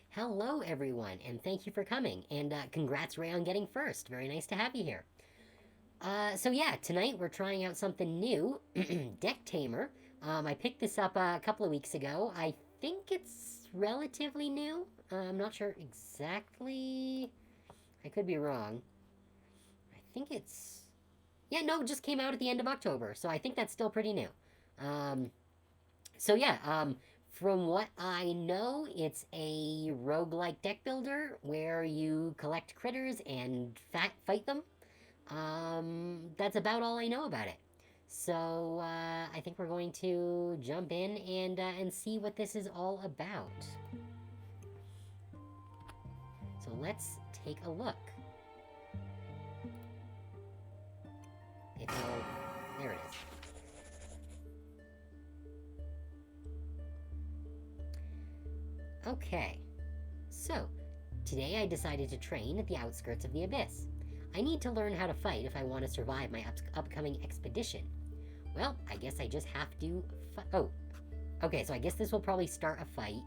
Hello, everyone, and thank you for coming. And congrats, Ray, on getting first. Very nice to have you here. So yeah, tonight we're trying out something new, Decktamer. I picked this up a couple of weeks ago. I think it's relatively new. I'm not sure exactly. I could be wrong. I think it's... Yeah, no, it just came out at the end of October, so I think that's still pretty new. Um, so yeah, from what I know, it's a roguelike deck builder where you collect critters and fight them. That's about all I know about it. So I think we're going to jump in and see what this is all about. So let's take a look. If it'll... There it is. Okay, so today I decided to train at the outskirts of the Abyss. I need to learn how to fight if I want to survive my upcoming expedition. Well, I guess I just have to oh, okay, so I guess this will probably start a fight.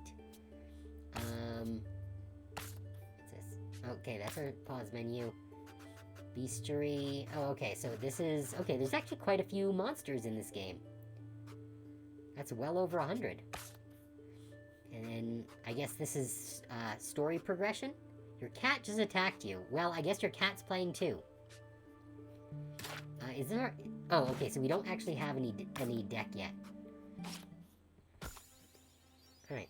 What's this? Okay, that's our pause menu. Beastery. Oh, okay, so this is... Okay, there's actually quite a few monsters in this game. That's well over 100. And then, I guess this is, story progression? Your cat just attacked you. Well, I guess your cat's playing too. Is there... Oh, okay, so we don't actually have any deck yet. Alright.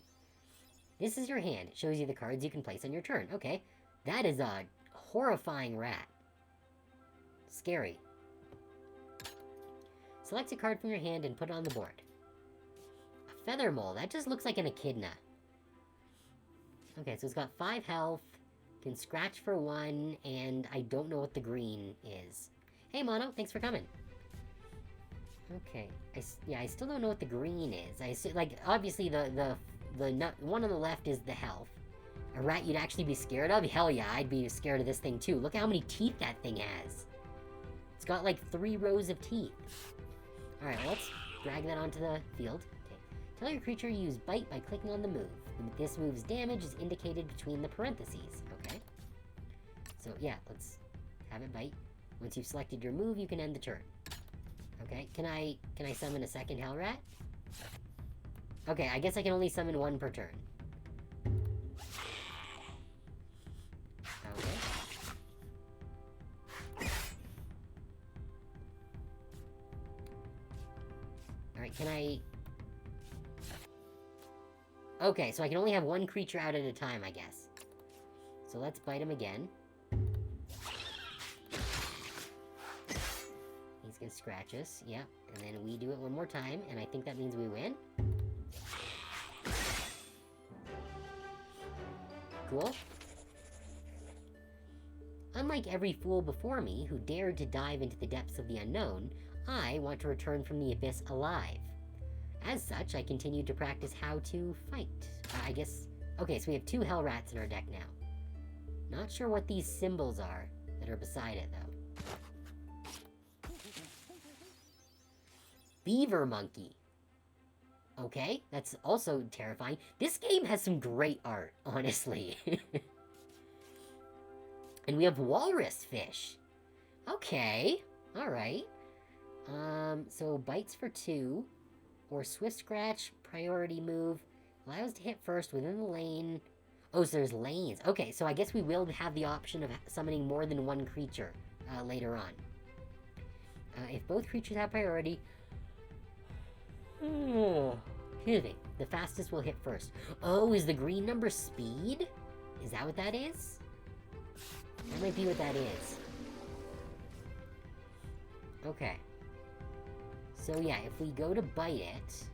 This is your hand. It shows you the cards you can place on your turn. Okay. That is a horrifying rat. Scary. Select a card from your hand and put it on the board. A feather mole. That just looks like an echidna. Okay, so it's got 5 health, can scratch for 1, and I don't know what the green is. Hey, Mono, thanks for coming. Okay, I still don't know what the green is. Like, obviously the one on the left is the health. A rat you'd actually be scared of? Hell yeah, I'd be scared of this thing too. Look how many teeth that thing has. It's got like 3 rows of teeth. Alright, well, let's drag that onto the field. Okay. Tell your creature use bite by clicking on the move. This move's damage is indicated between the parentheses. Okay. So yeah, let's have it bite. Once you've selected your move, you can end the turn. Okay, can I summon a second hell rat? Okay, I guess I can only summon 1 per turn. Okay. Alright, can I... Okay, so I can only have 1 creature out at a time, I guess. So let's bite him again. He's gonna scratch us, yep. And then we do it 1 more time, and I think that means we win. Cool. Unlike every fool before me who dared to dive into the depths of the unknown, I want to return from the abyss alive. As such, I continue to practice how to fight. I guess... Okay, so we have 2 hell rats in our deck now. Not sure what these symbols are that are beside it, though. Beaver monkey. Okay, that's also terrifying. This game has some great art, honestly. And we have walrus fish. Okay, alright. So bites for 2. Or swift scratch, priority move. Allows to hit first within the lane. Oh, so there's lanes. Okay, so I guess we will have the option of summoning more than 1 creature later on. If both creatures have priority... Excuse me. The fastest will hit first. Oh, is the green number speed? Is that what that is? That might be what that is. Okay. So yeah, if we go to bite it...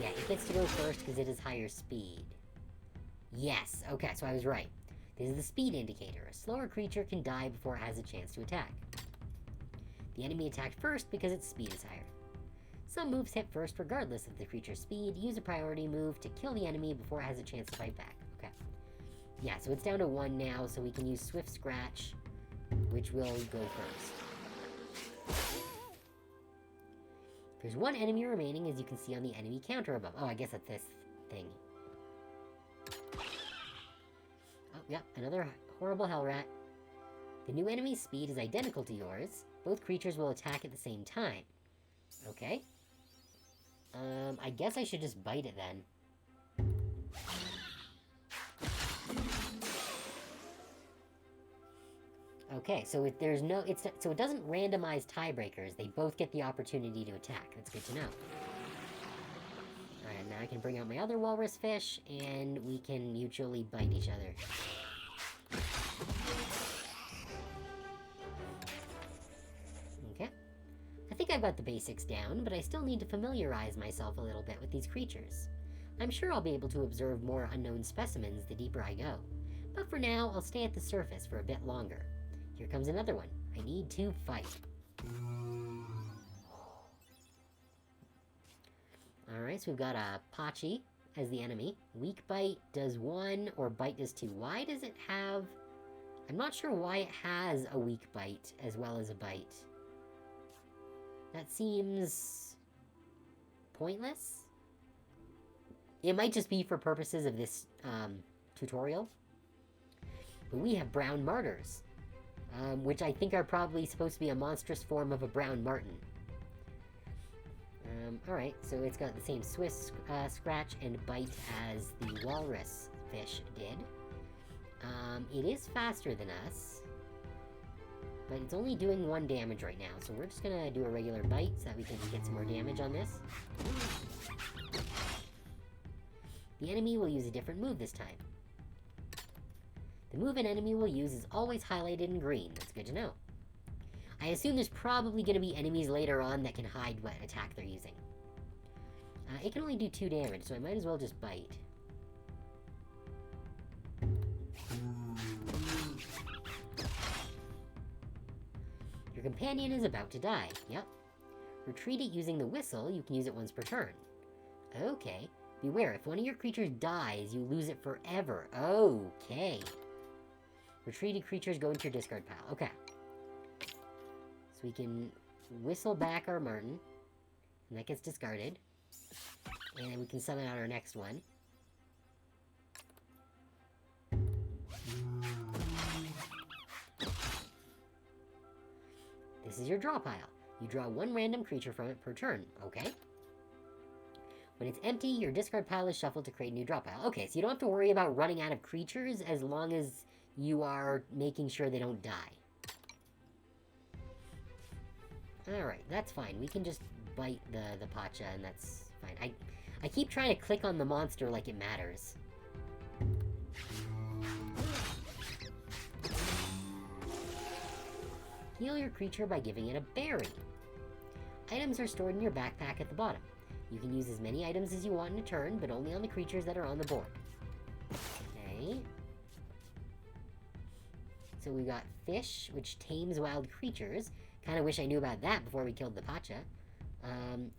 Yeah, it gets to go first because it is higher speed. Yes, okay, so I was right. This is the speed indicator. A slower creature can die before it has a chance to attack. The enemy attacked first because its speed is higher. Some moves hit first regardless of the creature's speed. Use a priority move to kill the enemy before it has a chance to fight back. Okay. Yeah, so it's down to 1 now, so we can use Swift Scratch, which will go first. There's one enemy remaining, as you can see on the enemy counter above. Oh, I guess that's this thing. Oh, yeah, another horrible hell rat. The new enemy's speed is identical to yours. Both creatures will attack at the same time. Okay. I guess I should just bite it then. Okay, so there's no, so it doesn't randomize tiebreakers. They both get the opportunity to attack. That's good to know. Alright, now I can bring out my other walrus fish, and we can mutually bite each other. Okay. I think I've got the basics down, but I still need to familiarize myself a little bit with these creatures. I'm sure I'll be able to observe more unknown specimens the deeper I go. But for now, I'll stay at the surface for a bit longer. Here comes another one. I need to fight. Alright, so we've got a Pachi as the enemy. Weak bite does 1, or bite does 2. Why does it have... I'm not sure why it has a weak bite as well as a bite. That seems... pointless? It might just be for purposes of this tutorial. But we have brown martyrs. Which I think are probably supposed to be a monstrous form of a brown marten. Alright, so it's got the same Swiss scratch and bite as the walrus fish did. It is faster than us, but it's only doing 1 damage right now, so we're just gonna do a regular bite so that we can get some more damage on this. The enemy will use a different move this time. The move an enemy will use is always highlighted in green. That's good to know. I assume there's probably going to be enemies later on that can hide what attack they're using. It can only do 2 damage, so I might as well just bite. Your companion is about to die. Yep. Retreat it using the whistle. You can use it once per turn. Okay. Beware, if one of your creatures dies, you lose it forever. Okay. Retreated creatures go into your discard pile. Okay. So we can whistle back our marten, and that gets discarded. And then we can summon out our next one. This is your draw pile. You draw 1 random creature from it per turn. Okay. When it's empty, your discard pile is shuffled to create a new draw pile. Okay, so you don't have to worry about running out of creatures as long as you are making sure they don't die. Alright, that's fine. We can just bite the Pacha, and that's fine. I keep trying to click on the monster like it matters. Heal your creature by giving it a berry. Items are stored in your backpack at the bottom. You can use as many items as you want in a turn, but only on the creatures that are on the board. Okay. So we got fish, which tames wild creatures. Kind of wish I knew about that before we killed the Pacha.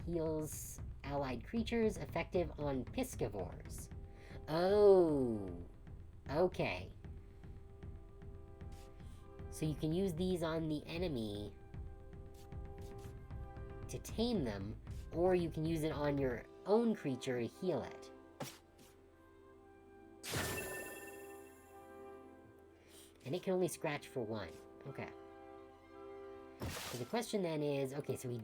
Heals allied creatures, effective on piscivores. Oh. Okay. So you can use these on the enemy to tame them, or you can use it on your own creature to heal it. And it can only scratch for 1. Okay. So the question then is, okay, so we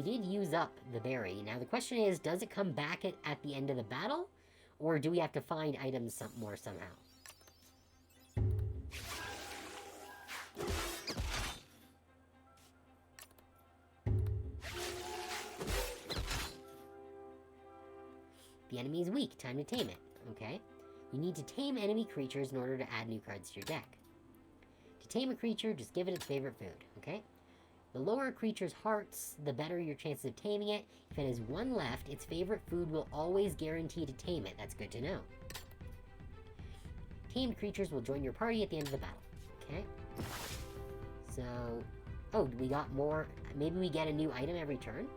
did use up the berry. Now the question is, does it come back at the end of the battle? Or do we have to find items somehow? The enemy is weak. Time to tame it. Okay. You need to tame enemy creatures in order to add new cards to your deck. To tame a creature, just give it its favorite food. Okay? The lower a creature's hearts, the better your chances of taming it. If it has 1 left, its favorite food will always guarantee to tame it. That's good to know. Tamed creatures will join your party at the end of the battle. Okay? So... oh, we got more... maybe we get a new item every turn?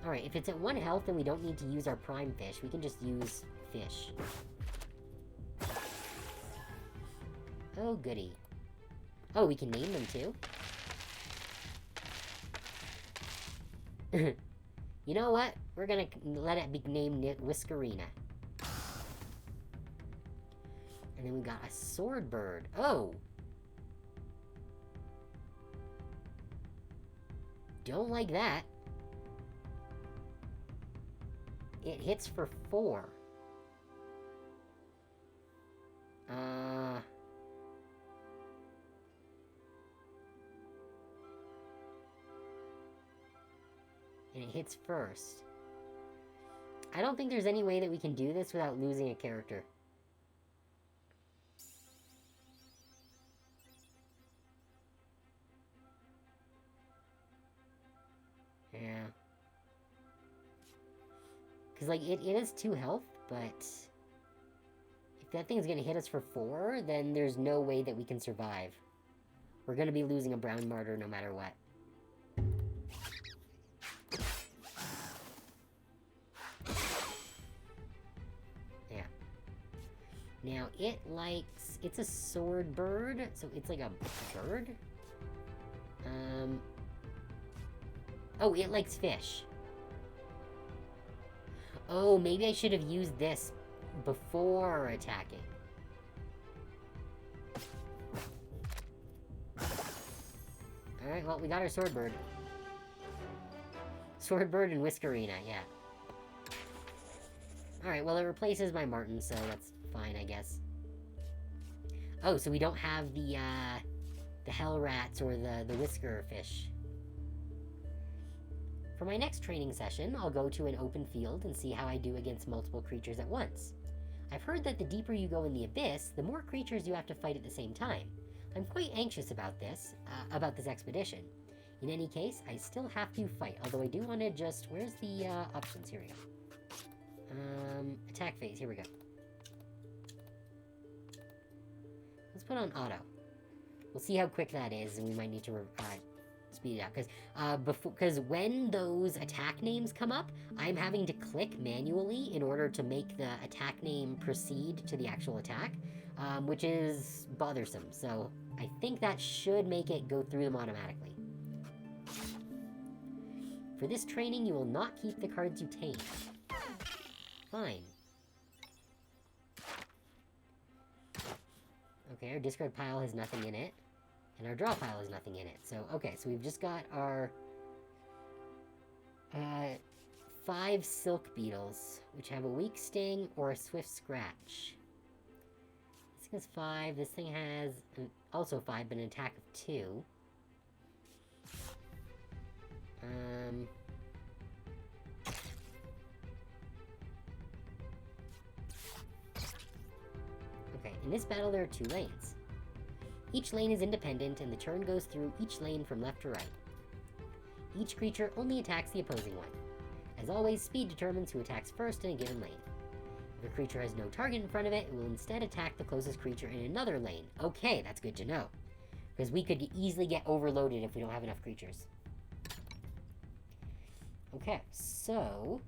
Alright, if it's at 1 health, then we don't need to use our prime fish. We can just use fish. Oh, goody. Oh, we can name them too? You know what? We're gonna let it be named Whiskerina. And then we got a sword bird. Oh! Don't like that. It hits for 4. And it hits first. I don't think there's any way that we can do this without losing a character. Yeah. Because, like, it has 2 health, but... if that thing's gonna hit us for 4, then there's no way that we can survive. We're gonna be losing a brown martyr no matter what. Yeah. Now, it likes... it's a sword bird, so it's like a bird? Oh, it likes fish. Oh, maybe I should have used this before attacking. Alright, well, we got our sword bird. Sword bird and Whiskerina, yeah. Alright, well, it replaces my Martin, so that's fine, I guess. Oh, so we don't have the hell rats or the whisker fish. For my next training session, I'll go to an open field and see how I do against multiple creatures at once. I've heard that the deeper you go in the abyss, the more creatures you have to fight at the same time. I'm quite anxious about this expedition. In any case, I still have to fight, although I do want to just... where's the options? Here we go. Attack phase, here we go. Let's put on auto. We'll see how quick that is, and we might need to speed it up, because when those attack names come up, I'm having to click manually in order to make the attack name proceed to the actual attack, which is bothersome, so I think that should make it go through them automatically. For this training, you will not keep the cards you tame. Fine. Okay, our discard pile has nothing in it. And our draw pile has nothing in it. So, okay, so we've just got our 5 silk beetles, which have a weak sting or a swift scratch. This thing has 5. This thing has also 5, but an attack of 2. Okay, in this battle there are 2 lanes. Each lane is independent, and the turn goes through each lane from left to right. Each creature only attacks the opposing one. As always, speed determines who attacks first in a given lane. If a creature has no target in front of it, it will instead attack the closest creature in another lane. Okay, that's good to know. Because we could easily get overloaded if we don't have enough creatures. Okay, so...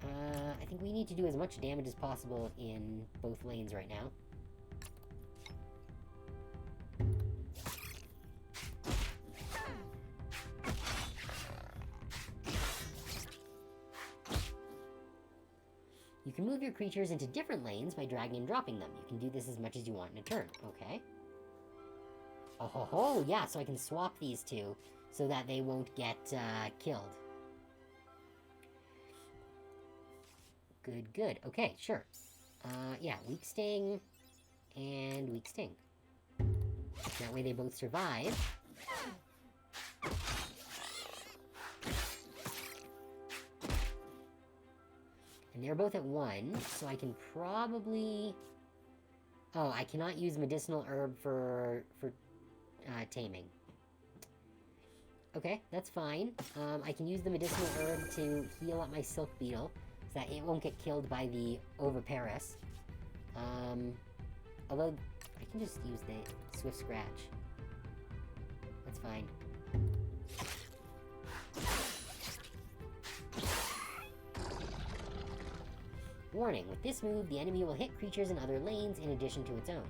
I think we need to do as much damage as possible in both lanes right now. You can move your creatures into different lanes by dragging and dropping them. You can do this as much as you want in a turn. Okay. Oh ho ho, yeah, so I can swap these two so that they won't get killed. Good, good. Okay, sure. Yeah, weak sting and weak sting. That way they both survive. And they're both at 1, so I can probably... Oh, I cannot use medicinal herb for taming. Okay, that's fine. I can use the medicinal herb to heal up my silk beetle, so that it won't get killed by the oviparous. Although, I can just use the swift scratch. That's fine. Warning, with this move, the enemy will hit creatures in other lanes in addition to its own.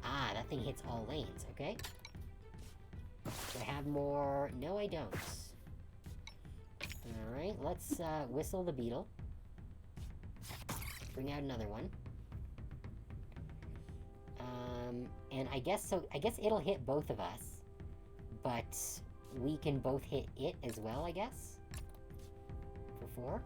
Ah, that thing hits all lanes, okay. So I have more... No, I don't. Alright, let's whistle the beetle. Bring out another one. And I guess it'll hit both of us. But we can both hit it as well, I guess? For 4?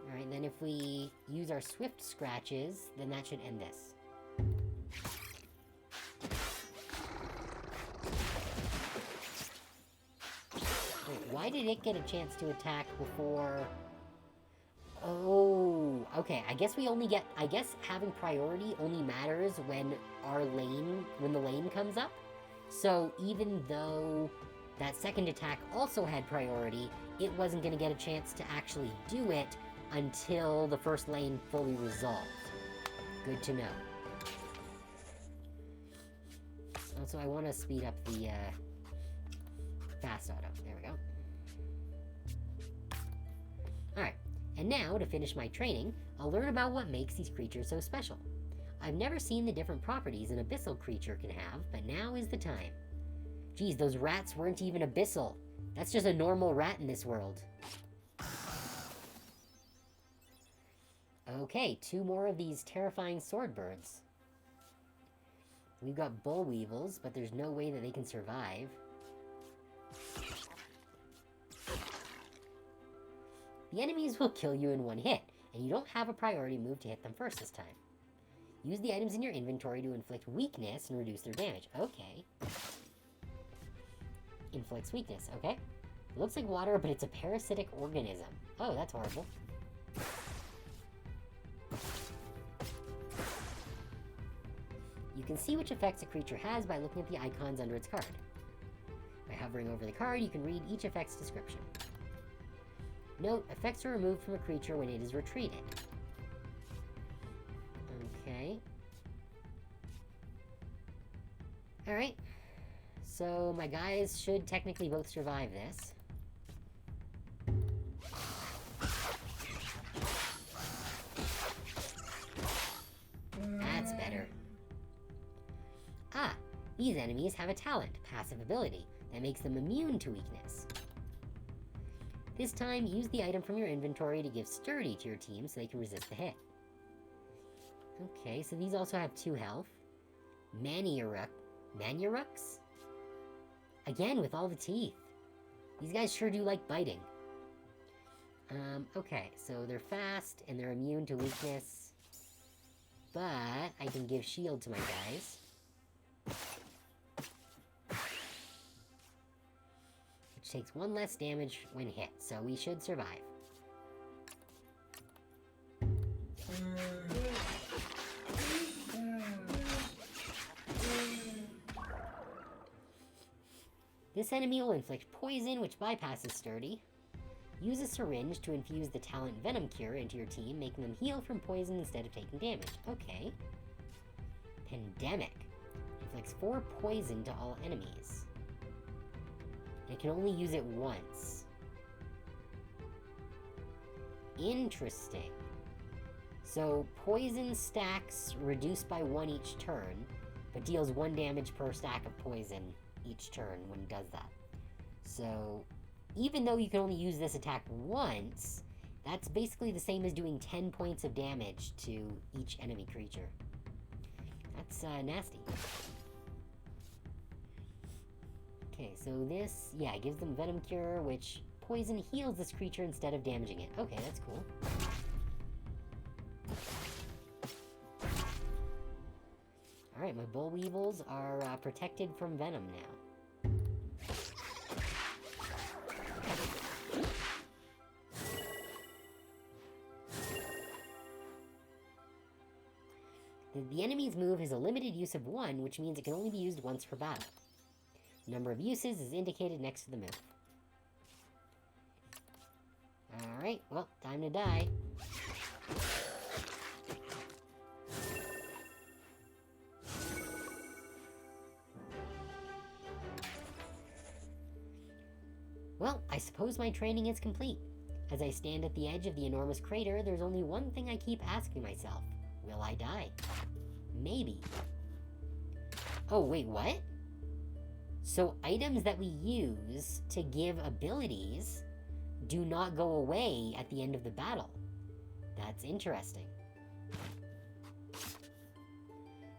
Alright, then if we use our swift scratches, then that should end this. Wait, why did it get a chance to attack before... Oh, okay, I guess having priority only matters when the lane comes up. So even though that second attack also had priority, it wasn't going to get a chance to actually do it until the first lane fully resolved. Good to know. Also, I want to speed up the fast auto. There we go. Alright, and now, to finish my training, I'll learn about what makes these creatures so special. I've never seen the different properties an abyssal creature can have, but now is the time. Geez, those rats weren't even abyssal. That's just a normal rat in this world. Okay, 2 more of these terrifying sword birds. We've got bull weevils, but there's no way that they can survive. The enemies will kill you in one hit, and you don't have a priority move to hit them first this time. Use the items in your inventory to inflict weakness and reduce their damage. Okay. Inflicts weakness, okay. It looks like water, but it's a parasitic organism. Oh, that's horrible. You can see which effects a creature has by looking at the icons under its card. By hovering over the card, you can read each effect's description. Note, effects are removed from a creature when it is retreated. Okay. Alright. So, my guys should technically both survive this. That's better. Ah! These enemies have a talent, passive ability, that makes them immune to weakness. This time, use the item from your inventory to give sturdy to your team so they can resist the hit. Okay, so these also have 2 health. Manurux? Again, with all the teeth. These guys sure do like biting. Okay, so they're fast, and they're immune to weakness. But I can give shield to my guys. Which takes 1 less damage when hit, so we should survive. This enemy will inflict poison, which bypasses sturdy. Use a syringe to infuse the talent Venom Cure into your team, making them heal from poison instead of taking damage. Okay. Pandemic. Inflicts 4 poison to all enemies. It can only use it once. Interesting. So, poison stacks reduced by 1 each turn, but deals 1 damage per stack of poison each turn when it does that. So, even though you can only use this attack once, that's basically the same as doing 10 points of damage to each enemy creature. That's nasty. Okay, so this, yeah, gives them Venom Cure, which poison heals this creature instead of damaging it. Okay, that's cool. Alright, my bull weevils are protected from venom now. The enemy's move has a limited use of 1, which means it can only be used once per battle. The number of uses is indicated next to the move. Alright, well, time to die. Well, I suppose my training is complete. As I stand at the edge of the enormous crater, there's only one thing I keep asking myself. Will I die? Maybe. Oh, wait, what? So items that we use to give abilities do not go away at the end of the battle. That's interesting.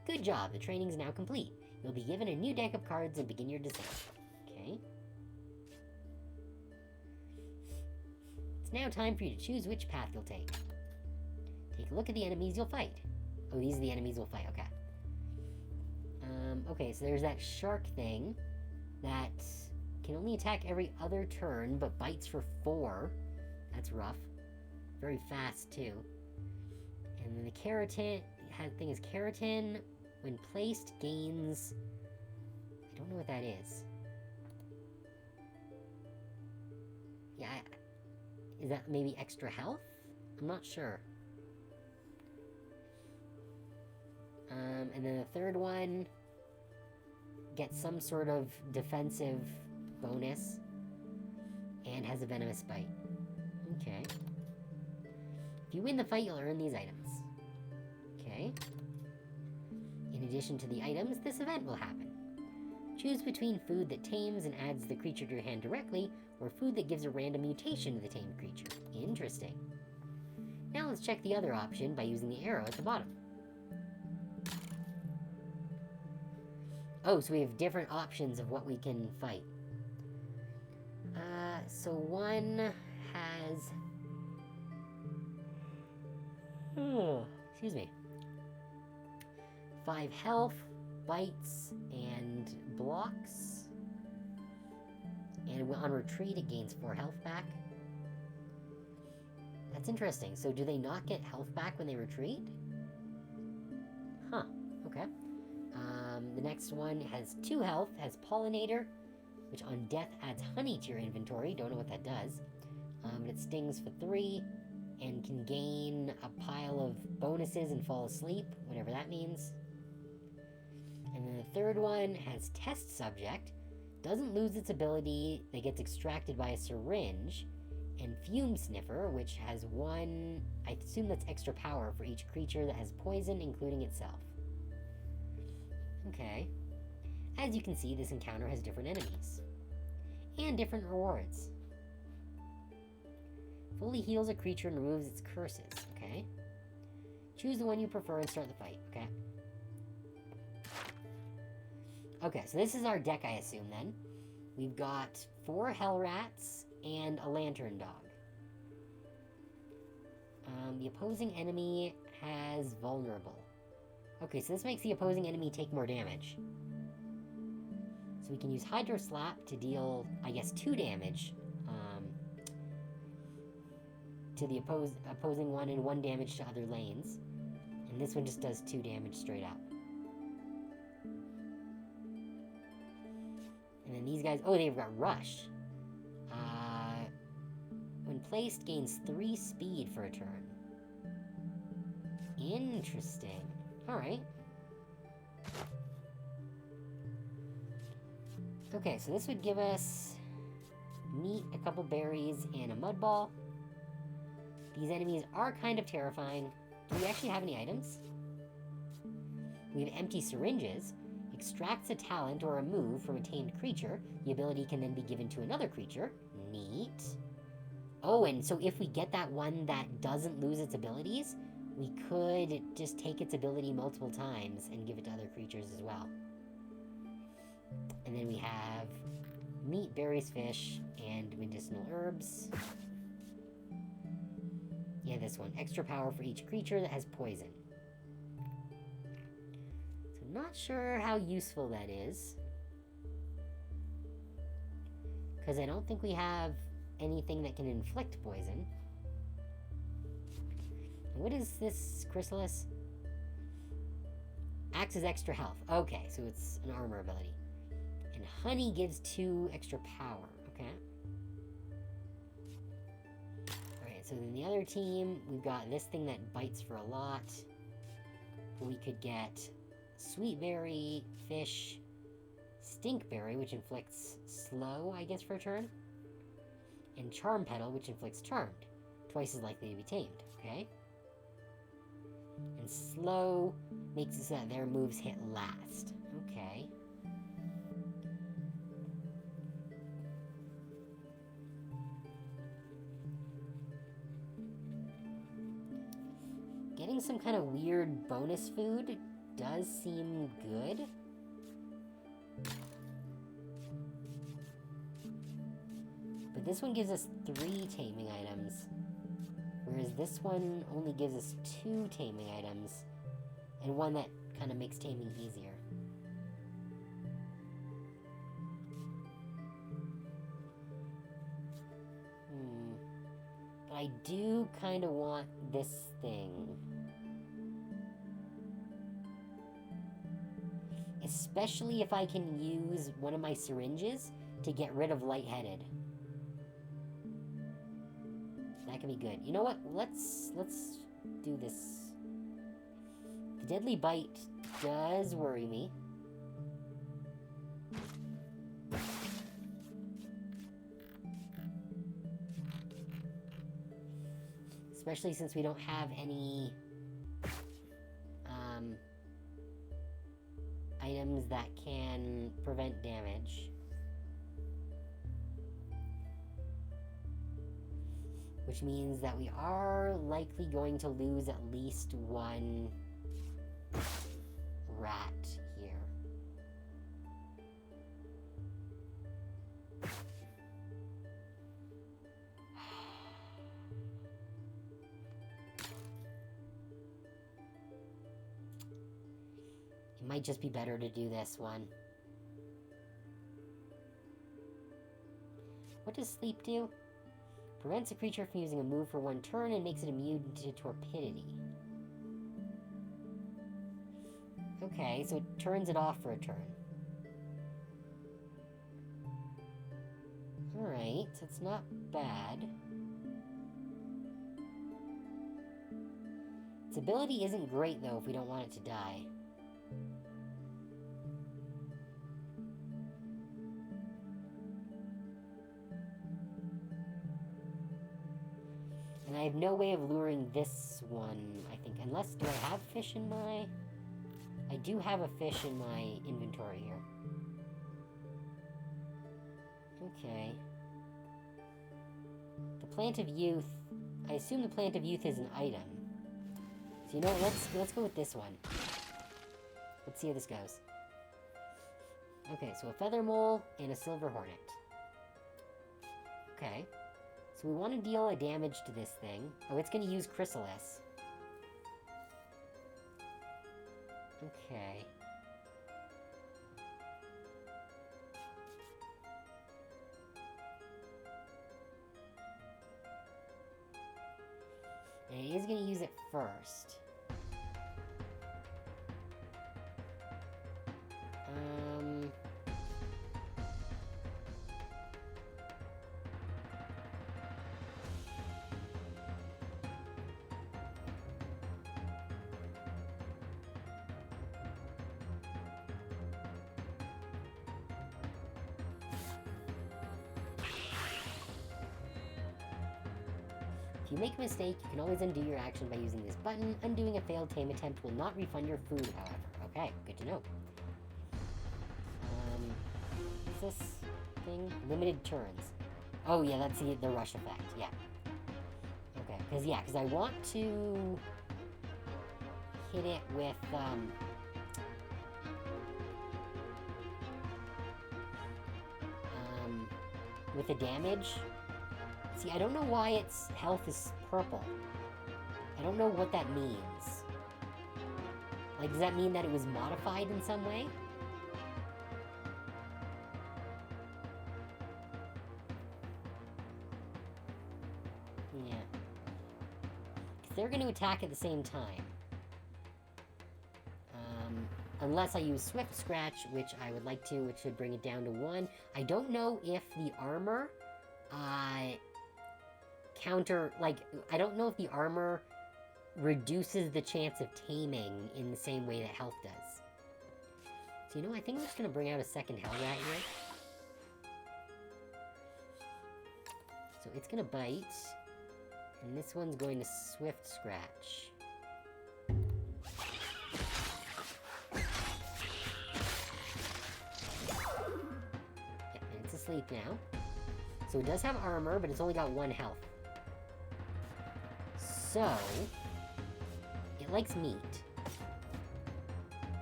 Good job, the training's now complete. You'll be given a new deck of cards and begin your descent. Okay. It's now time for you to choose which path you'll take. Take a look at the enemies you'll fight. Oh, these are the enemies we'll fight, okay. Okay, so there's that shark thing that can only attack every other turn, but bites for 4. That's rough. Very fast, too. And then the keratin thing is keratin. When placed, gains... I don't know what that is. Yeah, is that maybe extra health? I'm not sure. And then the third one gets some sort of defensive bonus and has a venomous bite. Okay. If you win the fight, you'll earn these items. Okay. In addition to the items, this event will happen. Choose between food that tames and adds the creature to your hand directly, or food that gives a random mutation to the tamed creature. Interesting. Now let's check the other option by using the arrow at the bottom. Oh, so we have different options of what we can fight. So one has... excuse me. 5 health, bites, and blocks. And on retreat, it gains 4 health back. That's interesting. So do they not get health back when they retreat? Huh, okay. The next one has 2 health, has Pollinator, which on death adds honey to your inventory. Don't know what that does. But it stings for 3, and can gain a pile of bonuses and fall asleep, whatever that means. And then the third one has Test Subject, doesn't lose its ability that gets extracted by a syringe, and Fume Sniffer, which has 1, I assume that's extra power for each creature that has poison, including itself. Okay. As you can see, this encounter has different enemies. And different rewards. Fully heals a creature and removes its curses, okay? Choose the one you prefer and start the fight, okay? Okay, so this is our deck, I assume, then. We've got 4 Hell Rats and a Lantern Dog. The opposing enemy has Vulnerable. Okay, so this makes the opposing enemy take more damage. So we can use Hydro Slap to deal, I guess, 2 damage to the opposing one and 1 damage to other lanes. And this one just does 2 damage straight up. And then these guys, oh, they've got Rush. When placed, gains 3 speed for a turn. Interesting. Alright. Okay, so this would give us meat, a couple berries, and a mud ball. These enemies are kind of terrifying. Do we actually have any items? We have empty syringes. Extracts a talent or a move from a tamed creature. The ability can then be given to another creature. Neat. Oh, and so if we get that one that doesn't lose its abilities, we could just take its ability multiple times and give it to other creatures as well. And then we have meat, berries, fish, and medicinal herbs. Yeah, this one. Extra power for each creature that has poison. So I'm not sure how useful that is. Because I don't think we have anything that can inflict poison. What is this chrysalis? Acts as extra health. Okay, so it's an armor ability. And honey gives 2 extra power. Okay. Alright, so then the other team, we've got this thing that bites for a lot. We could get sweetberry, fish, stinkberry, which inflicts slow, I guess, for a turn. And Charm Petal, which inflicts Charmed. Twice as likely to be tamed, okay? And Slow makes it so that their moves hit last. Okay. Getting some kind of weird bonus food does seem good. But this one gives us 3 taming items, whereas this one only gives us 2 taming items, and one that kind of makes taming easier. But I do kind of want this thing. Especially if I can use one of my syringes to get rid of lightheaded. That can be good. You know what? Let's do this. The Deadly Bite does worry me. Especially since we don't have any items that can prevent damage. Which means that we are likely going to lose at least one rat here. It might just be better to do this one. What does Sleep do? Prevents a creature from using a move for 1 turn and makes it immune to torpidity. Okay, so it turns it off for a turn. Alright, so it's not bad. Its ability isn't great, though, if we don't want it to die. And I have no way of luring this one, I think. Unless, do I have fish in my... I do have a fish in my inventory here. Okay. The Plant of Youth... I assume the Plant of Youth is an item. So you know what, let's go with this one. Let's see how this goes. Okay, so a Feather Mole and a Silver Hornet. Okay. So we want to deal a damage to this thing. Oh, it's going to use Chrysalis. Okay. And it is going to use it first. If you make a mistake, you can always undo your action by using this button. Undoing a failed tame attempt will not refund your food, however. Okay, good to know. What's this thing? Limited turns. Oh yeah, that's the rush effect, yeah. Okay, because I want to hit it with, with the damage. See, I don't know why its health is purple. I don't know what that means. Like, does that mean that it was modified in some way? Yeah. Because they're going to attack at the same time. Unless I use Swift Scratch, which I would like to, which should bring it down to 1. I don't know if the armor, I don't know if the armor reduces the chance of taming in the same way that health does. So, you know, I think I'm just going to bring out a second Hell Rat here. So it's gonna bite, and this one's going to Swift Scratch. Yeah, and it's asleep now. So it does have armor, but it's only got 1 health. So, it likes meat.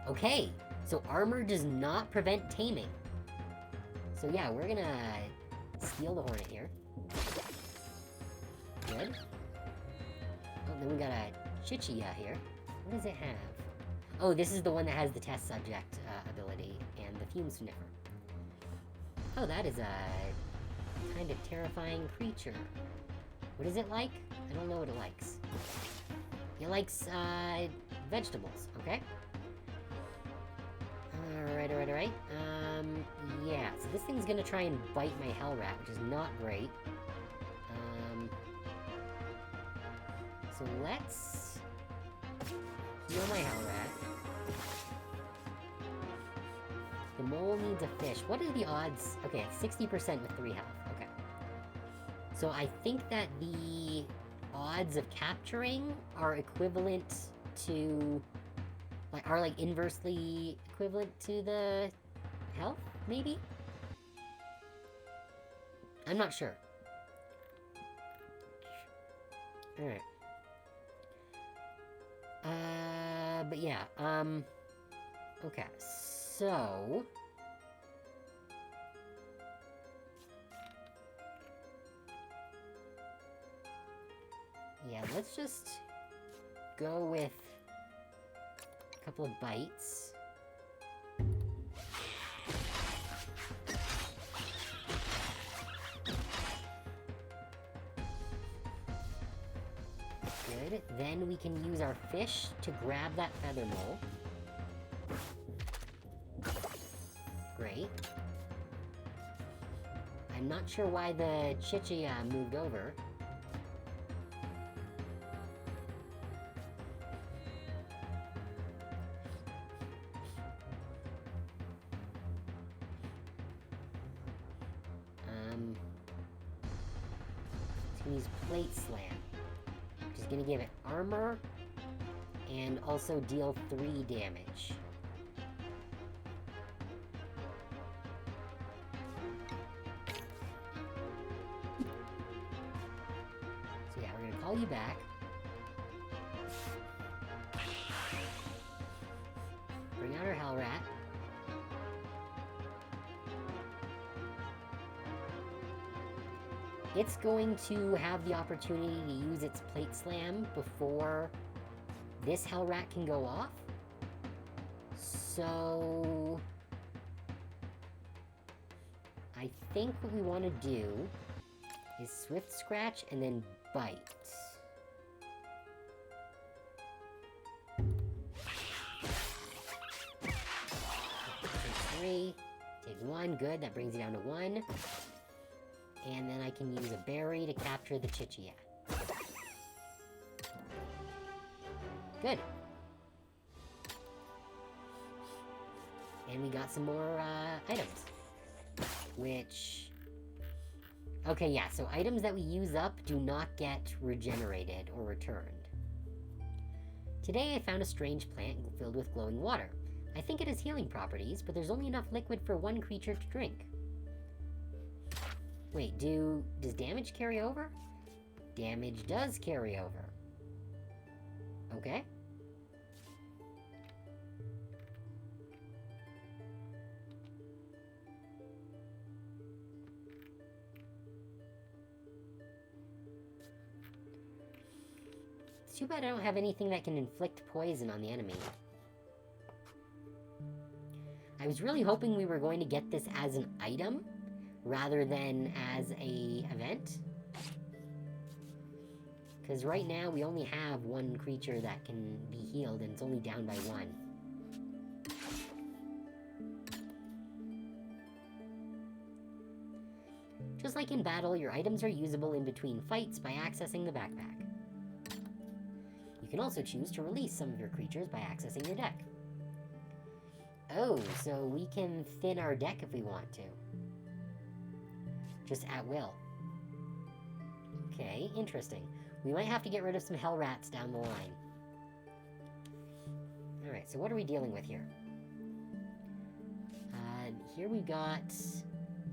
Okay, so armor does not prevent taming. So yeah, we're gonna steal the hornet here. Good. Oh, then we got a Chichia here. What does it have? Oh, this is the one that has the test subject ability and the fume sniffer. Oh, that is a kind of terrifying creature. What is it like? I don't know what it likes. It likes vegetables, okay? Alright. Yeah, so this thing's gonna try and bite my hell rat, which is not great. So let's heal my hell rat. The mole needs a fish. What are the odds? Okay, it's 60% with 3 health. Okay. So I think that the odds of capturing are equivalent to... are like inversely equivalent to the health, maybe? I'm not sure. Alright. But yeah, okay, so... yeah, let's just go with a couple of bites. Good. Then we can use our fish to grab that feather mole. Great. I'm not sure why the Chichia moved over. Let's use Plate Slam. Which is gonna give it armor, and also deal 3 damage. So yeah, we're gonna call you back. Bring out our Hell Rat. It's going to have the opportunity to use its Plate Slam before this Hell Rat can go off. So... I think what we want to do is Swift Scratch and then Bite. Take 3, take 1, good, that brings you down to 1. And then I can use a berry to capture the Chichia. Good. And we got some more, items. Which... okay, yeah, so items that we use up do not get regenerated or returned. Today I found a strange plant filled with glowing water. I think it has healing properties, but there's only enough liquid for 1 creature to drink. Wait, does damage carry over? Damage does carry over. Okay. It's too bad I don't have anything that can inflict poison on the enemy. I was really hoping we were going to get this as an item, rather than as a event. Because right now we only have 1 creature that can be healed, and it's only down by 1. Just like in battle, your items are usable in between fights by accessing the backpack. You can also choose to release some of your creatures by accessing your deck. Oh, so we can thin our deck if we want to. Just at will. Okay, interesting. We might have to get rid of some hell rats down the line. Alright, so what are we dealing with here? Here we got...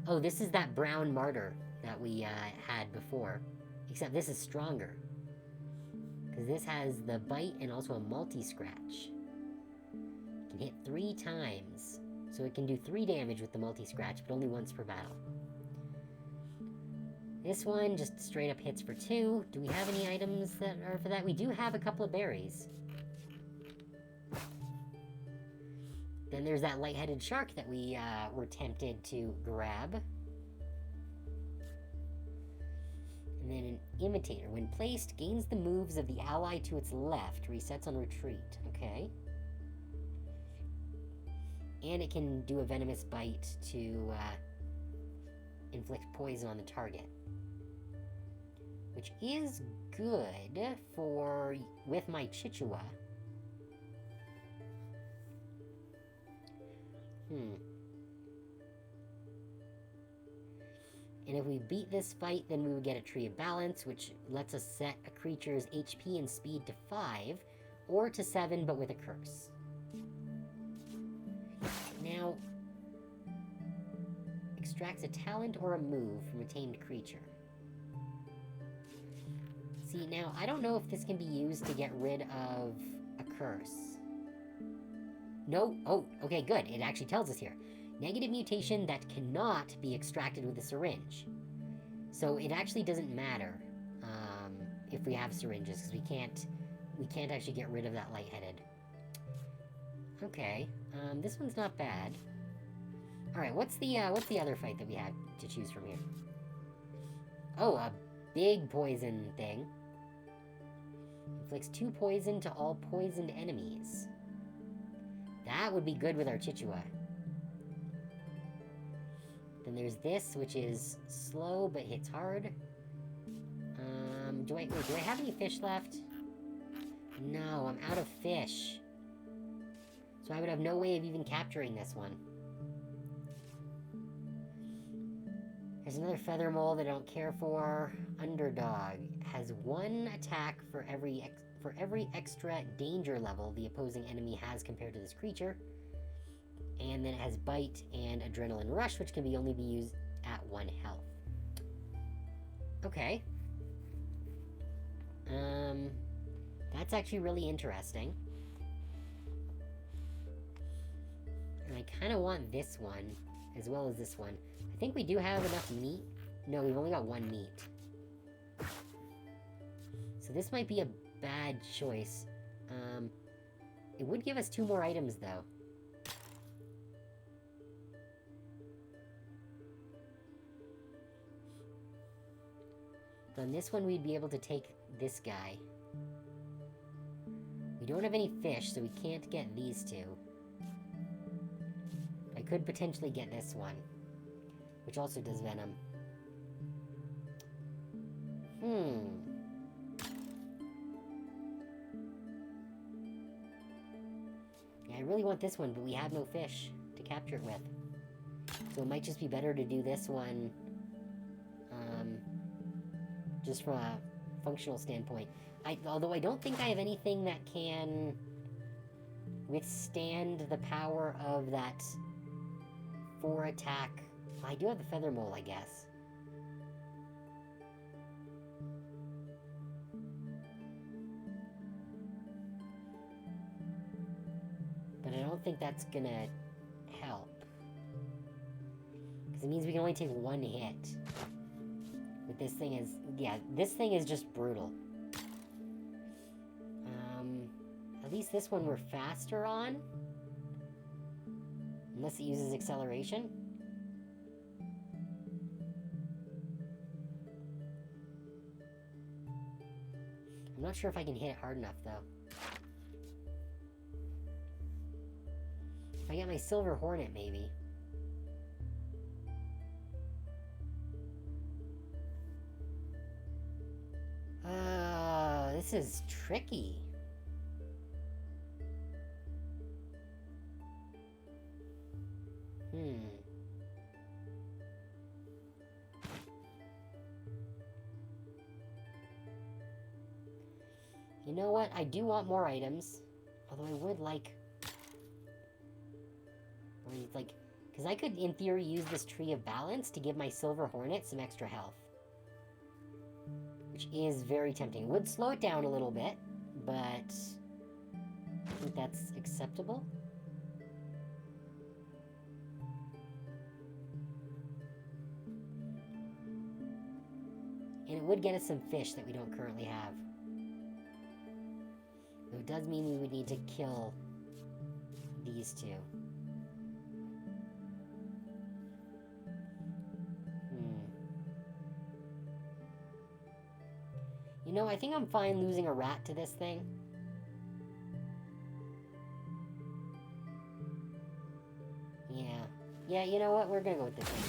Oh, this is that brown martyr that we had before. Except this is stronger. Because this has the bite and also a multi-scratch. It can hit 3 times. So it can do 3 damage with the multi-scratch, but only once per battle. This one just straight up hits for 2. Do we have any items that are for that? We do have a couple of berries. Then there's that light-headed shark that we were tempted to grab. And then an imitator. When placed, gains the moves of the ally to its left. Resets on retreat. Okay. And it can do a venomous bite to inflict poison on the target. Which is good for... with my Chichewa. And if we beat this fight, then we would get a Tree of Balance, which lets us set a creature's HP and speed to 5, or to 7, but with a curse. Now, extracts a talent or a move from a tamed creature. See, now, I don't know if this can be used to get rid of a curse. No? Oh, okay, good. It actually tells us here. Negative mutation that cannot be extracted with a syringe. So it actually doesn't matter if we have syringes, because we can't actually get rid of that lightheaded. Okay, this one's not bad. All right, what's the other fight that we have to choose from here? Oh, a big poison thing. Inflicts 2 poison to all poisoned enemies. That would be good with our Chichewa. Then there's this, which is slow but hits hard. Do I have any fish left? No, I'm out of fish. So I would have no way of even capturing this one. There's another feather mole that I don't care for. Underdog has 1 attack for every extra danger level the opposing enemy has compared to this creature. And then it has Bite and Adrenaline Rush, which can only be used at 1 health. Okay. That's actually really interesting. And I kind of want this one, as well as this one. I think we do have enough meat. No, we've only got 1 meat. So this might be a bad choice. It would give us 2 more items, though. On this one, we'd be able to take this guy. We don't have any fish, so we can't get these 2. I could potentially get this one, which also does venom. Yeah, I really want this one, but we have no fish to capture it with. So it might just be better to do this one, just from a functional standpoint. Although I don't think I have anything that can withstand the power of that 4 attack. I do have the feather mole, I guess. But I don't think that's gonna help. Because it means we can only take 1 hit. But this thing is... yeah, this thing is just brutal. At least this one we're faster on. Unless it uses acceleration. I'm not sure if I can hit it hard enough, though. If I get my Silver Hornet, maybe. This is tricky. You know what? I do want more items. Although I would like... Or like... Because I could, in theory, use this Tree of Balance to give my Silver Hornet some extra health. Which is very tempting. It would slow it down a little bit, but... I think that's acceptable. And it would get us some fish that we don't currently have. Though it does mean we would need to kill these two. You know, I think I'm fine losing a rat to this thing. Yeah. Yeah, you know what? We're gonna go with this one.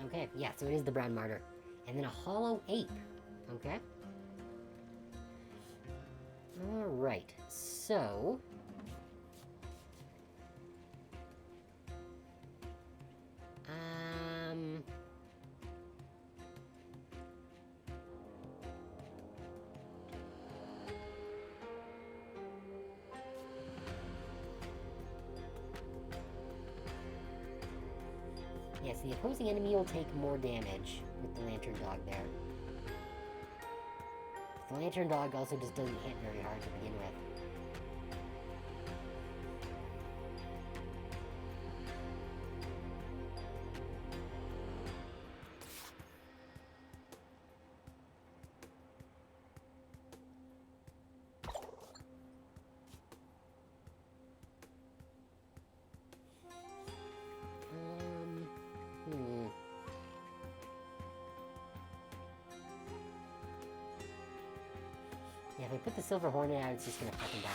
Okay, yeah, so it is the brown martyr. And then a hollow ape. Okay. Alright, so... Yes, the opposing enemy will take more damage with the lantern dog there. The lantern dog also just doesn't hit very hard to begin with. Yeah, if I put the Silver Hornet out, it's just gonna fucking die.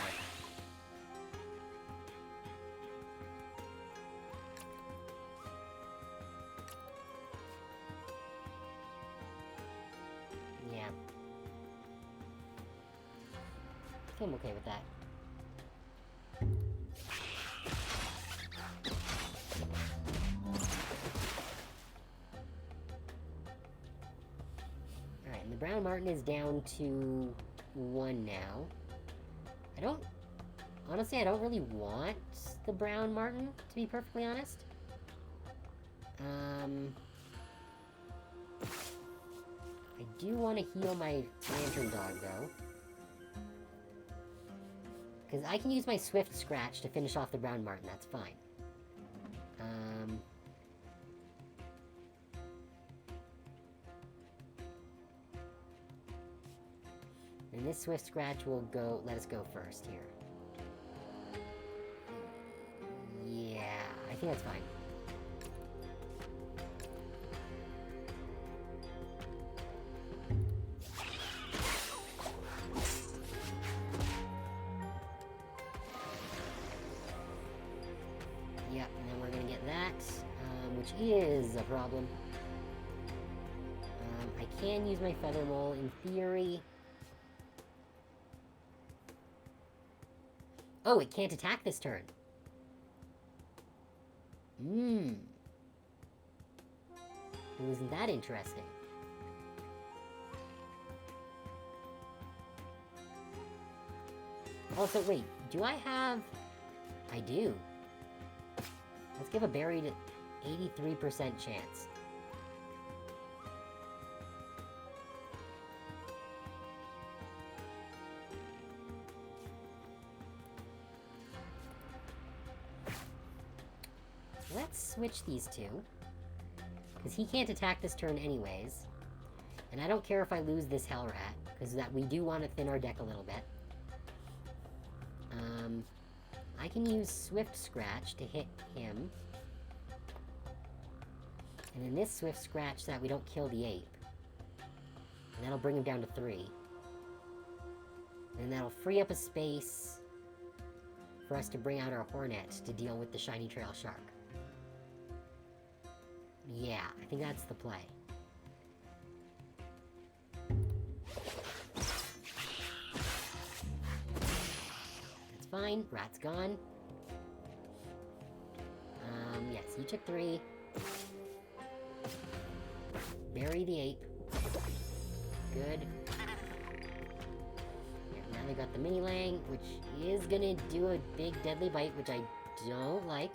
Yeah. I think I'm okay with that. Alright, and the Brown Martin is down to 1 now. Honestly, I don't really want the Brown Martin, to be perfectly honest. I do want to heal my lantern dog, though. Because I can use my Swift Scratch to finish off the Brown Martin, that's fine. And this Swift Scratch will let us go first here. Yeah, I think that's fine. Yep, and then we're gonna get that, which is a problem. I can use my Feather Mole in theory. Oh, it can't attack this turn. Isn't that interesting? Also, wait, do I have... I do. Let's give a buried 83% chance. Let's switch these two. Because he can't attack this turn anyways. And I don't care if I lose this Hell Rat, because we do want to thin our deck a little bit. I can use Swift Scratch to hit him. And then this Swift Scratch so that we don't kill the ape. And that'll bring him down to 3. And that'll free up a space for us to bring out our Hornet to deal with the Shiny Trail Shark. Yeah, I think that's the play. That's fine. Rat's gone. Yes, he took 3. Bury the ape. Good. Yeah, now they got the mini lang, which is gonna do a big deadly bite, which I don't like.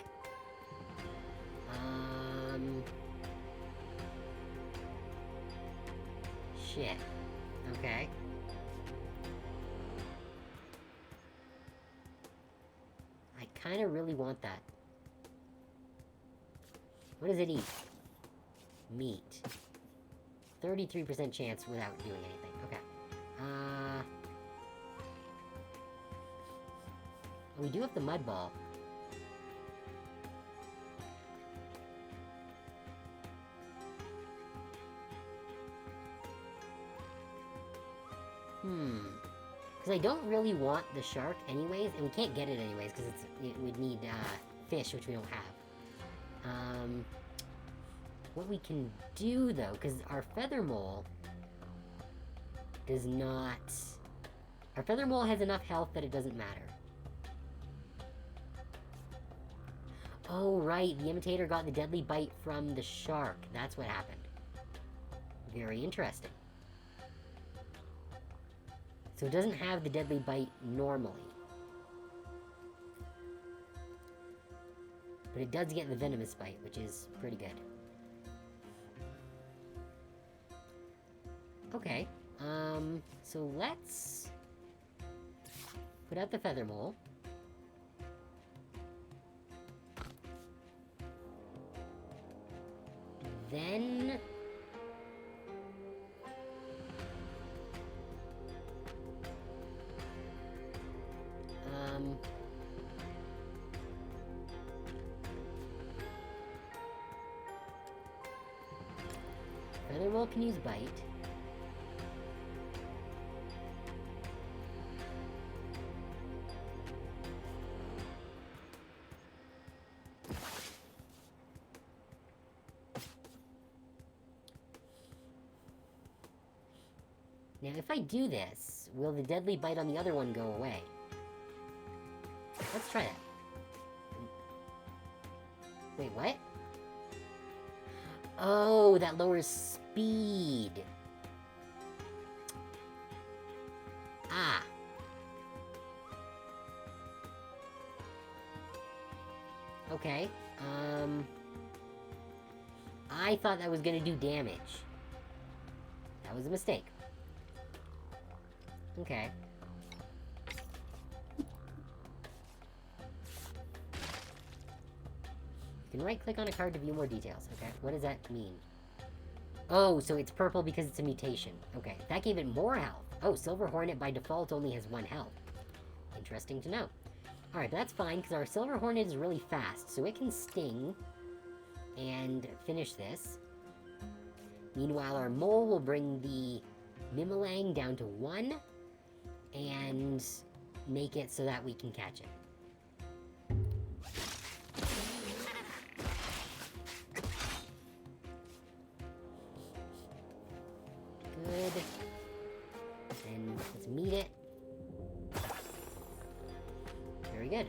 Shit. Okay. I kinda really want that. What does it eat? Meat. 33% chance without doing anything. Okay. We do have the mud ball. Because I don't really want the shark anyways, and we can't get it anyways, because it would need, fish, which we don't have. What we can do, though, because our feather mole does not... Our feather mole has enough health that it doesn't matter. Oh, right, the imitator got the deadly bite from the shark. That's what happened. Very interesting. So it doesn't have the deadly bite normally. But it does get the venomous bite, which is pretty good. Okay, so let's put out the feather mole. Then... Feather mole can use bite. Now, if I do this, will the deadly bite on the other one go away? Let's try that. Wait, what? Oh, that lowers speed. Ah. Okay, I thought that was gonna do damage. That was a mistake. Okay. You can right-click on a card to view more details. Okay, what does that mean? Oh, so it's purple because it's a mutation. Okay, that gave it more health. Oh, Silver Hornet by default only has 1 health. Interesting to know. Alright, but that's fine, because our Silver Hornet is really fast, so it can sting and finish this. Meanwhile, our mole will bring the Mimilang down to 1 and make it so that we can catch it. Good. And let's meet it. Very good.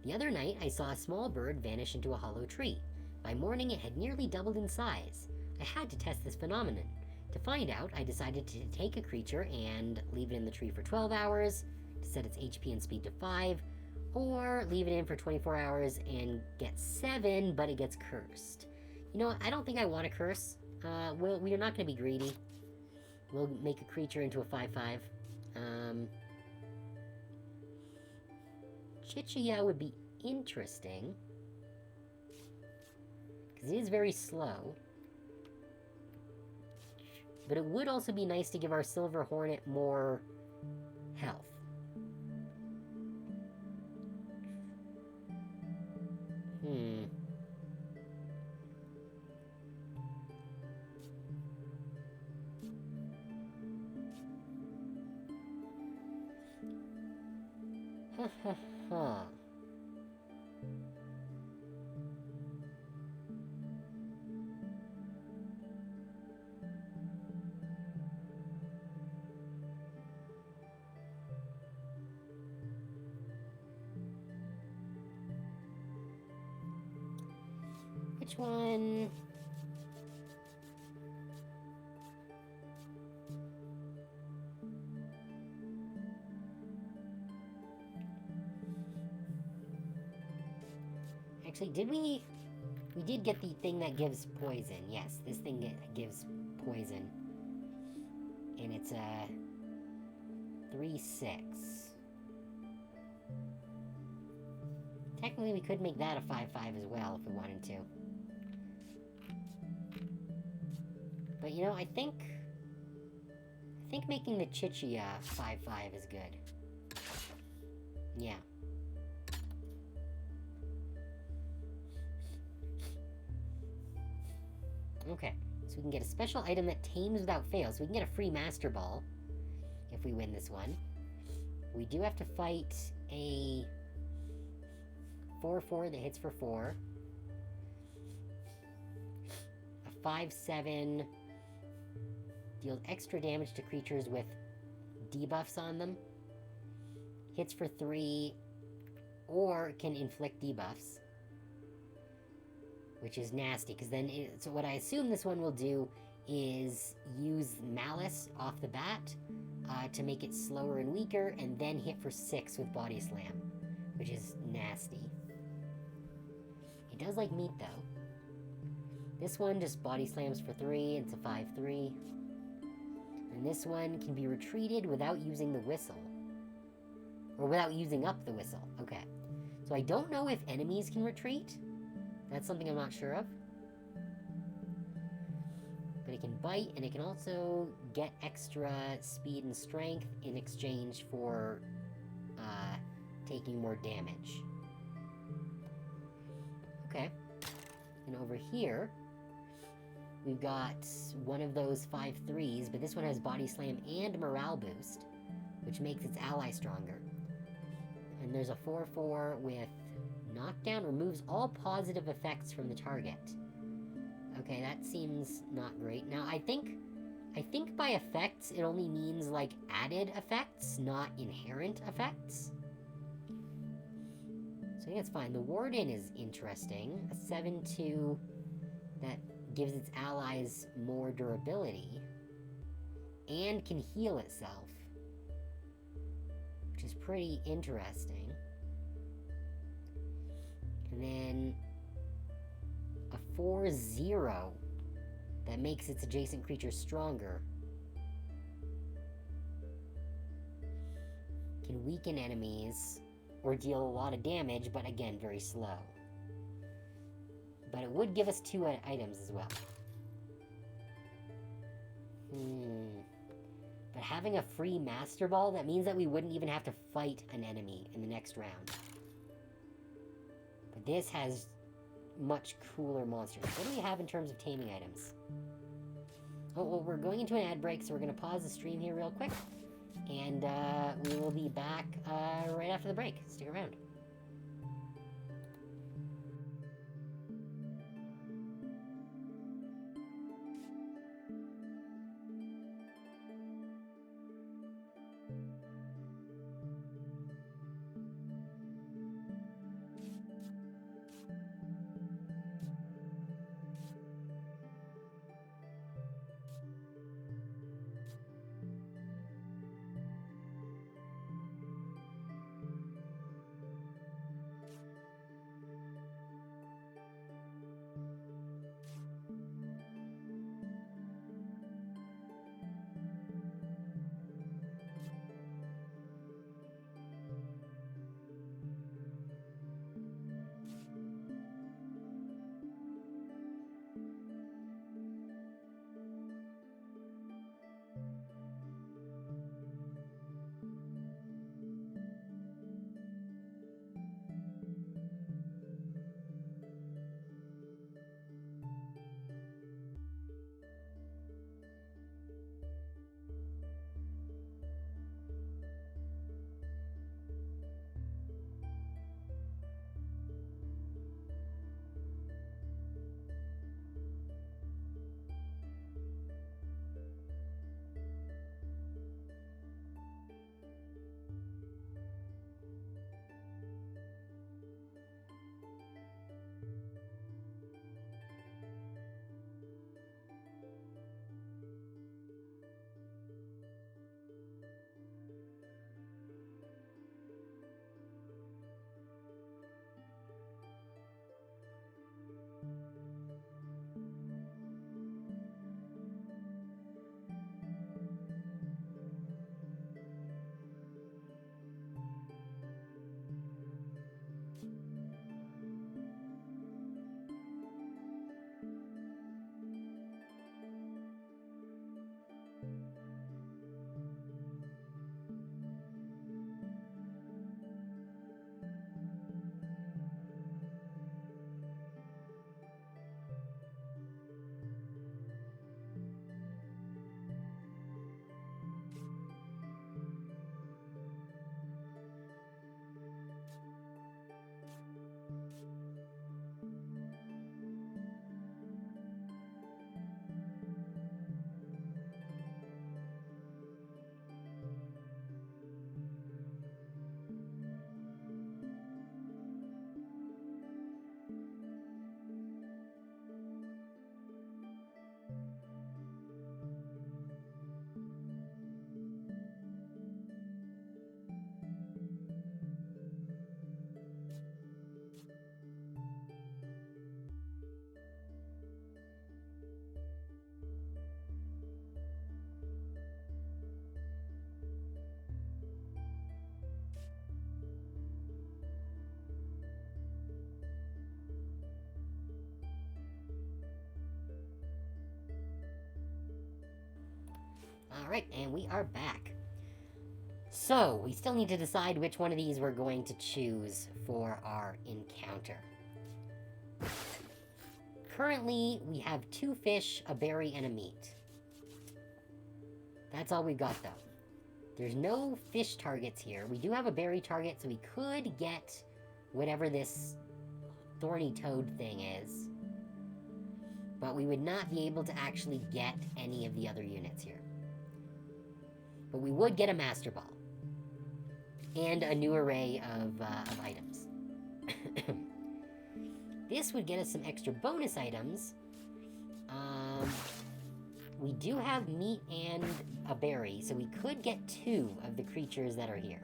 The other night, I saw a small bird vanish into a hollow tree. By morning, it had nearly doubled in size. I had to test this phenomenon. To find out, I decided to take a creature and leave it in the tree for 12 hours, to set its HP and speed to 5, or leave it in for 24 hours and get 7, but it gets cursed. You know what? I don't think I want a curse. We are not going to be greedy. We'll make a creature into a 5/5. Chichia would be interesting, because it is very slow. But it would also be nice to give our Silver Hornet more health. Ha ha ha. which one? Actually, did we... We did get the thing that gives poison. Yes, this thing gives poison. And it's a 3/6. Technically, we could make that a 5/5 as well if we wanted to. But you know, I think making the Chichi a 5/5 is good. Yeah. Okay, so we can get a special item that tames without fail. So we can get a free Master Ball if we win this one. We do have to fight a 4/4 that hits for 4. A 5/7 deals extra damage to creatures with debuffs on them. Hits for 3, or can inflict debuffs. Which is nasty, because then... so what I assume this one will do is use Malice off the bat to make it slower and weaker, and then hit for 6 with Body Slam, which is nasty. It does like meat, though. This one just Body Slams for 3, it's a 5/3. And this one can be retreated without using the whistle. Or without using up the whistle. Okay. So I don't know if enemies can retreat. That's something I'm not sure of. But it can bite, and it can also get extra speed and strength in exchange for taking more damage. Okay. And over here, we've got one of those 5/3s, but this one has Body Slam and Morale Boost, which makes its ally stronger. And there's a 4/4 with Knockdown, removes all positive effects from the target. Okay, that seems not great. Now, I think by effects, it only means, like, added effects, not inherent effects. So I think that's fine. The Warden is interesting. A 7/2 that gives its allies more durability. And can heal itself. Which is pretty interesting. And then a 4/0 that makes its adjacent creature stronger. Can weaken enemies or deal a lot of damage, but again, very slow. But it would give us 2 items as well. But having a free Master Ball, that means that we wouldn't even have to fight an enemy in the next round. But this has much cooler monsters. What do we have in terms of taming items? Oh, well, we're going into an ad break, so we're going to pause the stream here real quick. And we will be back right after the break. Stick around. Alright, and we are back. So, we still need to decide which one of these we're going to choose for our encounter. Currently, we have 2 fish, a berry, and a meat. That's all we've got, though. There's no fish targets here. We do have a berry target, so we could get whatever this thorny toad thing is. But we would not be able to actually get any of the other units here. But we would get a Master Ball. And a new array of items. This would get us some extra bonus items. We do have meat and a berry, so we could get 2 of the creatures that are here.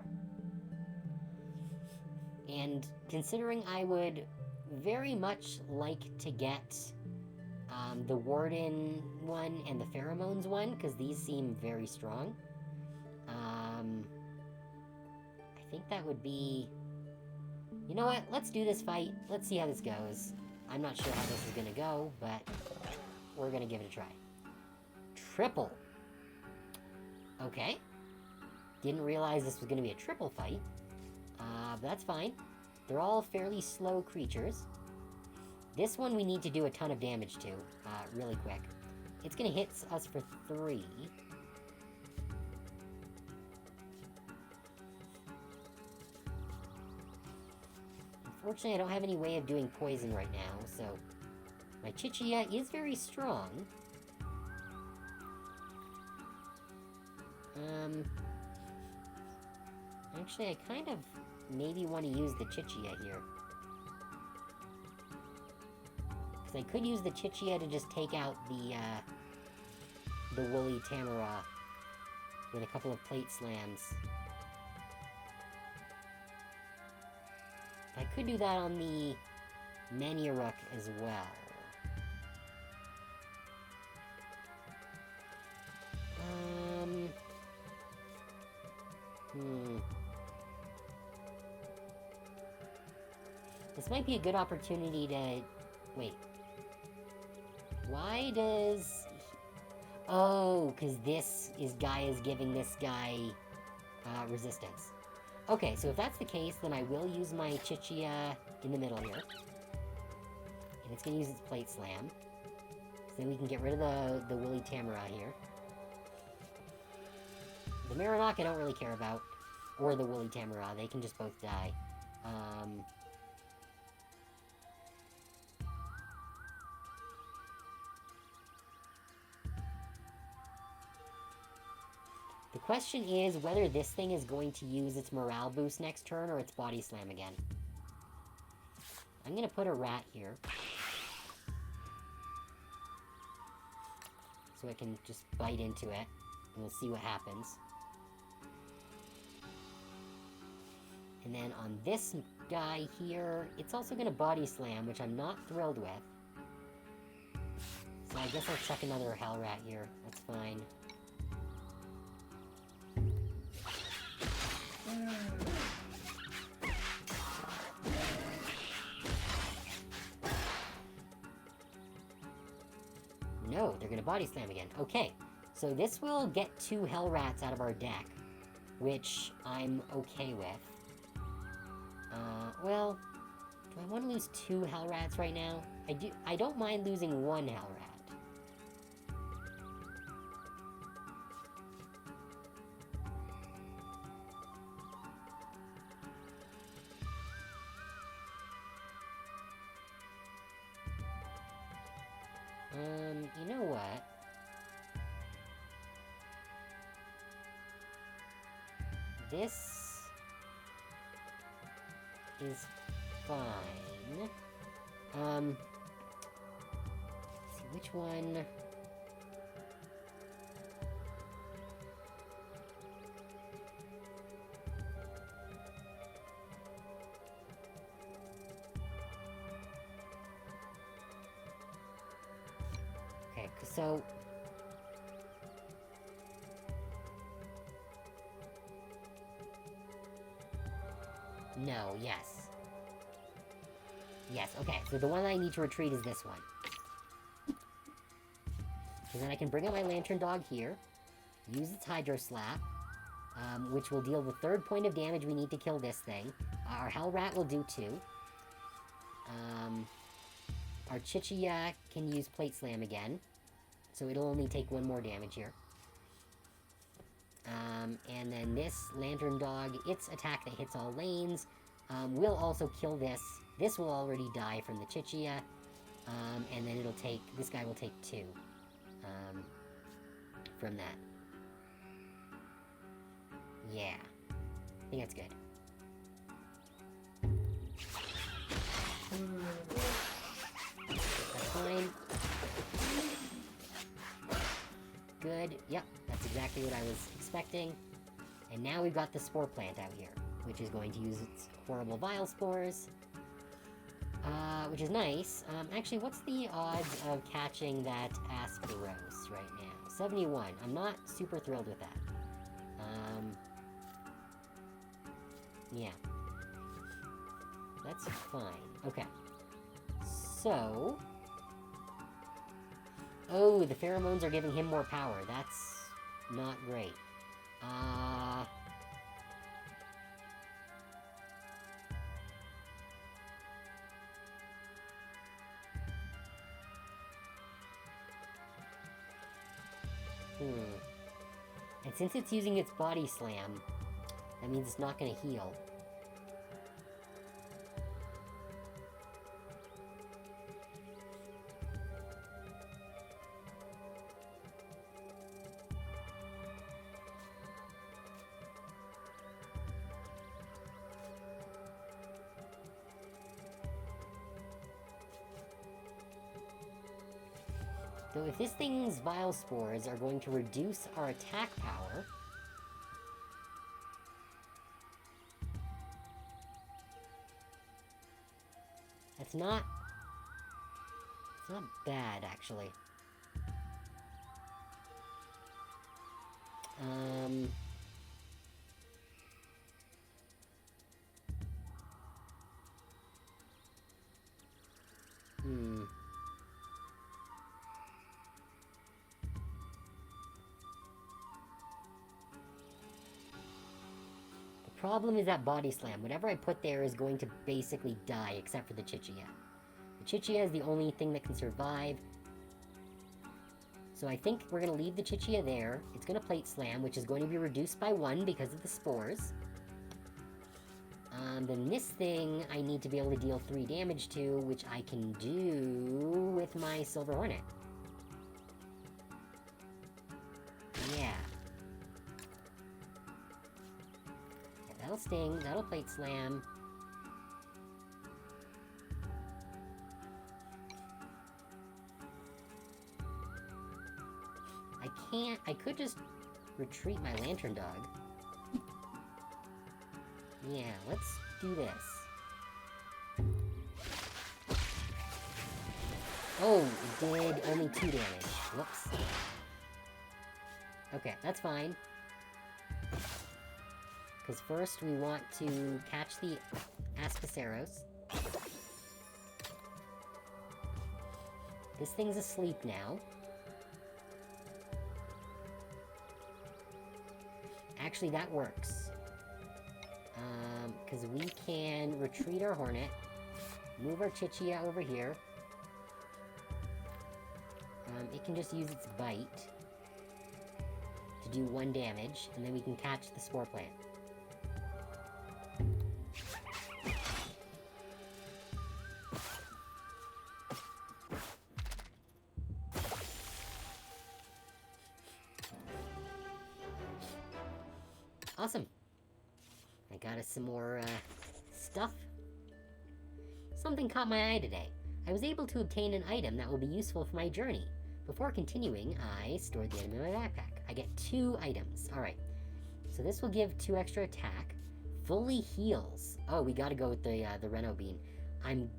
And considering I would very much like to get the Warden one and the Pheromones one, because these seem very strong. I think that would be... You know what? Let's do this fight. Let's see how this goes. I'm not sure how this is going to go, but we're going to give it a try. Triple. Okay. Didn't realize this was going to be a triple fight. But that's fine. They're all fairly slow creatures. This one we need to do a ton of damage to, really quick. It's going to hit us for 3. Unfortunately, I don't have any way of doing poison right now, so... My Chichia is very strong. Actually, I kind of maybe want to use the Chichia here. Because I could use the Chichia to just take out the Woolly Tamara with a couple of plate slams. I could do that on the Manuruk as well. This might be a good opportunity to... Wait. Why does... Oh, because this guy is giving this guy resistance. Okay, so if that's the case, then I will use my Chichia in the middle here. And it's going to use its plate slam. So then we can get rid of the Woolly Tamara here. The Marinok I don't really care about. Or the Woolly Tamara, they can just both die. The question is whether this thing is going to use its morale boost next turn or its body slam again. I'm gonna put a rat here. So it can just bite into it, and we'll see what happens. And then on this guy here, it's also gonna body slam, which I'm not thrilled with. So I guess I'll chuck another hell rat here. That's fine. No, they're gonna body slam again. Okay, so this will get 2 hell rats out of our deck, which I'm okay with. Well, do I want to lose 2 hell rats right now? I don't mind losing 1 hell rat. You know what? This is fine. Let's see, which one? Okay, so... No, yes. Yes, okay, so the one I need to retreat is this one. And then I can bring out my lantern dog here. use its Hydro Slap, which will deal the 3rd point of damage we need to kill this thing. Our Hell Rat will do 2. Our Chichia can use Plate Slam again, so it'll only take 1 more damage here. And then this Lantern Dog, its attack that hits all lanes, will also kill this. This will already die from the Chichia, and then this guy will take 2, from that. Yeah, I think that's good. That's fine. Good, yep, that's exactly what I was expecting. And now we've got the Spore Plant out here, which is going to use its horrible Vile Spores. Which is nice. Actually, what's the odds of catching that Asperos right now? 71. I'm not super thrilled with that. Yeah. That's fine. Okay. So... Oh, the pheromones are giving him more power. That's not great. And since it's using its Body Slam, that means it's not gonna heal. So if this thing's Vile Spores are going to reduce our attack power... It's not bad, actually. The problem is that Body Slam. Whatever I put there is going to basically die, except for the Chichia. The Chichia is the only thing that can survive. So I think we're going to leave the Chichia there. It's going to Plate Slam, which is going to be reduced by 1 because of the spores. Then this thing I need to be able to deal 3 damage to, which I can do with my Silver Hornet. Yeah. That'll sting, that'll Plate Slam. I could just retreat my Lantern Dog. Yeah, let's do this. Oh, it did only 2 damage. Whoops. Okay, that's fine. Because first we want to catch the Asperos. This thing's asleep now. Actually, that works. Because we can retreat our Hornet, move our Chichia over here. It can just use its Bite to do 1 damage, and then we can catch the Spore Plant. Awesome. I got us some more, stuff. Something caught my eye today. I was able to obtain an item that will be useful for my journey. Before continuing, I stored the item in my backpack. I get 2 items. Alright. So this will give 2 extra attack. Fully heals. Oh, we gotta go with the Reno Bean. I'm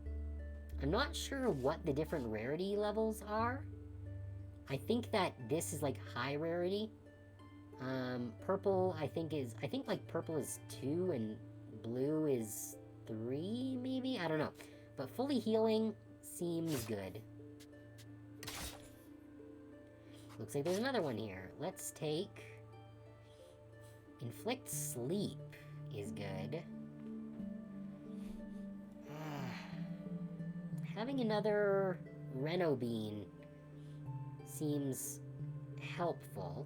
not sure what the different rarity levels are. I think that this is, like, high rarity. Purple, I think like purple is 2 and blue is 3, maybe? I don't know. But fully healing seems good. Looks like there's another one here. Let's take Inflict sleep is good. Having another Reno Bean seems helpful.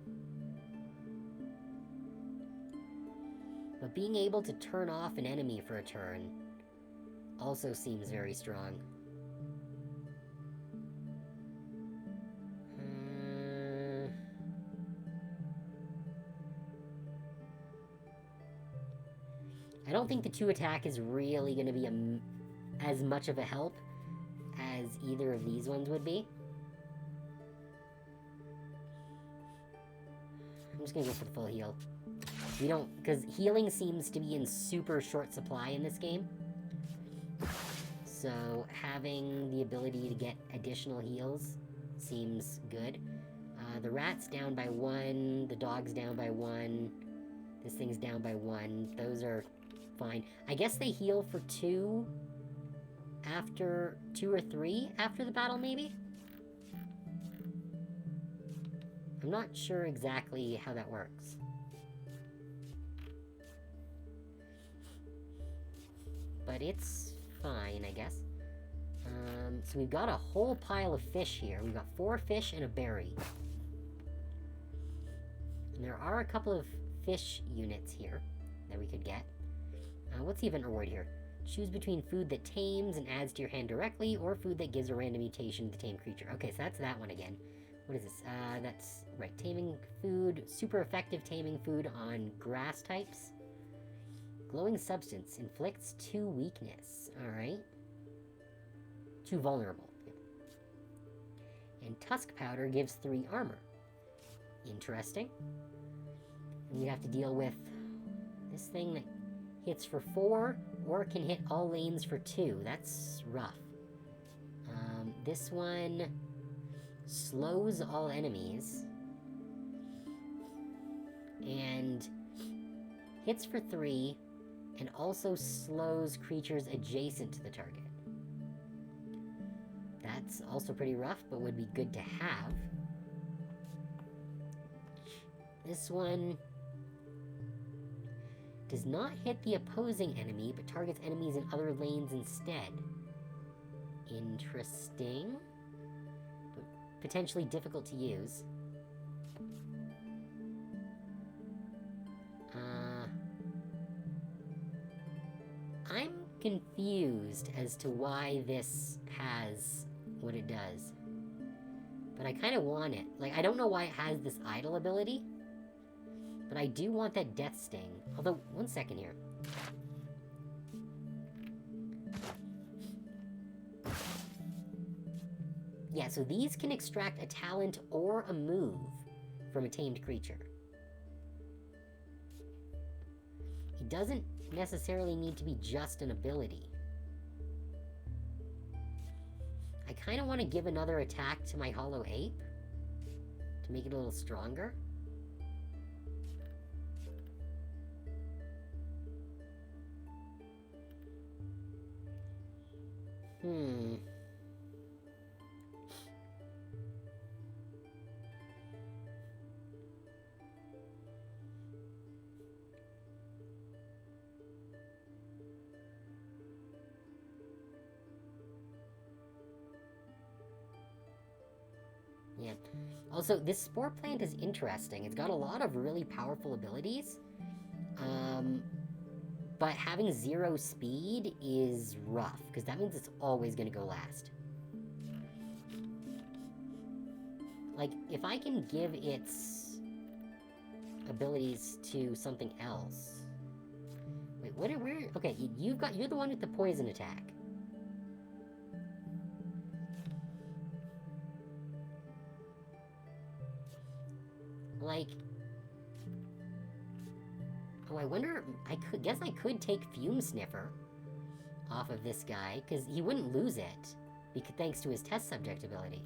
But being able to turn off an enemy for a turn also seems very strong. I don't think the 2 attack is really going to be as much of a help as either of these ones would be. I'm just going to go for the full heal. We don't, because healing seems to be in super short supply in this game. So having the ability to get additional heals seems good. The rat's down by 1, the dog's down by 1, this thing's down by 1. Those are fine. I guess they heal for 2 after 2 or 3 after the battle, maybe? I'm not sure exactly how that works. But it's fine, I guess. So we've got a whole pile of fish here. We've got 4 fish and a berry. And there are a couple of fish units here that we could get. What's the event reward here? Choose between food that tames and adds to your hand directly, or food that gives a random mutation to the tamed creature. Okay, so that's that one again. What is this? That's, right, taming food. Super effective taming food on grass types. Glowing substance inflicts 2 weakness. Alright. 2 vulnerable. And tusk powder gives 3 armor. Interesting. And we have to deal with this thing that hits for 4, or can hit all lanes for 2. That's rough. This one slows all enemies. And hits for 3, and also slows creatures adjacent to the target. That's also pretty rough, but would be good to have. This one does not hit the opposing enemy, but targets enemies in other lanes instead. Interesting. But potentially difficult to use. I'm confused as to why this has what it does. But I kind of want it. Like, I don't know why it has this idle ability. But I do want that death sting. Although, one second here. Yeah, so these can extract a talent or a move from a tamed creature. It doesn't necessarily need to be just an ability. I kind of want to give another attack to my Hollow Ape to make it a little stronger. Yeah. Also, this spore plant is interesting. It's got a lot of really powerful abilities. But having 0 speed is rough, because that means it's always going to go last. Like, if I can give its abilities to something else... Wait, where... Okay, you're the one with the poison attack. Like... Oh, I wonder... guess I could take Fume Sniffer off of this guy, because he wouldn't lose it, thanks to his test subject ability.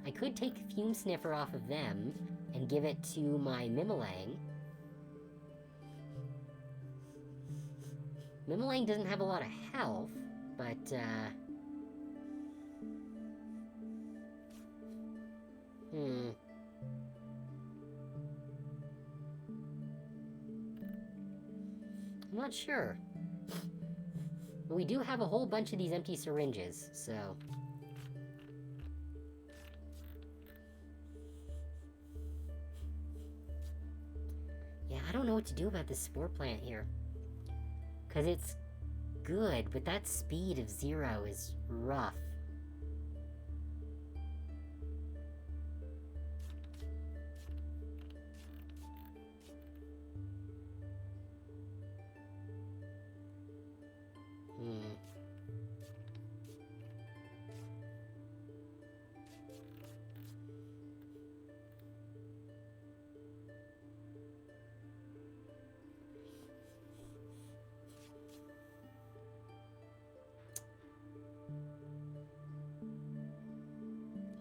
I could take Fume Sniffer off of them, and give it to my Mimilang. Mimilang doesn't have a lot of health, but, I'm not sure. But we do have a whole bunch of these empty syringes, so... Yeah, I don't know what to do about this spore plant here. Because it's good, but that speed of 0 is rough.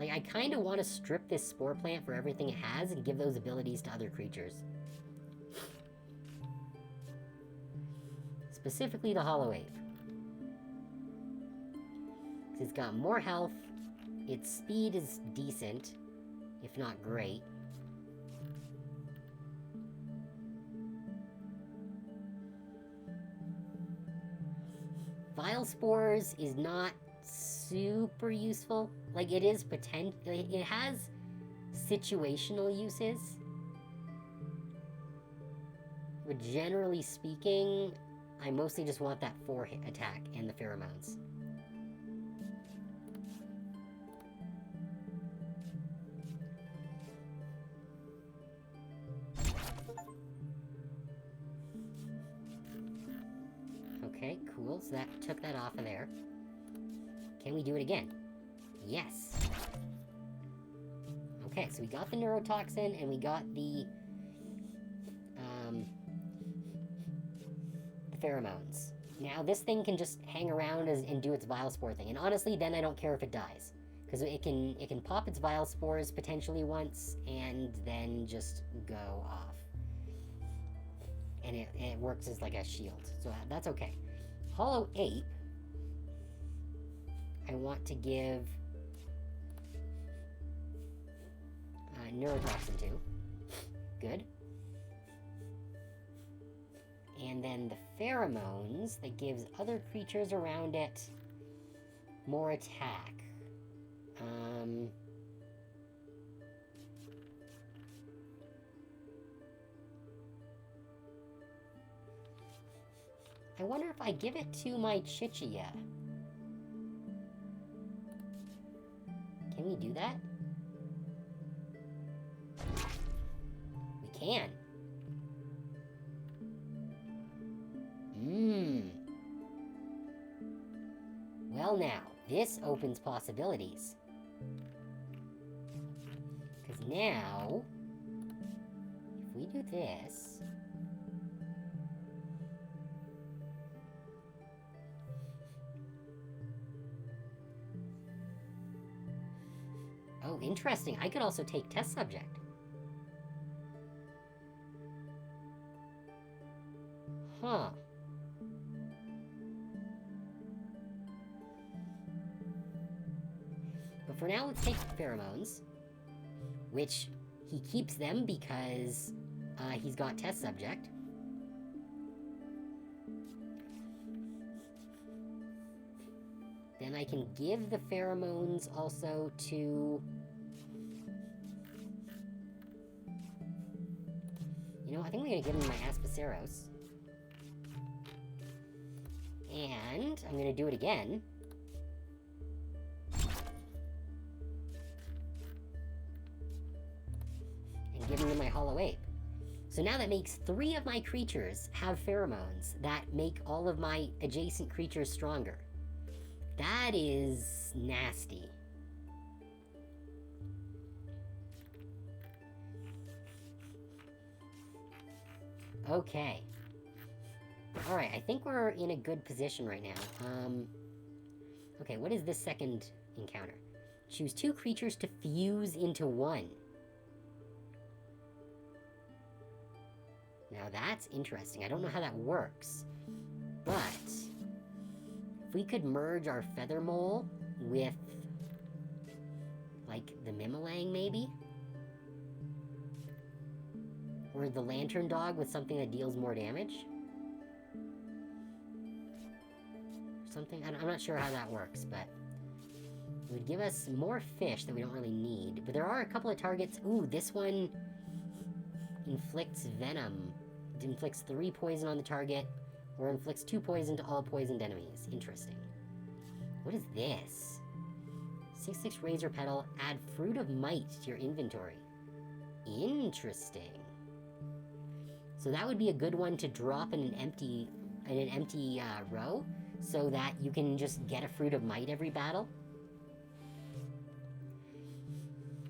Like, I kind of want to strip this spore plant for everything it has and give those abilities to other creatures. Specifically the Hollow Ape. Because it's got more health, its speed is decent, if not great. Vile Spores is not super useful. Like, it is it has situational uses. But generally speaking, I mostly just want that 4-hit attack and the pheromones. Okay, cool. So that took that off of there. Can we do it again? Yes. Okay, so we got the neurotoxin and we got the pheromones. Now this thing can just hang around and do its vile spore thing. And honestly, then I don't care if it dies. Because it can pop its vile spores potentially once and then just go off. And it works as like a shield. So that's okay. Hollow Ape, I want to give neurotoxin to. Good. And then the pheromones that gives other creatures around it more attack. I wonder if I give it to my Chichia. Can we do that? We can. Well now, this opens possibilities. Because now, if we do this... Oh, interesting. I could also take test subject. Huh. But for now, let's take pheromones, which he keeps them because he's got test subject. Then I can give the pheromones also to... You know, I think I'm going to give him my Aspaceros. And I'm going to do it again. And give him to my Hollow Ape. So now that makes 3 of my creatures have pheromones that make all of my adjacent creatures stronger. That is nasty. Okay. Alright, I think we're in a good position right now. Okay, what is this second encounter? Choose 2 creatures to fuse into 1. Now that's interesting. I don't know how that works. But... if we could merge our Feather Mole with... like, the Mimilang, maybe? Or the Lantern Dog with something that deals more damage? something? I'm not sure how that works, but it would give us more fish that we don't really need. But there are a couple of targets. Ooh, this one inflicts venom. It inflicts 3 poison on the target, or inflicts 2 poison to all poisoned enemies. Interesting. What is this? 6/6 razor petal. Add fruit of might to your inventory. Interesting. So that would be a good one to drop in an empty row, so that you can just get a fruit of might every battle.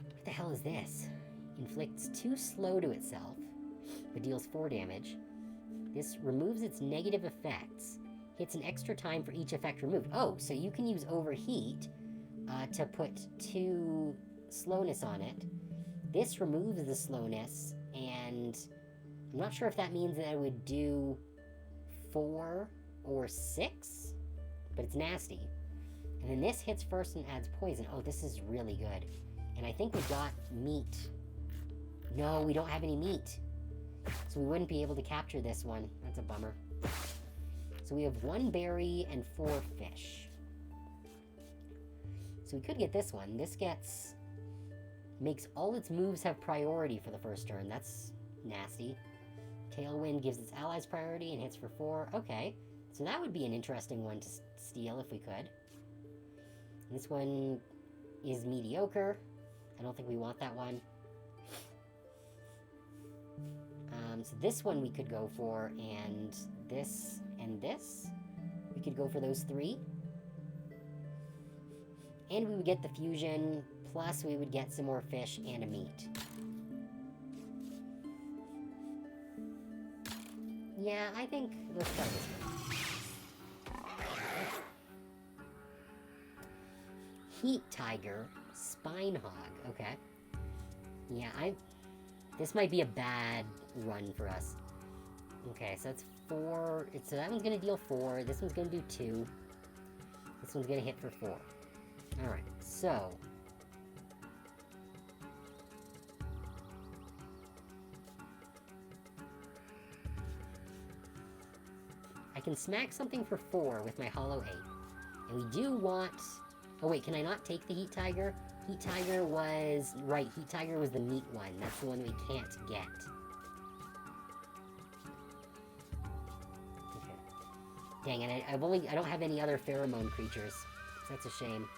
What the hell is this? Inflicts 2 slow to itself, but deals 4 damage. This removes its negative effects. Hits an extra time for each effect removed. Oh, so you can use overheat to put 2 slowness on it. This removes the slowness, and I'm not sure if that means that I would do 4 or 6, but it's nasty. And then this hits first and adds poison. Oh, this is really good. And I think we got meat. No, we don't have any meat. So we wouldn't be able to capture this one. That's a bummer. So we have 1 berry and 4 fish. So we could get this one. This makes all its moves have priority for the first turn. That's nasty. Tailwind gives its allies priority and hits for 4. Okay. So that would be an interesting one to steal if we could. This one is mediocre. I don't think we want that one. So this one we could go for, and this. We could go for those 3. And we would get the fusion, plus we would get some more fish and a meat. Yeah, I think let's try this one. Heat Tiger, Spine Hog. Okay. Yeah, this might be a bad run for us. Okay, so that's 4. So that one's gonna deal 4. This one's gonna do 2. This one's gonna hit for 4. Alright, so I can smack something for 4 with my Hollow 8. And we do want... Oh wait, can I not take the Heat Tiger? Heat Tiger was... Right, Heat Tiger was the meat one. That's the one we can't get. Okay. Dang it, I don't have any other pheromone creatures. So that's a shame.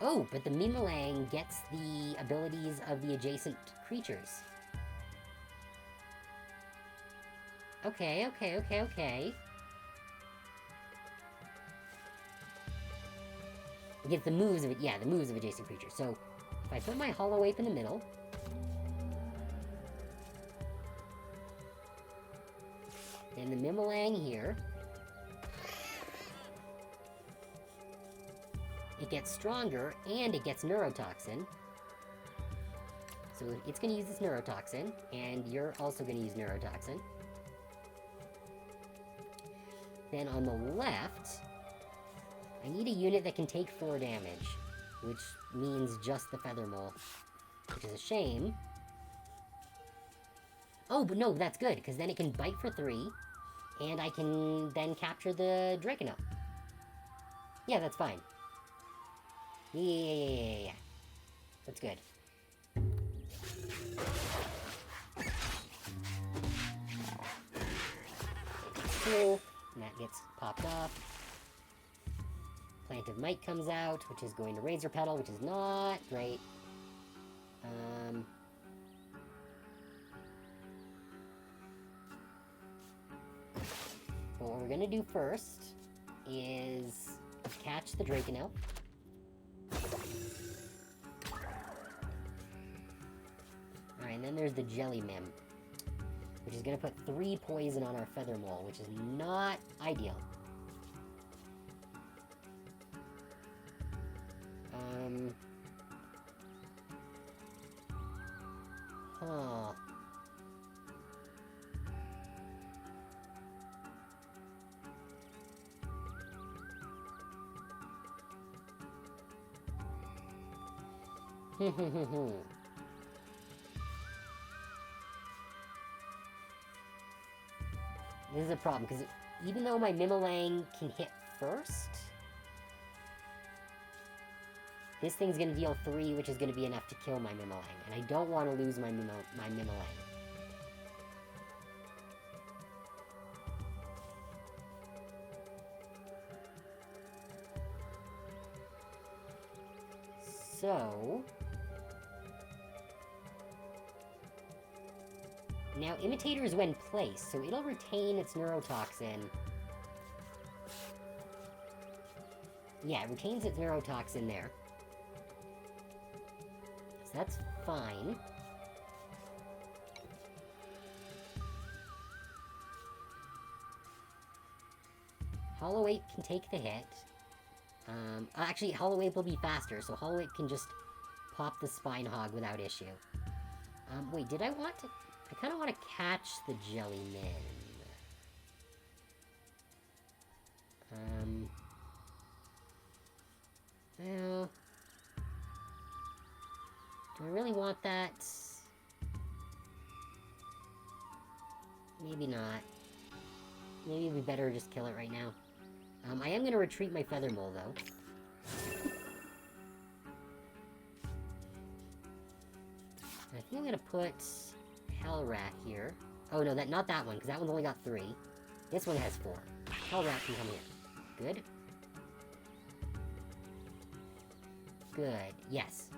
Oh, but the Mimilang gets the abilities of the adjacent creatures. Okay. It gets the moves of it, yeah, the moves of adjacent creatures. So, if I put my Hollow Ape in the middle... Then the Mimilang here... It gets stronger, and it gets Neurotoxin. So it's going to use this Neurotoxin, and you're also going to use Neurotoxin. Then on the left, I need a unit that can take 4 damage, which means just the Feather Mole, which is a shame. Oh, but no, that's good, because then it can bite for 3, and I can then capture the Dracono. Yeah, that's fine. Yeah. That's good. Cool. And that gets popped off. Plant of Might comes out, which is going to Razor Petal, which is not great. What we're gonna do first is catch the Dracono. Alright, and then there's the Jelly Mim, which is going to put 3 poison on our Feather Mole, which is not ideal. Huh. This is a problem, because even though my Mimilang can hit first. This thing's gonna deal 3, which is gonna be enough to kill my Mimilang, and I don't want to lose my Mimilang. So... now, Imitator is when placed, so it'll retain its neurotoxin. Yeah, it retains its neurotoxin there. So that's fine. Hollow Ape can take the hit. Actually, Hollow Ape will be faster, so Hollow Ape can just pop the Spine Hog without issue. Wait, did I want to... I kind of want to catch the Jellyman. Well... do I really want that? Maybe not. Maybe it'd be better to just kill it right now. I am going to retreat my Feather Mole, though. I think I'm going to put Hellrat here. Oh, no, not that one, because that one's only got 3. This one has 4. Hellrat can come here. Good. Good. Yes.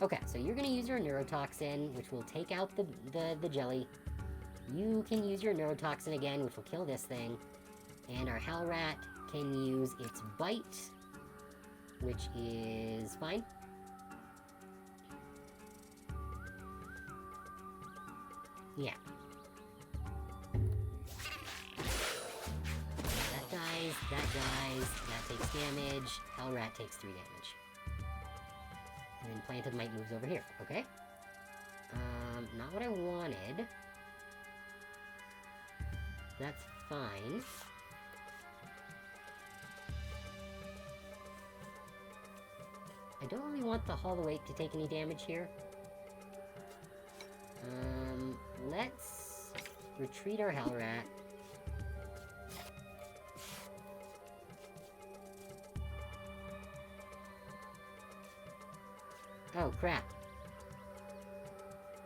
Okay, so you're going to use your Neurotoxin, which will take out the jelly. You can use your Neurotoxin again, which will kill this thing. And our Hellrat can use its Bite, which is fine. Yeah. That dies, that takes damage, Hellrat takes 3 damage. And then Plant of Might moves over here, okay? Not what I wanted. That's fine. I don't really want the Hollow Ape to take any damage here. Let's retreat our Hellrat. Oh, crap.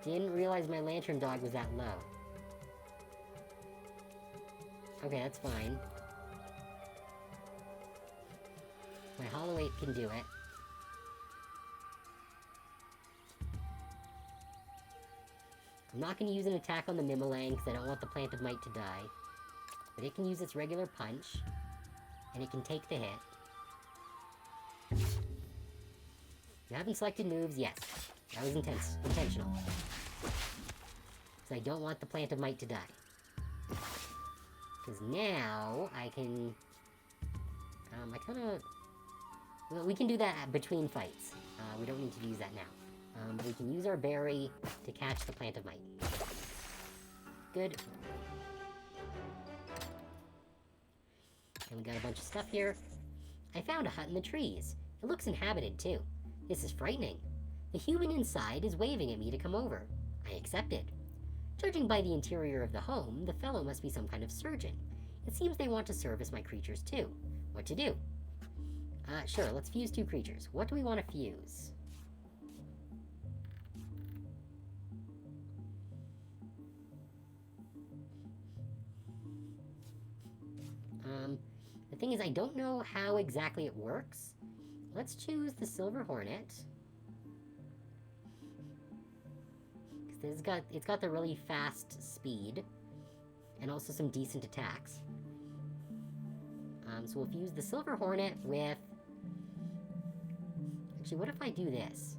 Didn't realize my Lantern Dog was that low. Okay, that's fine. My Hollow Ape can do it. I'm not going to use an attack on the Mimilang because I don't want the Plant of Might to die. But it can use its regular punch. And it can take the hit. You haven't selected moves? Yes. That was intentional. Because I don't want the Plant of Might to die. Because now I can... I kind of... well, we can do that between fights. We don't need to use that now. We can use our berry to catch the Plant of Might. Good. And we got a bunch of stuff here. I found a hut in the trees. It looks inhabited, too. This is frightening. The human inside is waving at me to come over. I accepted. Judging by the interior of the home, the fellow must be some kind of surgeon. It seems they want to service my creatures, too. What to do? Sure, let's fuse 2 creatures. What do we want to fuse? The thing is, I don't know how exactly it works. Let's choose the Silver Hornet. Because it's got the really fast speed. And also some decent attacks. So we'll fuse the Silver Hornet with... actually, what if I do this?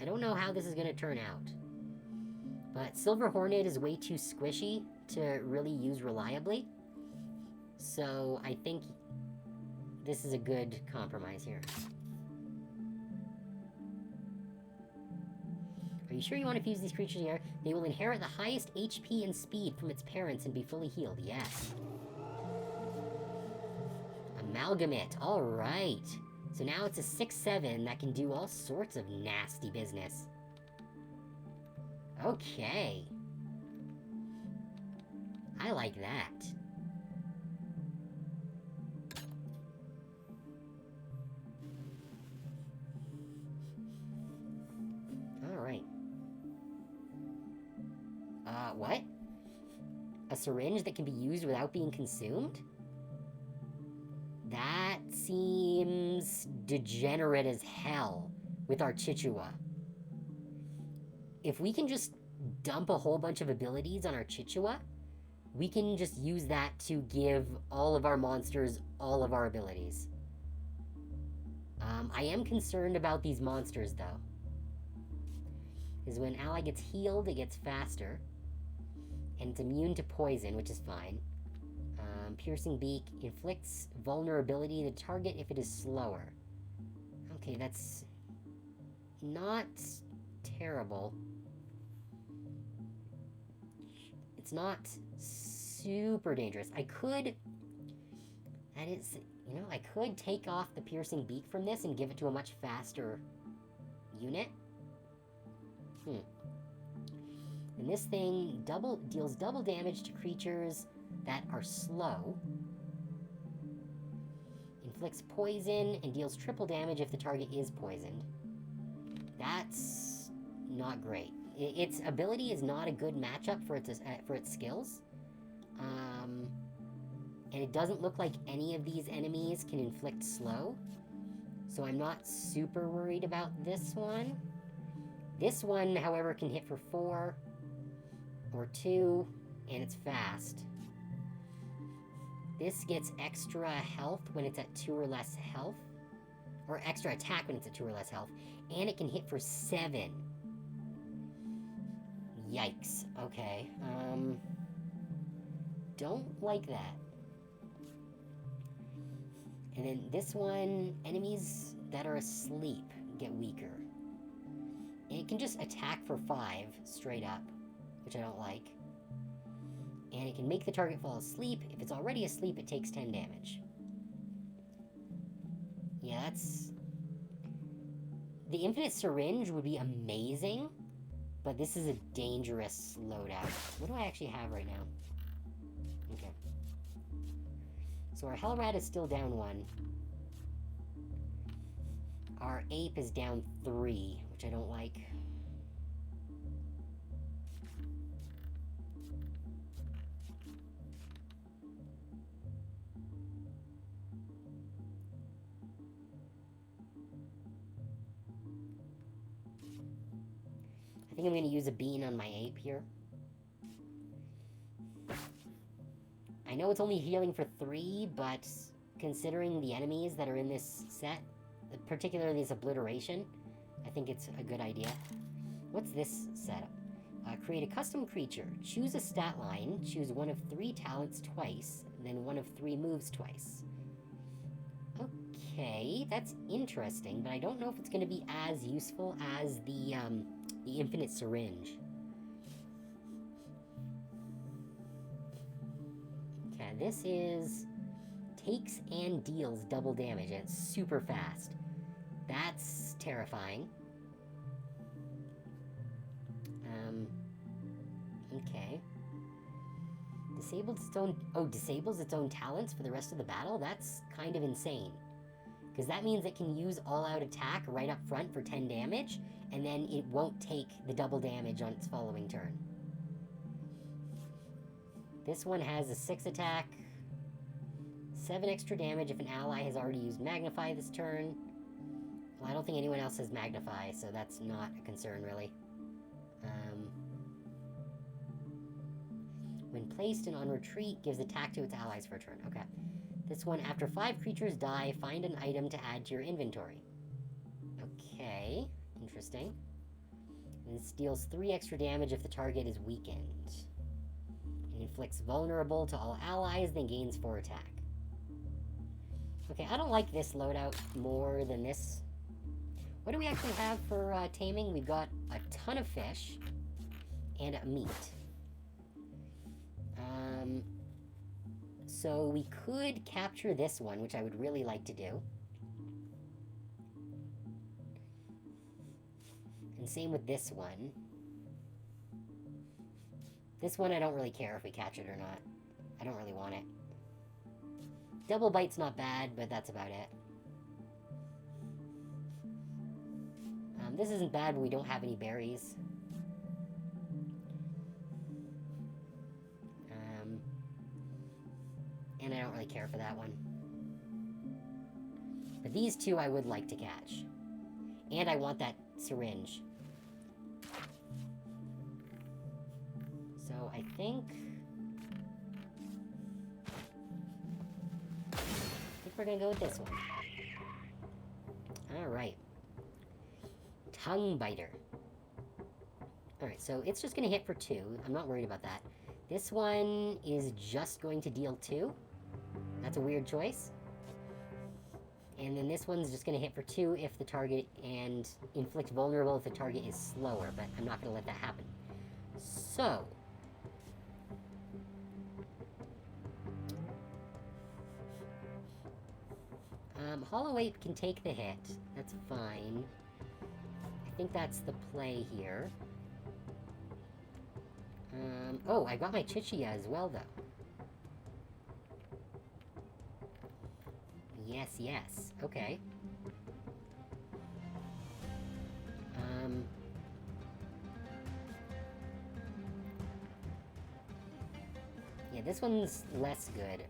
I don't know how this is going to turn out. But Silver Hornet is way too squishy to really use reliably. So I think this is a good compromise here. Are you sure you want to fuse these creatures here? They will inherit the highest HP and speed from its parents and be fully healed. Yes. Amalgamate. Alright. So now it's a 6/7 that can do all sorts of nasty business. Okay. I like that. What? A syringe that can be used without being consumed? That seems degenerate as hell with our Chichewa. If we can just dump a whole bunch of abilities on our Chichewa, we can just use that to give all of our monsters all of our abilities. I am concerned about these monsters, though. Because when ally gets healed, it gets faster. And it's immune to poison, which is fine. Piercing Beak inflicts vulnerability to the target if it is slower. Okay, that's not terrible. It's not super dangerous. I could take off the Piercing Beak from this and give it to a much faster unit. And this thing deals double damage to creatures that are slow, inflicts poison, and deals triple damage if the target is poisoned. That's not great. Its ability is not a good matchup for its skills. And it doesn't look like any of these enemies can inflict slow. So I'm not super worried about this one. This one, however, can hit for 4 or 2, and it's fast. This gets extra health when it's at 2 or less health. Or extra attack when it's at 2 or less health. And it can hit for 7. Yikes. Okay. Don't like that. And then this one, enemies that are asleep get weaker. And it can just attack for 5 straight up, which I don't like. And it can make the target fall asleep. If it's already asleep, it takes 10 damage. Yeah, that's... The Infinite Syringe would be amazing, but this is a dangerous loadout. What do I actually have right now? Okay. So our Hellrat is still down 1. Our Ape is down 3, which I don't like. I think I'm going to use a bean on my Ape here. I know it's only healing for 3, but considering the enemies that are in this set, particularly this obliteration, I think it's a good idea. What's this setup? Create a custom creature. Choose a stat line. Choose one of 3 talents twice, then one of 3 moves twice. Okay, that's interesting, but I don't know if it's going to be as useful as the Infinite Syringe. Okay, this is... takes and deals double damage, and it's super fast. That's terrifying. Okay. Disables its own talents for the rest of the battle? That's kind of insane. Because that means it can use all-out attack right up front for 10 damage, and then it won't take the double damage on its following turn. This one has a 6 attack, 7 extra damage if an ally has already used Magnify this turn. Well, I don't think anyone else has Magnify, so that's not a concern, really. When placed and on retreat, gives attack to its allies for a turn. Okay. This one, after 5 creatures die, find an item to add to your inventory. Okay. Interesting. And this deals 3 extra damage if the target is weakened. It inflicts vulnerable to all allies, then gains 4 attack. Okay, I don't like this loadout more than this. What do we actually have for taming? We've got a ton of fish and meat. So we could capture this one, which I would really like to do. And same with this one. This one I don't really care if we catch it or not. I don't really want it. Double bite's not bad, but that's about it. This isn't bad, but we don't have any berries. And I don't really care for that one. But these two I would like to catch. And I want that syringe. So I think we're gonna go with this one. Alright. Tongue biter. Alright, so it's just gonna hit for 2. I'm not worried about that. This one is just going to deal 2. That's a weird choice. And then this one's just gonna hit for 2 if the target, and inflict vulnerable if the target is slower, but I'm not gonna let that happen. So... Hollow Ape can take the hit. That's fine. I think that's the play here. Oh, I got my Chichia as well, though. Yes, yes. Okay. Yeah, this one's less good.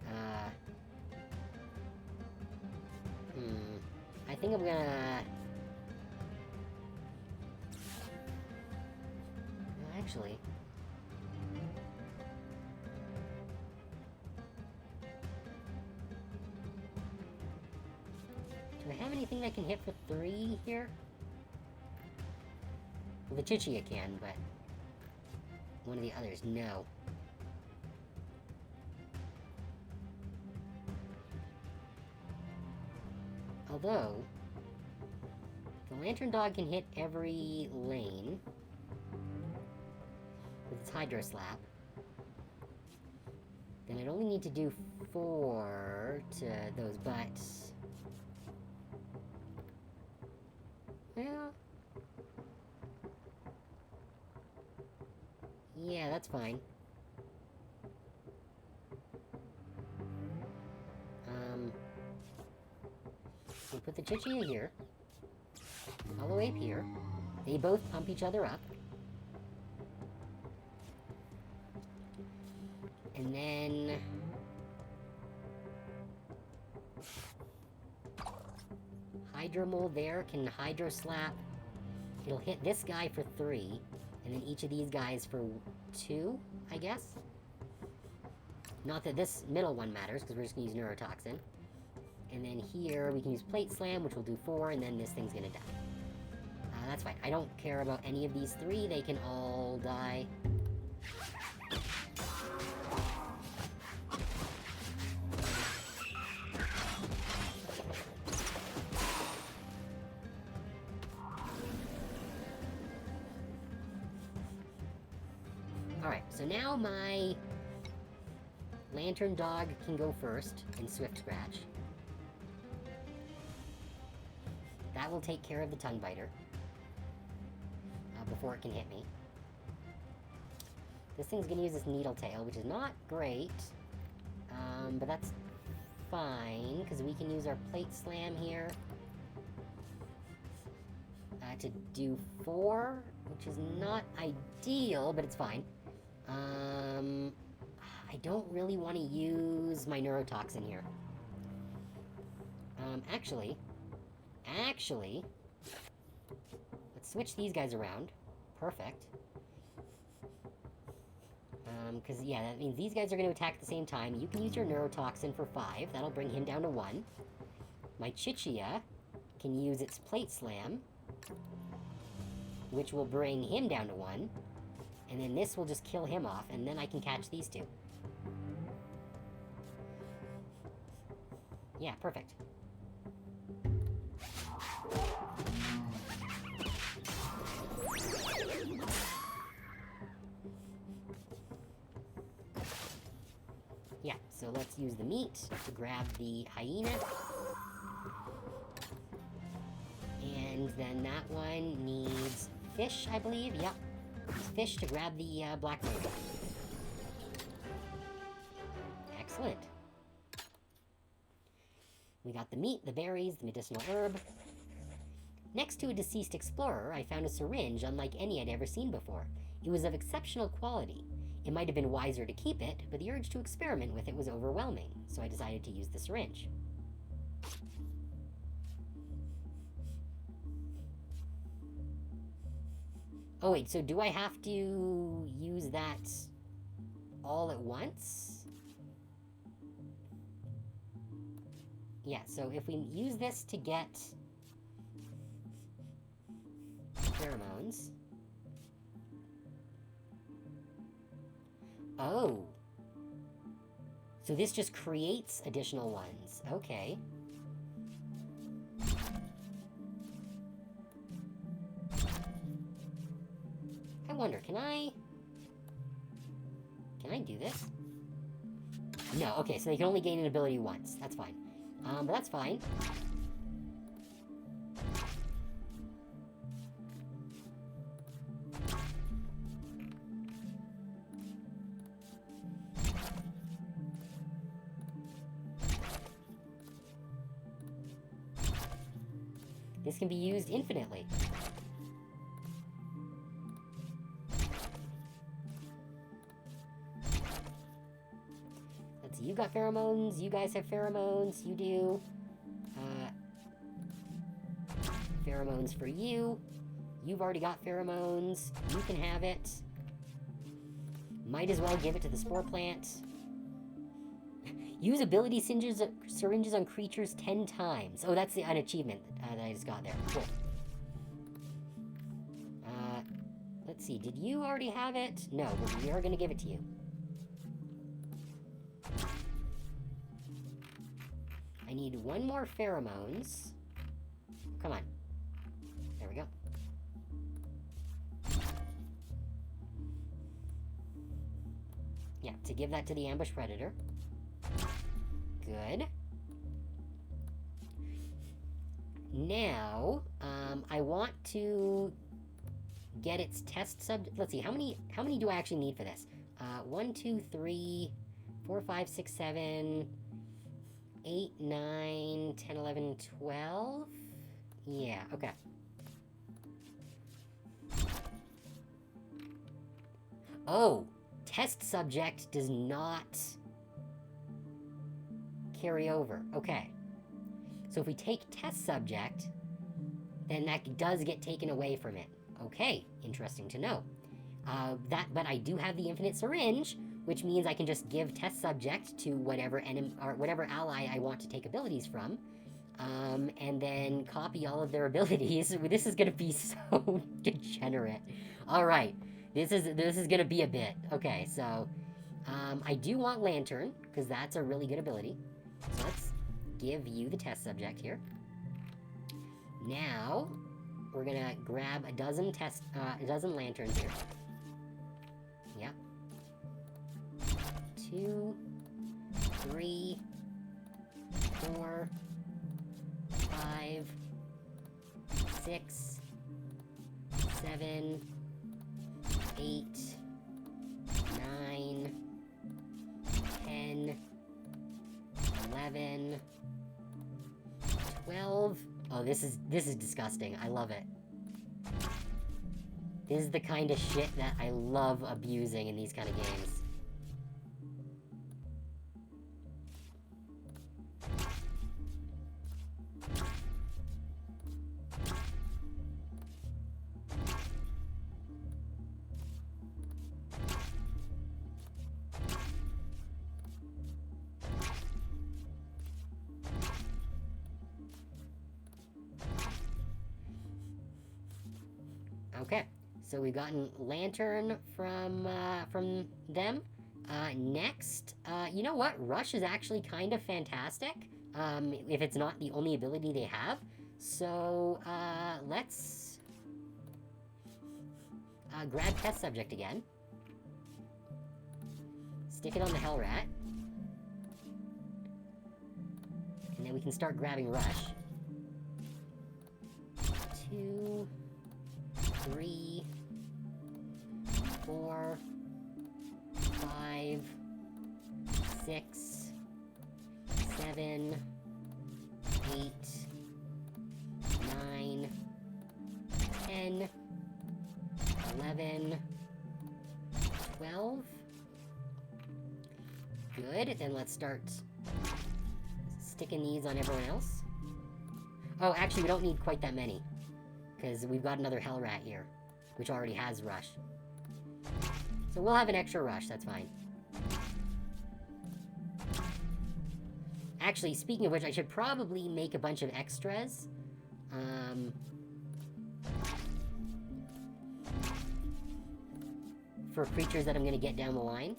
I think I'm gonna... Well, actually... Do I have anything that can hit for 3 here? Well, the Chichia can, but... one of the others, no. Although, the Lantern Dog can hit every lane with its Hydro Slap. Then I'd only need to do 4 to those, but... Well... Yeah, that's fine. We'll put the Chichia here. Hollow Ape here. They both pump each other up. And then... Hydro Mold there can Hydro Slap. It'll hit this guy for 3, and then each of these guys for 2, I guess? Not that this middle one matters, because we're just going to use Neurotoxin. And then here, we can use Plate Slam, which will do 4, and then this thing's gonna die. That's fine. I don't care about any of these 3. They can all die. Alright, so now my Lantern Dog can go first in Swift Scratch. That will take care of the Tongue Biter before it can hit me. This thing's gonna use this Needle Tail, which is not great, but that's fine, because we can use our Plate Slam here to do 4, which is not ideal, but it's fine. I don't really want to use my Neurotoxin here. Actually, let's switch these guys around. Perfect. Because, yeah, that means these guys are going to attack at the same time. You can use your Neurotoxin for 5. That'll bring him down to 1. My Chichia can use its Plate Slam, which will bring him down to 1. And then this will just kill him off, and then I can catch these 2. Yeah, perfect. Yeah, so let's use the meat to grab the hyena. And then that one needs fish, I believe. Yep. Fish to grab the black bird. Excellent. We got the meat, the berries, the medicinal herb. Next to a deceased explorer, I found a syringe unlike any I'd ever seen before. It was of exceptional quality. It might have been wiser to keep it, but the urge to experiment with it was overwhelming, so I decided to use the syringe. Oh wait, so do I have to use that all at once? Yeah, so if we use this to get pheromones... Oh. So this just creates additional ones. Okay. I wonder, can I do this? No, okay, so they can only gain an ability once. That's fine. But that's fine. This can be used infinitely. Let's see, you got pheromones, you guys have pheromones, you do. Pheromones for you. You've already got pheromones, you can have it. Might as well give it to the spore plant. Use ability syringes on creatures 10 times. Oh, that's an achievement that I just got there. Cool. Let's see, did you already have it? No, but we are going to give it to you. I need one more pheromones. Come on. There we go. Yeah, to give that to the ambush predator. Good. Now, I want to get its test subject. Let's see, how many do I actually need for this? 1, 2, 3, 4, 5, 6, 7, 8, 9, 10, 11, 12? Yeah, okay. Oh, test subject does not carry over. Okay. So if we take test subject, then that does get taken away from it. Okay, interesting to know. But I do have the infinite syringe, which means I can just give test subject to whatever enemy or whatever ally I want to take abilities from, and then copy all of their abilities. This is gonna be so degenerate. All right, this is gonna be a bit. Okay, so I do want Lantern because that's a really good ability. So let's give you the test subject here. Now, we're gonna grab a dozen lanterns here. Yep. 2, 3, 4, 5, 6, 7, 8, 9, 10, 11, 12. Oh, this is disgusting. I love it. This is the kind of shit that I love abusing in these kind of games. Okay, so we've gotten Lantern from them. Next, you know what? Rush is actually kind of fantastic, if it's not the only ability they have. So, let's grab Test Subject again. Stick it on the Hell Rat. And then we can start grabbing Rush. 2, 3, 4, 5, 6, 7, 8, 9, 10, 11, 12. Good, then let's start sticking these on everyone else. Oh, actually, we don't need quite that many, because we've got another Hell Rat here, which already has Rush. So we'll have an extra Rush, that's fine. Actually, speaking of which, I should probably make a bunch of extras. For creatures that I'm going to get down the line.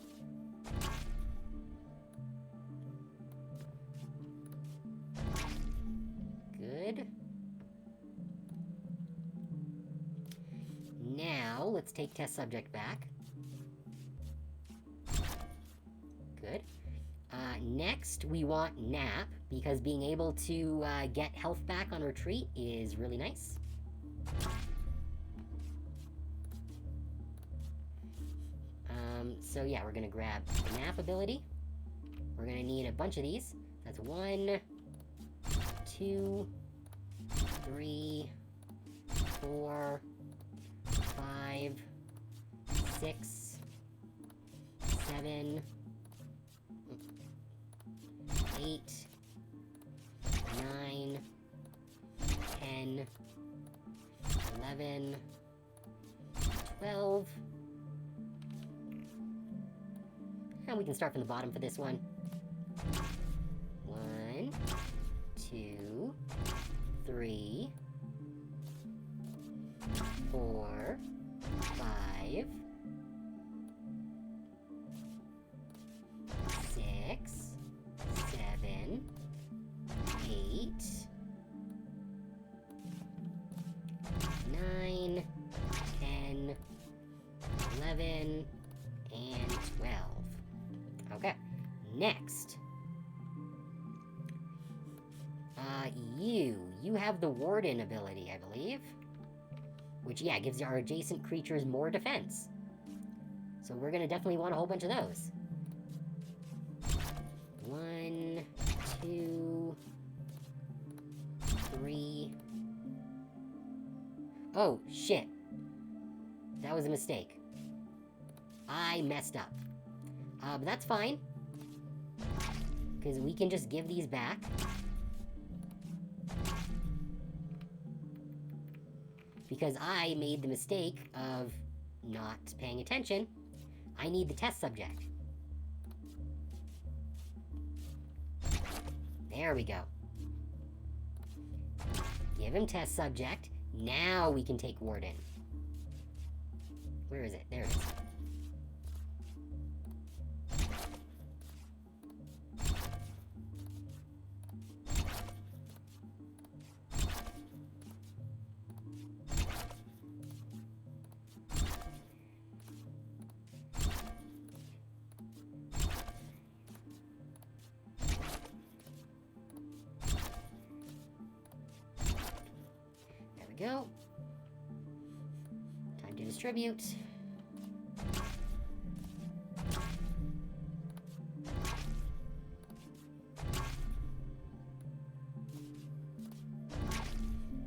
Good. Now, let's take test subject back. Good. Next, we want Nap, because being able to get health back on retreat is really nice. So yeah, we're gonna grab the Nap ability. We're gonna need a bunch of these. That's 1, 2, 3, 4, 5, 6, 7, 8, 9, 10, 11, 12. And we can start from the bottom for this one. 1, 2, 3, 4, 5, 6, 7, 8, 9, 10, 11, and 12. Okay, next. You have the Warden ability, I believe. Which, yeah, gives our adjacent creatures more defense. So we're gonna definitely want a whole bunch of those. 1, 2, 3. Oh, shit. That was a mistake. I messed up. But that's fine. Because we can just give these back. Because I made the mistake of not paying attention. I need the test subject. There we go. Give him test subject. Now we can take Warden. Where is it? There it is. Go. Time to distribute.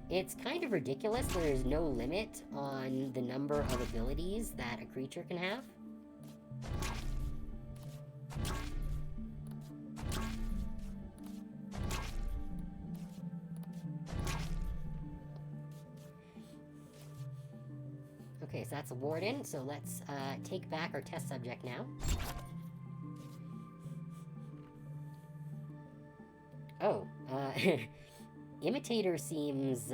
It's kind of ridiculous that there's no limit on the number of abilities that a creature can have. Okay, so that's a Warden, so let's take back our test subject now. Oh, Imitator seems,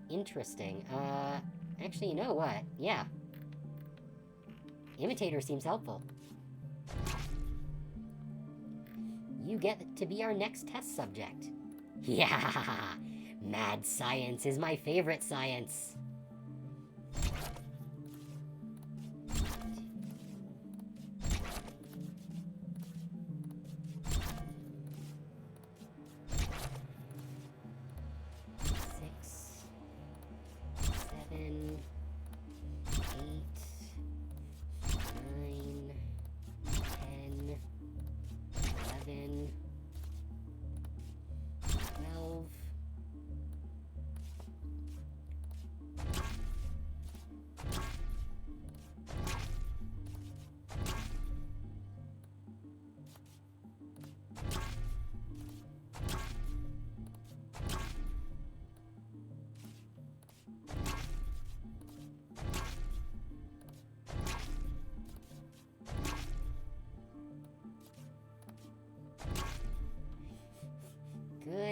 interesting. Actually, you know what? Yeah. Imitator seems helpful. You get to be our next test subject. Yeah! Mad science is my favorite science.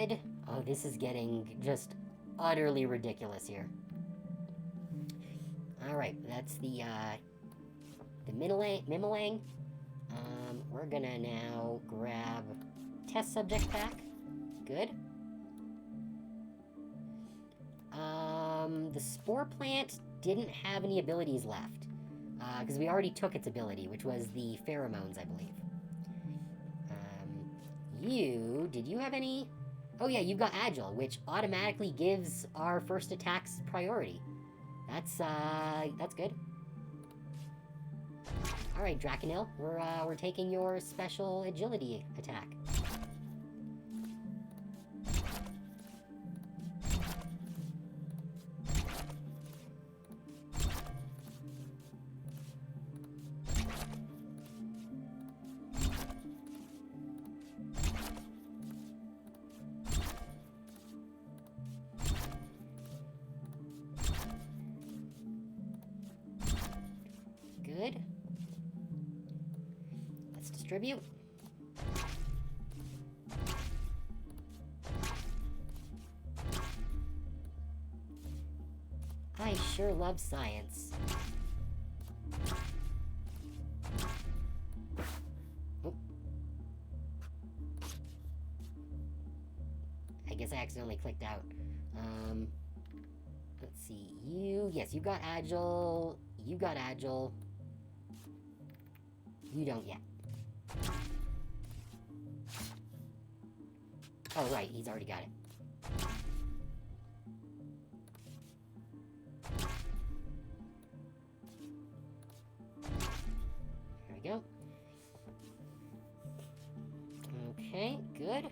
Good. Oh, this is getting just utterly ridiculous here. Alright, that's the Mimilang. We're gonna now grab test subject pack. Good. The spore plant didn't have any abilities left. Because we already took its ability, which was the pheromones, I believe. Did you have any? Oh yeah, you've got Agile, which automatically gives our first attacks priority. That's good. Alright, Draconil, we're taking your special agility attack. Good. Let's distribute. I sure love science. Oh. I guess I accidentally clicked out. Let's see. Yes, you got Agile. You got Agile. You don't yet. Oh, right, he's already got it. There we go. Okay, good.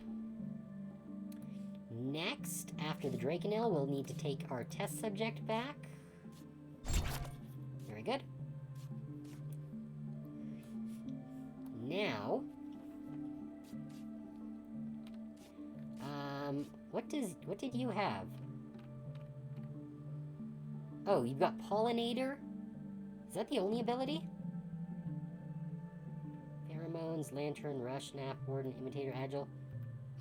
Next, after the Draconil, we'll need to take our test subject back. Very good. Now, what did you have? Oh, you've got Pollinator? Is that the only ability? Pheromones, Lantern, Rush, Snap, Warden, Imitator, Agile.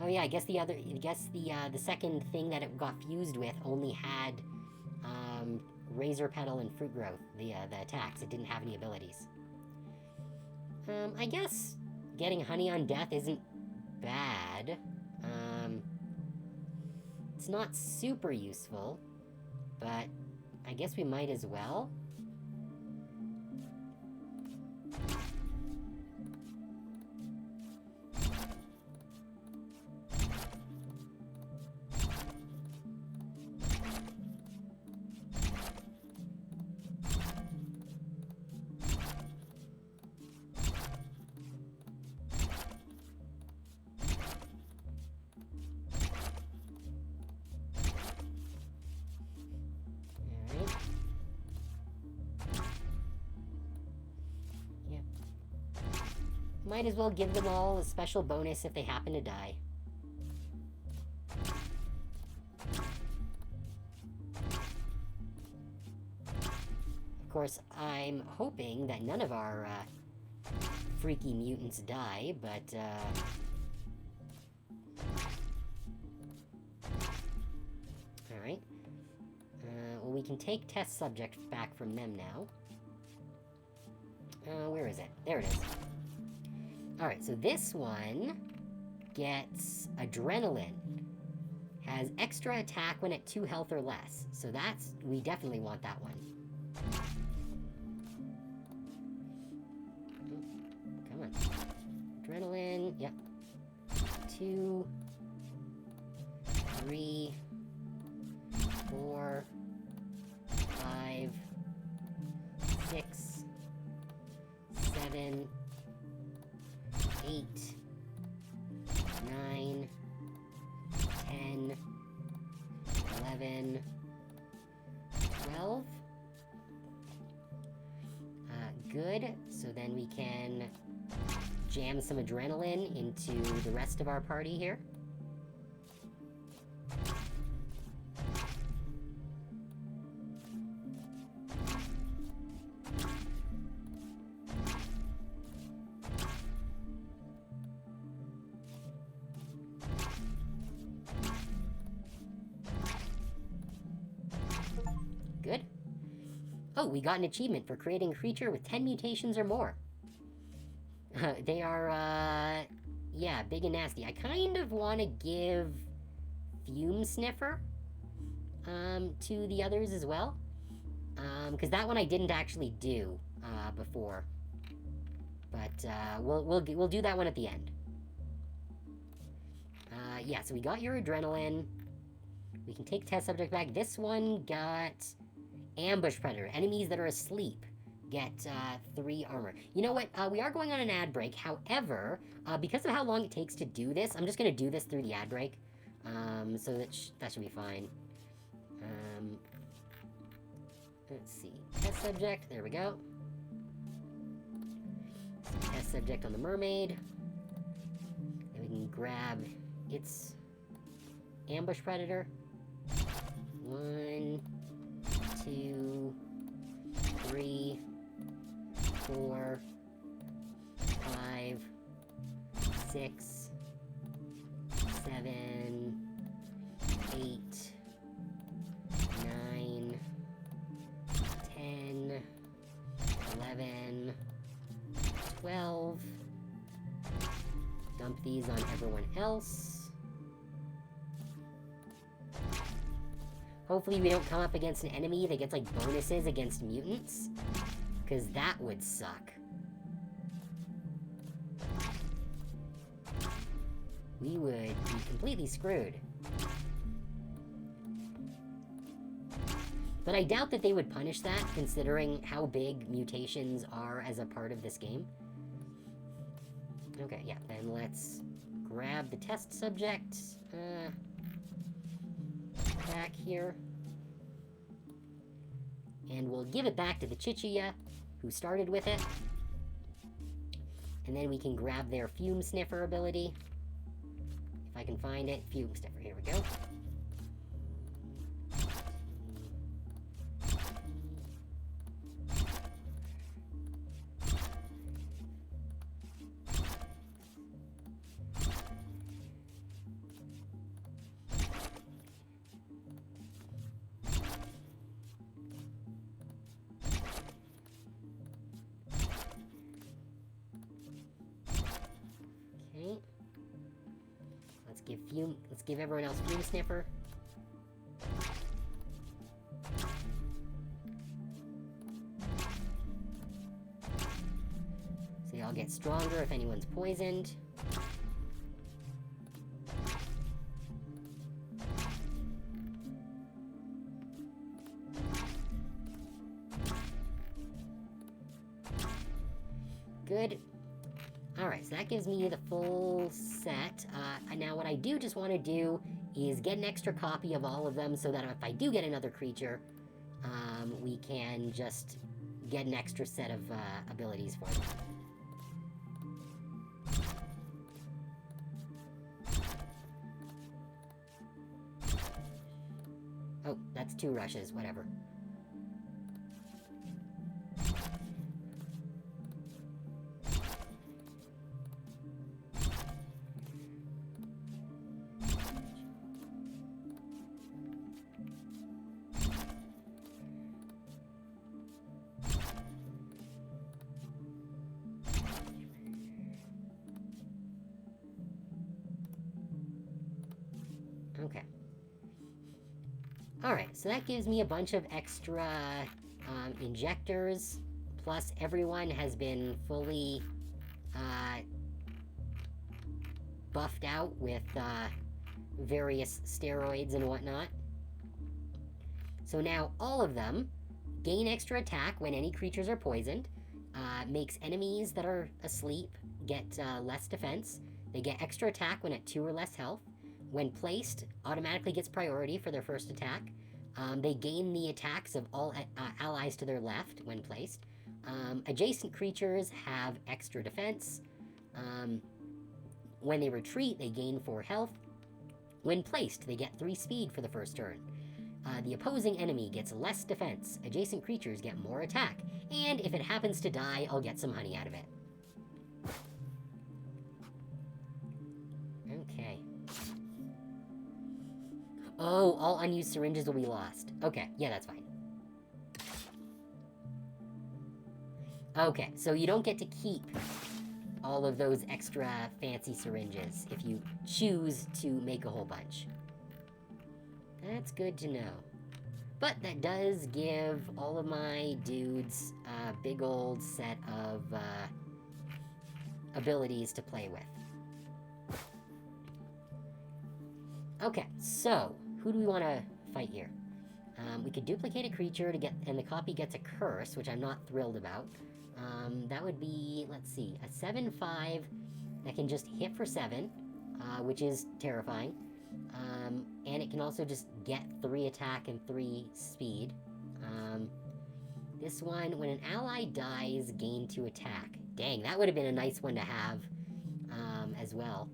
Oh yeah, I guess the second thing that it got fused with only had, Razor Petal and Fruit Growth, the attacks. It didn't have any abilities. I guess getting Honey on Death isn't bad. It's not super useful, but I guess we might as well. Might as well give them all a special bonus if they happen to die. Of course, I'm hoping that none of our freaky mutants die, but alright. Well, we can take test subject back from them now. Where is it? There it is. Alright, so this one gets Adrenaline. Has extra attack when at 2 health or less. So we definitely want that one. Come on. Adrenaline, yep. 2, 3, 4, 5, 6, 7, 8, 9, 10, 11, 12. Good. So then we can jam some adrenaline into the rest of our party here. Oh, we got an achievement for creating a creature with 10 mutations or more. They are, yeah, big and nasty. I kind of want to give Fume Sniffer, to the others as well. Because that one I didn't actually do, before. But, we'll do that one at the end. Yeah, so we got your adrenaline. We can take test subject back. This one got Ambush Predator. Enemies that are asleep get 3 armor. You know what? We are going on an ad break. However, because of how long it takes to do this, I'm just going to do this through the ad break. So that should be fine. Let's see. Test subject. There we go. Test subject on the mermaid. Then we can grab its ambush predator. 1, 2, 3, 4, 5, 6, 7, 8, 9, 10, 11, 12. Dump these on everyone else. Hopefully we don't come up against an enemy that gets, like, bonuses against mutants. Because that would suck. We would be completely screwed. But I doubt that they would punish that, considering how big mutations are as a part of this game. Okay, yeah, then let's grab the test subject. Back here. And we'll give it back to the Chichia, who started with it. And then we can grab their Fume Sniffer ability. If I can find it. Fume Sniffer, here we go. Let's give everyone else Fume Sniffer. So they all get stronger if anyone's poisoned. Good. Alright, so that gives me the full set. Now what I do just want to do is get an extra copy of all of them so that if I do get another creature, we can just get an extra set of abilities for them. Oh, that's 2 rushes, whatever. Okay. Alright, so that gives me a bunch of extra injectors, plus everyone has been fully buffed out with various steroids and whatnot. So now all of them gain extra attack when any creatures are poisoned, makes enemies that are asleep get less defense, they get extra attack when at 2 or less health, when placed, automatically gets priority for their first attack. They gain the attacks of all allies to their left when placed. Adjacent creatures have extra defense. When they retreat, they gain 4 health. When placed, they get 3 speed for the first turn. The opposing enemy gets less defense. Adjacent creatures get more attack. And if it happens to die, I'll get some honey out of it. Okay. Oh, all unused syringes will be lost. Okay, yeah, that's fine. Okay, so you don't get to keep all of those extra fancy syringes if you choose to make a whole bunch. That's good to know. But that does give all of my dudes a big old set of abilities to play with. Okay, so who do we want to fight here? We could duplicate a creature to get, and the copy gets a curse, which I'm not thrilled about. That would be, let's see, a 7/5 that can just hit for 7, which is terrifying. And it can also just get 3 attack and 3 speed. This one, when an ally dies, gain 2 attack. Dang, that would have been a nice one to have as well.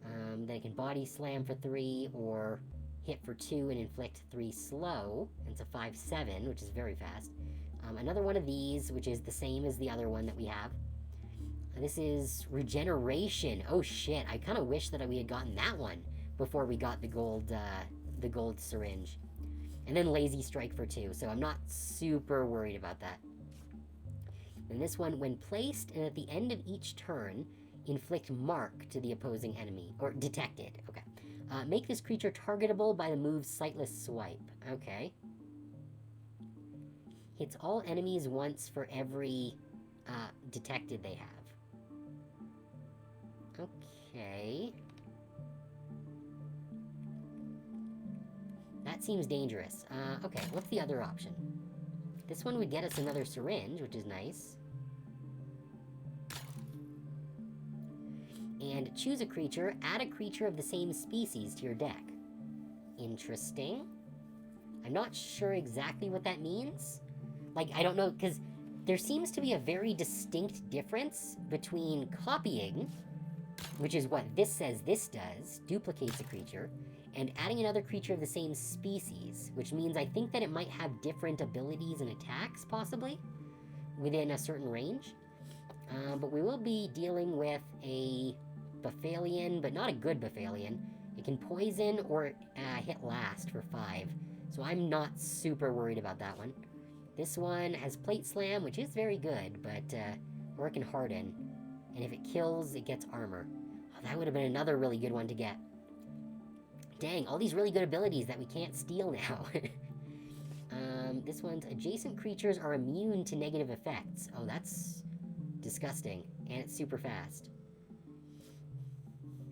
Then it can body slam for 3, or hit for 2 and inflict 3 slow. And it's a 5/7, which is very fast. Another one of these, which is the same as the other one that we have. This is regeneration. Oh shit, I kind of wish that we had gotten that one before we got the gold syringe. And then lazy strike for 2, so I'm not super worried about that. And this one, when placed and at the end of each turn, inflict mark to the opposing enemy, or detected, okay. Make this creature targetable by the move's sightless swipe, okay. Hits all enemies once for every detected they have. Okay. That seems dangerous. Okay, what's the other option? This one would get us another syringe, which is nice. And choose a creature, add a creature of the same species to your deck. Interesting. I'm not sure exactly what that means. Like, I don't know, because there seems to be a very distinct difference between copying, which is what this says this does, duplicates a creature, and adding another creature of the same species, which means I think that it might have different abilities and attacks, possibly, within a certain range. But we will be dealing with a Buffalion, but not a good Buffalion. It can poison or hit last for 5, so I'm not super worried about that one. This one has Plate Slam, which is very good, but or it can harden, and if it kills, it gets armor. Oh, that would have been another really good one to get. Dang, all these really good abilities that we can't steal now. This one's adjacent creatures are immune to negative effects. Oh, that's disgusting, and it's super fast.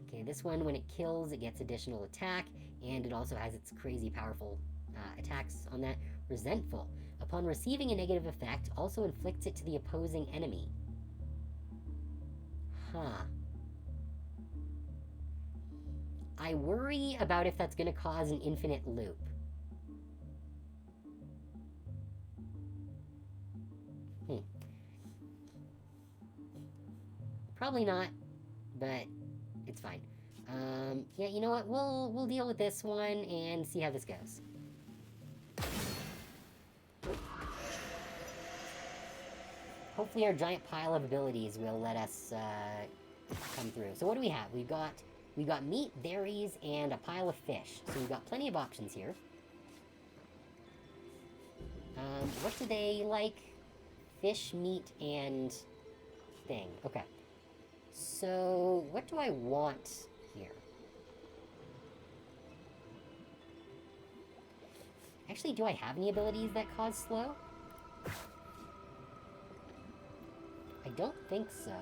Okay, this one, when it kills, it gets additional attack, and it also has its crazy powerful attacks on that. Resentful. Upon receiving a negative effect, also inflicts it to the opposing enemy. Huh. I worry about if that's going to cause an infinite loop. Probably not, but it's fine. Yeah, you know what? We'll deal with this one and see how this goes. Hopefully our giant pile of abilities will let us come through. So what do we have? We got meat, berries, and a pile of fish. So we've got plenty of options here. What do they like? Fish, meat, and thing. Okay. So what do I want here? Actually, do I have any abilities that cause slow? I don't think so.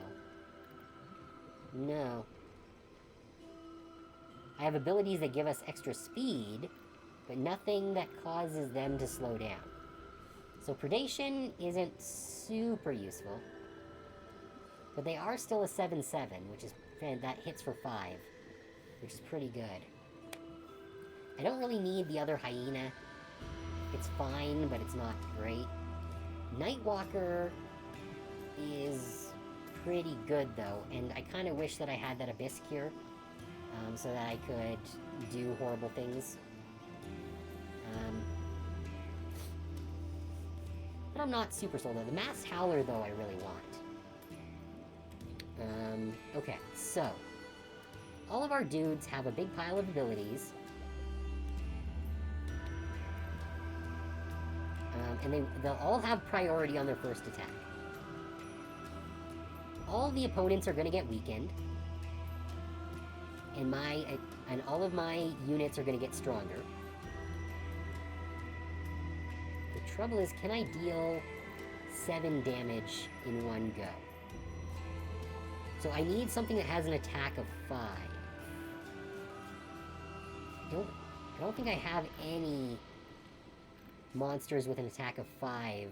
No. I have abilities that give us extra speed, but nothing that causes them to slow down. So predation isn't super useful. But they are still a 7/7, which is, that hits for 5, which is pretty good. I don't really need the other hyena. It's fine, but it's not great. Nightwalker is pretty good, though, and I kind of wish that I had that Abyss Cure, so that I could do horrible things. But I'm not super sold on the Masked Howler, though, I really want. Okay, so all of our dudes have a big pile of abilities. And they'll all have priority on their first attack. all the opponents are gonna get weakened. And all of my units are gonna get stronger. The trouble is, can I deal 7 damage in one go? So I need something that has an attack of 5. I don't think I have any monsters with an attack of 5.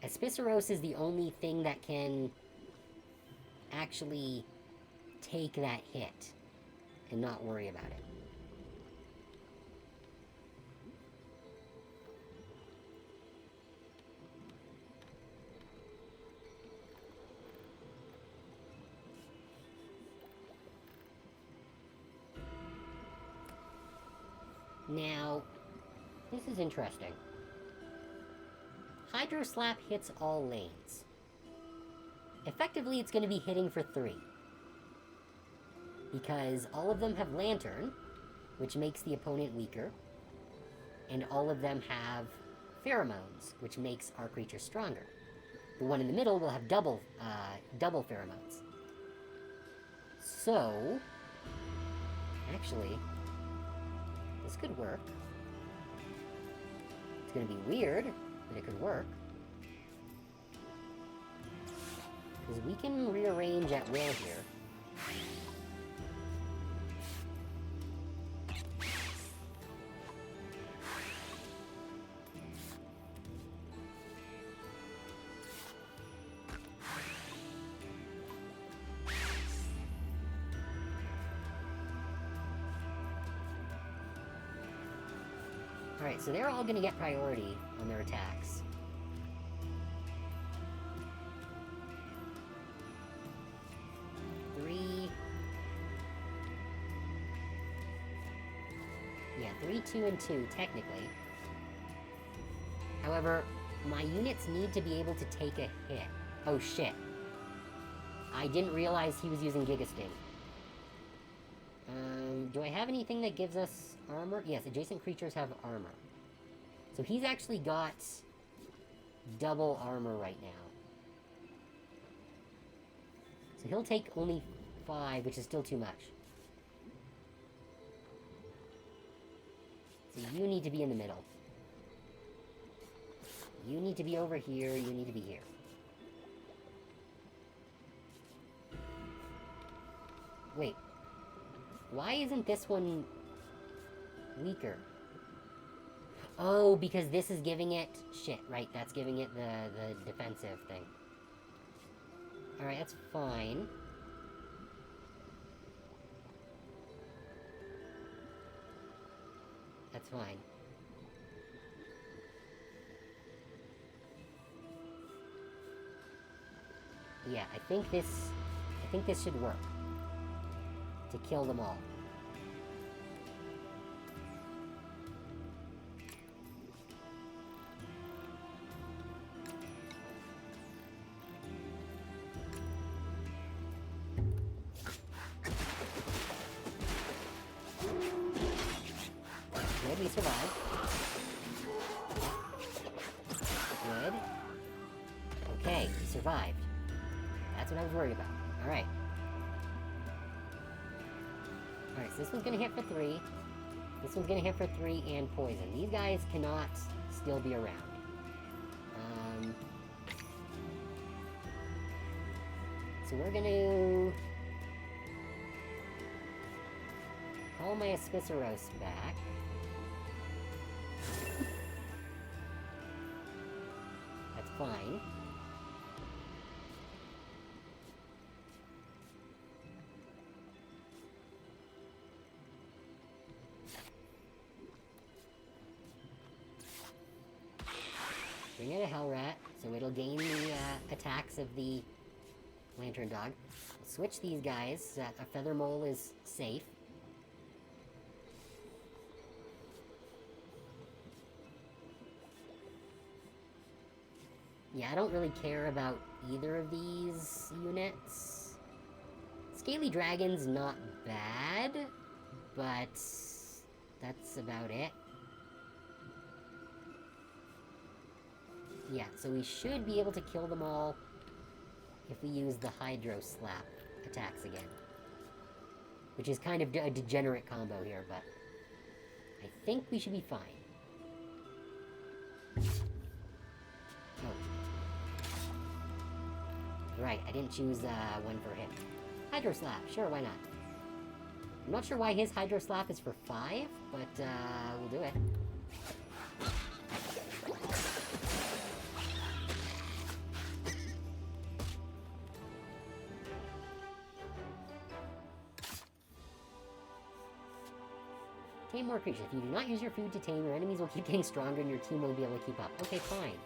Aspiceros is the only thing that can actually take that hit and not worry about it. Now, this is interesting. Hydro Slap hits all lanes. Effectively, it's going to be hitting for 3. Because all of them have Lantern, which makes the opponent weaker. And all of them have Pheromones, which makes our creature stronger. The one in the middle will have double Pheromones. So, actually, this could work. It's gonna be weird, but it could work. Because we can rearrange at will here. Alright, so they're all gonna get priority on their attacks. Yeah, 3, 2, and 2, technically. However, my units need to be able to take a hit. Oh shit. I didn't realize he was using Giga Sting. Do I have anything that gives us armor? Yes, adjacent creatures have armor. So he's actually got double armor right now. So he'll take only 5, which is still too much. So you need to be in the middle. You need to be over here, you need to be here. Wait. Why isn't this one weaker? Oh, because this is giving it... Shit, right, that's giving it the defensive thing. Alright, that's fine. That's fine. Yeah, I think this should work. To kill them all. Good, we survived. Good. Okay, we survived. That's what I was worried about. Alright. Alright, so this one's gonna hit for 3. This one's gonna hit for 3 and poison. These guys cannot still be around. So we're gonna... call my Aspiceros back. That's fine. Bring in a Hellrat, so it'll gain the attacks of the Lantern Dog. We'll switch these guys so that a Feather Mole is safe. Yeah, I don't really care about either of these units. Scaly Dragon's not bad, but that's about it. Yeah, so we should be able to kill them all if we use the Hydro Slap attacks again. Which is kind of a degenerate combo here, but I think we should be fine. Oh. Right, I didn't choose one for him. Hydro Slap, sure, why not? I'm not sure why his Hydro Slap is for 5, but we'll do it. Tame more creatures. If you do not use your food to tame, your enemies will keep getting stronger and your team won't be able to keep up. Okay, fine.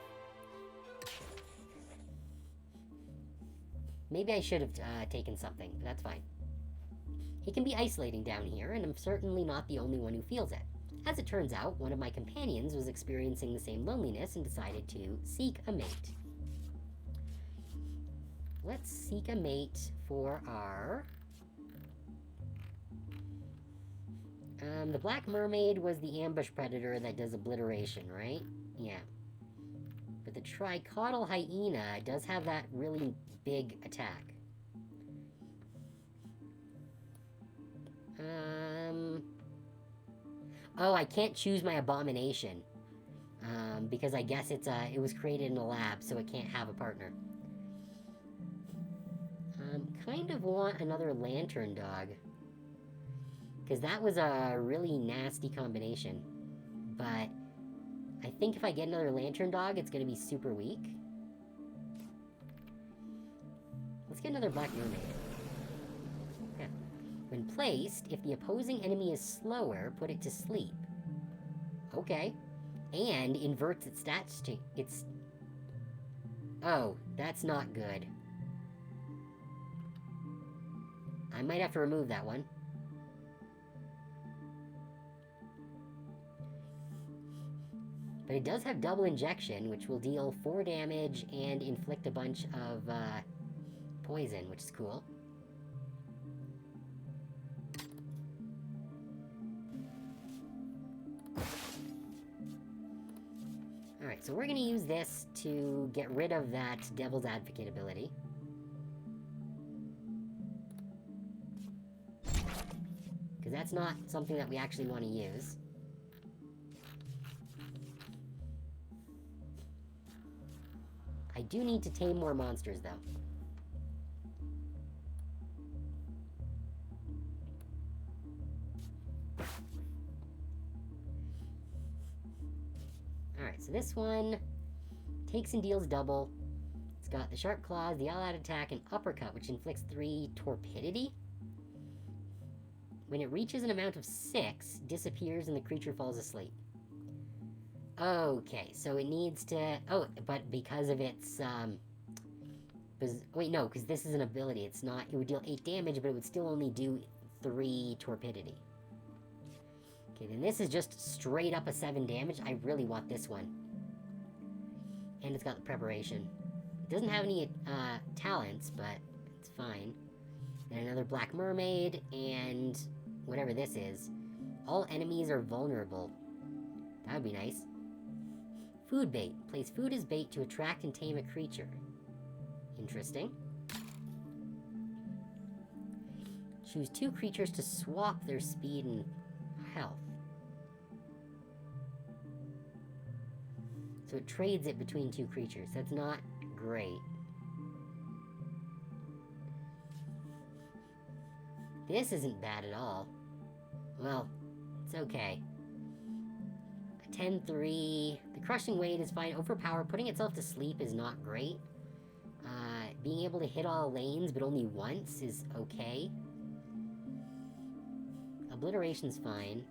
Maybe I should have taken something, but that's fine. It can be isolating down here, and I'm certainly not the only one who feels it. As it turns out, one of my companions was experiencing the same loneliness and decided to seek a mate. Let's seek a mate for our... the Black Mermaid was the ambush predator that does obliteration, right? Yeah. But the Tricaudal Hyena does have that really big attack. Oh, I can't choose my abomination. Because I guess it was created in a lab, so it can't have a partner. Kind of want another lantern dog. Because that was a really nasty combination. But I think if I get another lantern dog, it's going to be super weak. Let's get another Black Mermaid. Yeah. When placed, if the opposing enemy is slower, put it to sleep. Okay. And inverts its stats to its... Oh, that's not good. I might have to remove that one. But it does have double injection, which will deal 4 damage and inflict a bunch of poison, which is cool. Alright, so we're going to use this to get rid of that Devil's Advocate ability. Because that's not something that we actually want to use. I do need to tame more monsters, though. Alright, so this one takes and deals double. It's got the Sharp Claws, the All-Out Attack, and Uppercut, which inflicts 3 Torpidity. When it reaches an amount of 6, disappears and the creature falls asleep. Okay, so it needs to... Oh, but because of its, wait, no, because this is an ability. It's not... It would deal 8 damage, but it would still only do 3 Torpidity. Okay, then this is just straight up a 7 damage. I really want this one. And it's got the Preparation. It doesn't have any, talents, but it's fine. Then another Black Mermaid, and whatever this is. All enemies are vulnerable. That would be nice. Food bait. Place food as bait to attract and tame a creature. Interesting. Choose 2 creatures to swap their speed and health. So it trades it between 2 creatures. That's not great. This isn't bad at all. Well, it's okay. 10-3. The crushing weight is fine. Overpowered. Putting itself to sleep is not great. Being able to hit all lanes, but only once, is okay. Obliteration's fine.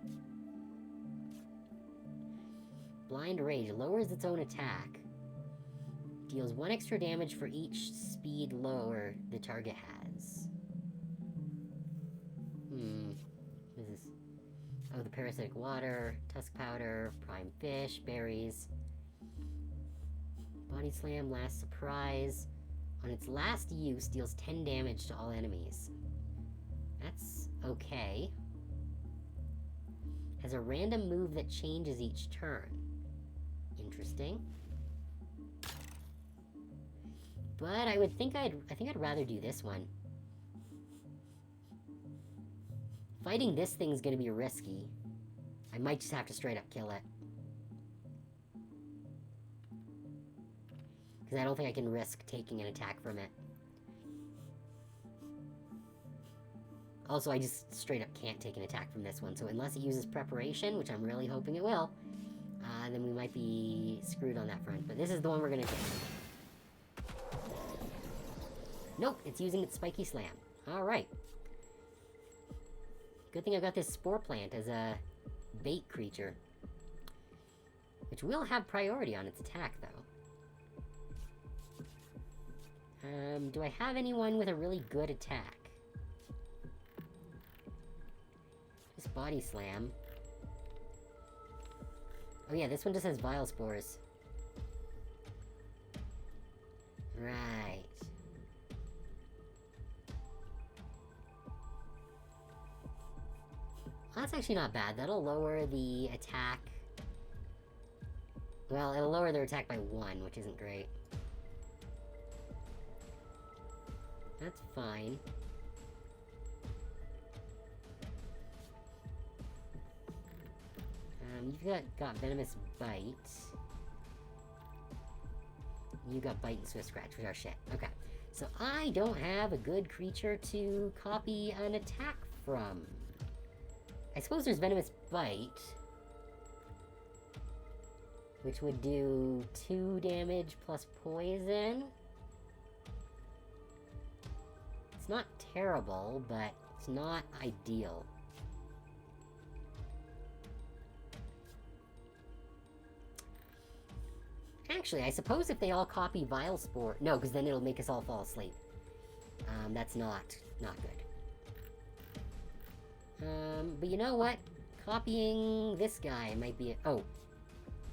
Blind Rage lowers its own attack. Deals 1 extra damage for each speed lower the target has. What is this? Oh, the Parasitic Water, Tusk Powder, Prime Fish, Berries. Body Slam, Last Surprise. On its last use, deals 10 damage to all enemies. That's okay. Has a random move that changes each turn. Interesting. But I think I'd rather do this one. Fighting this thing's gonna be risky. I might just have to straight up kill it. Because I don't think I can risk taking an attack from it. Also, I just straight up can't take an attack from this one, so unless it uses preparation, which I'm really hoping it will, then we might be screwed on that front. But this is the one we're gonna take. Nope, it's using its spiky slam. Alright. Good thing I got this spore plant as a bait creature. Which will have priority on its attack, though. Do I have anyone with a really good attack? Just body slam. Oh yeah, this one just has vile spores. Right. That's actually not bad. That'll lower the attack. Well, it'll lower their attack by 1, which isn't great. That's fine. You've got Venomous Bite. You got Bite and Swift Scratch, which are shit. Okay. So I don't have a good creature to copy an attack from. I suppose there's Venomous Bite, which would do 2 damage plus poison. It's not terrible, but it's not ideal. Actually, I suppose if they all copy Vile Spore... No, because then it'll make us all fall asleep. That's not good. But you know what? Copying this guy might be... Oh.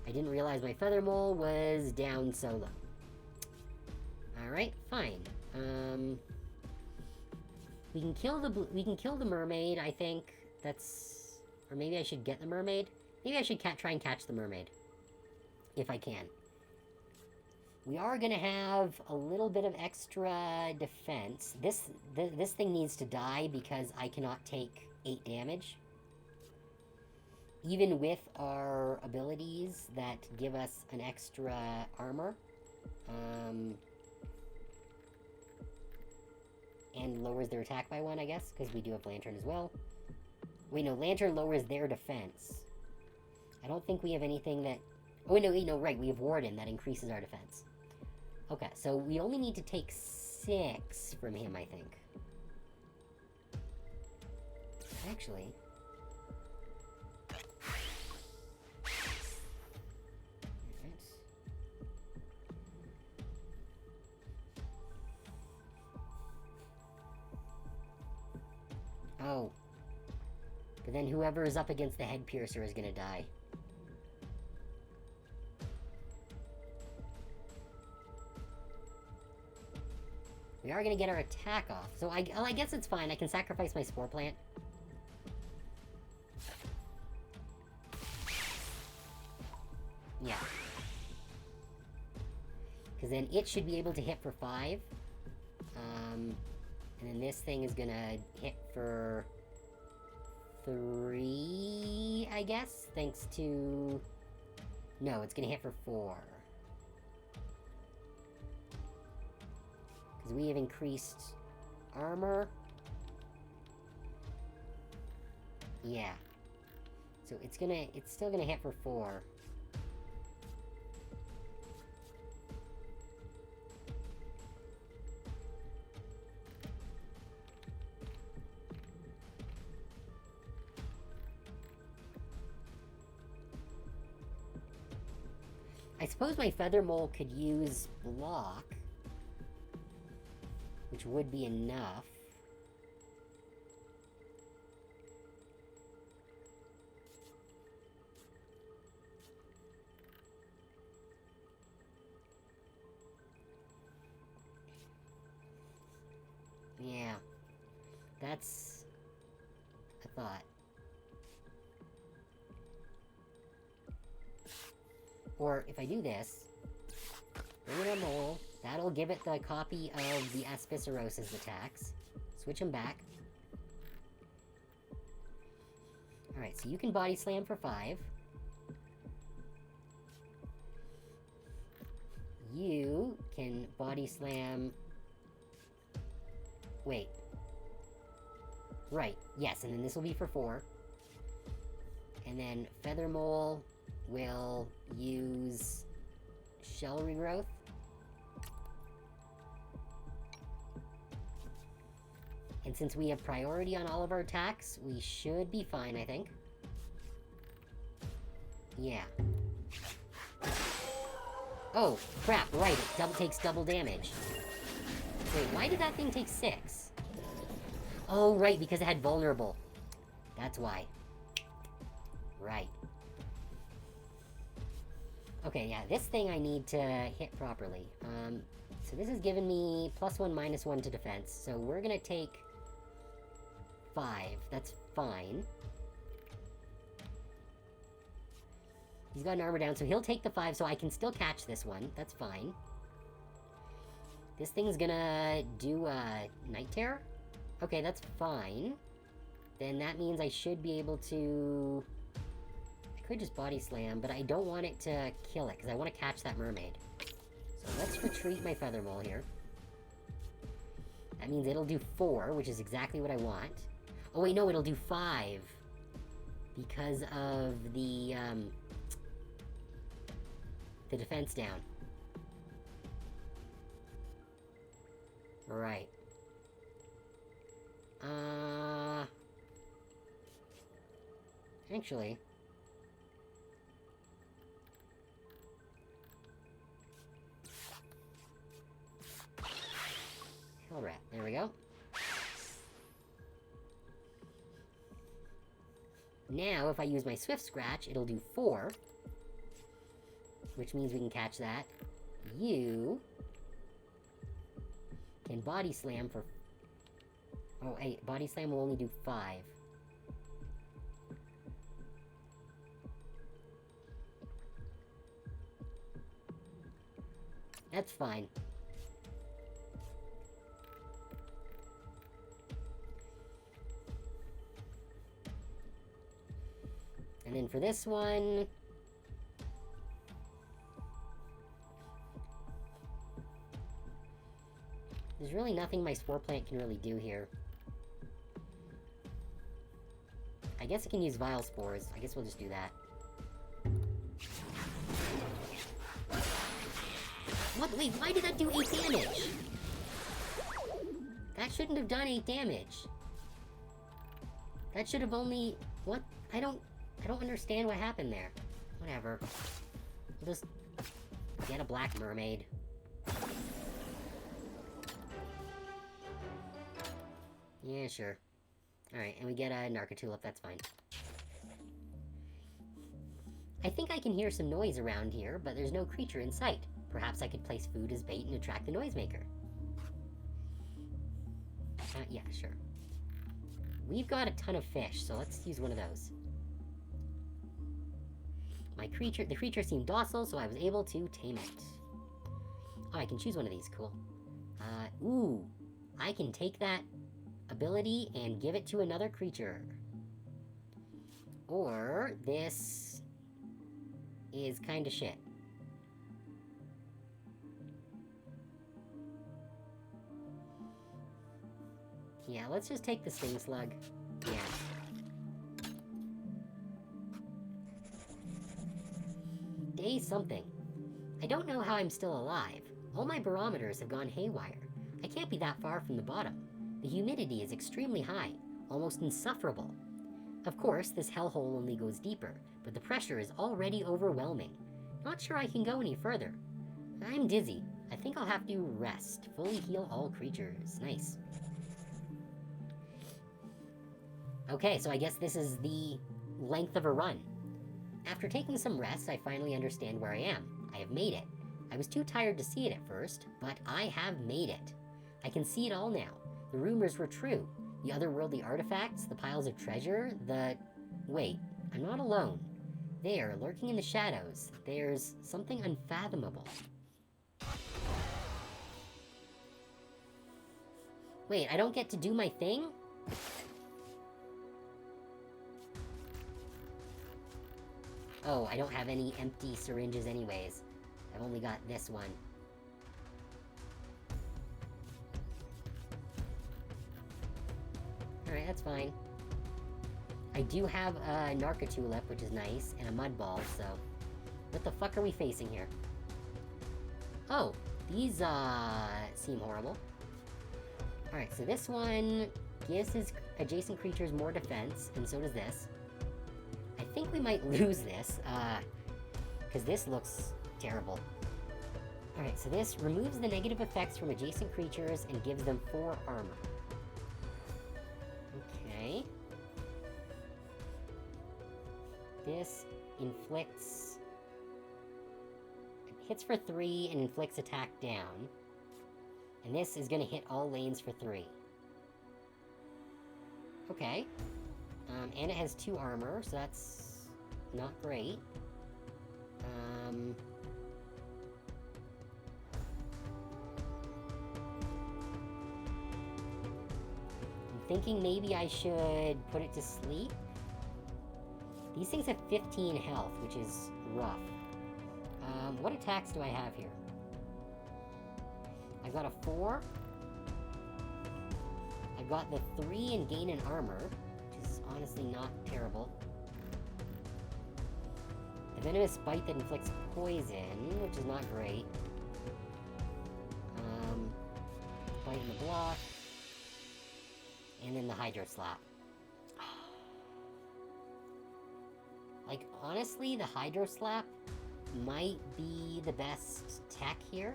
I didn't realize my Feather Mole was down so low. Alright, fine. We can kill the mermaid, I think. That's... Or maybe I should get the mermaid? Maybe I should try and catch the mermaid. If I can. We are gonna have a little bit of extra defense. This thing needs to die because I cannot take 8 damage. Even with our abilities that give us an extra armor. And lowers their attack by 1, I guess, because we do have Lantern as well. Wait, no, Lantern lowers their defense. I don't think we have anything that... Oh, no, right, we have Warden that increases our defense. Okay, so we only need to take 6 from him, I think. Actually... Oh. But then whoever is up against the head piercer is gonna die. We are gonna get our attack off. So I guess it's fine. I can sacrifice my spore plant. Yeah. Because then it should be able to hit for 5. And then this thing is gonna hit for 3, I guess, thanks to... No, it's gonna hit for 4. Because we have increased armor. Yeah. So it's still gonna hit for 4. I suppose my Feather Mole could use block, which would be enough. Yeah, that's a thought. Or, if I do this, bring in a mole, That'll give it the copy of the Aspicerosis attacks. Switch them back. Alright, so you can body slam for 5. You can body slam... Wait. Right, yes, and then this will be for 4. And then Feather Mole will use Shell Regrowth. And since we have priority on all of our attacks, we should be fine, I think. Yeah. Oh, crap, right, it takes double damage. Wait, why did that thing take 6? Oh, right, because it had vulnerable. That's why. Right. Okay, yeah, this thing I need to hit properly. So this has given me +1, -1 to defense, so we're gonna take 5. That's fine. He's got an armor down, so he'll take the 5, so I can still catch this one. That's fine. This thing's gonna do a Night Terror? Okay, that's fine. Then that means I should be able to... I could just body slam, but I don't want it to kill it, because I want to catch that mermaid. So let's retreat my Feather Mole here. That means it'll do 4, which is exactly what I want. Oh wait, no, it'll do 5. Because of the defense down. Right. Actually... Hellrat, there we go. Now, if I use my Swift Scratch, it'll do 4. Which means we can catch that. You... can Body Slam for... Oh, hey, Body Slam will only do 5. That's fine. And then for this one... there's really nothing my Spore Plant can really do here. I guess it can use Vile Spores. I guess we'll just do that. What? Wait, why did that do 8 damage? That shouldn't have done 8 damage. That should have only... What? I don't understand what happened there. Whatever. We'll just get a Black Mermaid. Yeah, sure. Alright, and we get a Narcotulip, that's fine. I think I can hear some noise around here, but there's no creature in sight. Perhaps I could place food as bait and attract the noisemaker. Yeah, sure. We've got a ton of fish, so let's use one of those. The creature seemed docile, so I was able to tame it. Oh, I can choose one of these, cool. Ooh, I can take that ability and give it to another creature. Or, this is kinda shit. Yeah, let's just take the Sting Slug. Yeah. Day something. I don't know how I'm still alive. All my barometers have gone haywire. I can't be that far from the bottom. The humidity is extremely high, almost insufferable. Of course, this hellhole only goes deeper, but the pressure is already overwhelming. Not sure I can go any further. I'm dizzy. I think I'll have to rest. Fully heal all creatures. Nice. Okay, so I guess this is the length of a run. After taking some rest, I finally understand where I am. I have made it. I was too tired to see it at first, but I have made it. I can see it all now. The rumors were true. The otherworldly artifacts, the piles of treasure, the... Wait, I'm not alone. There, lurking in the shadows, there's something unfathomable. Wait, I don't get to do my thing? Oh, I don't have any empty syringes anyways. I've only got this one. Alright, that's fine. I do have a Narcotulip, which is nice, and a Mud Ball, so... What the fuck are we facing here? Oh, these, seem horrible. Alright, so this one gives his adjacent creatures more defense, and so does this. I think we might lose this, because this looks terrible. Alright, so this removes the negative effects from adjacent creatures and gives them 4 armor. Okay. This inflicts... hits for 3 and inflicts attack down. And this is gonna hit all lanes for 3. Okay. And it has 2 armor, so that's not great. I'm thinking maybe I should put it to sleep. These things have 15 health, which is rough. What attacks do I have here? I've got a 4. I've got the 3 and gain in armor, which is honestly not terrible. A venomous bite that inflicts poison, which is not great. Bite in the block. And then the Hydro Slap. Like, honestly, the Hydro Slap might be the best tech here.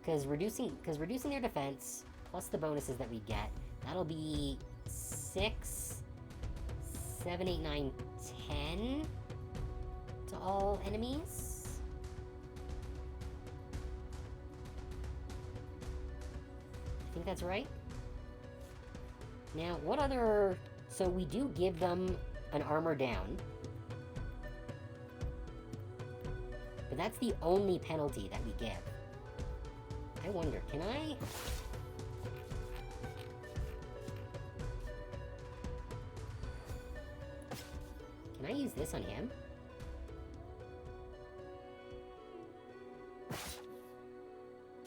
Because reducing their defense, plus the bonuses that we get, that'll be 6, 7, 8, 9, 10 to all enemies. I think that's right. Now, what other... So we do give them an armor down. But that's the only penalty that we give. I wonder, can I... Can I use this on him?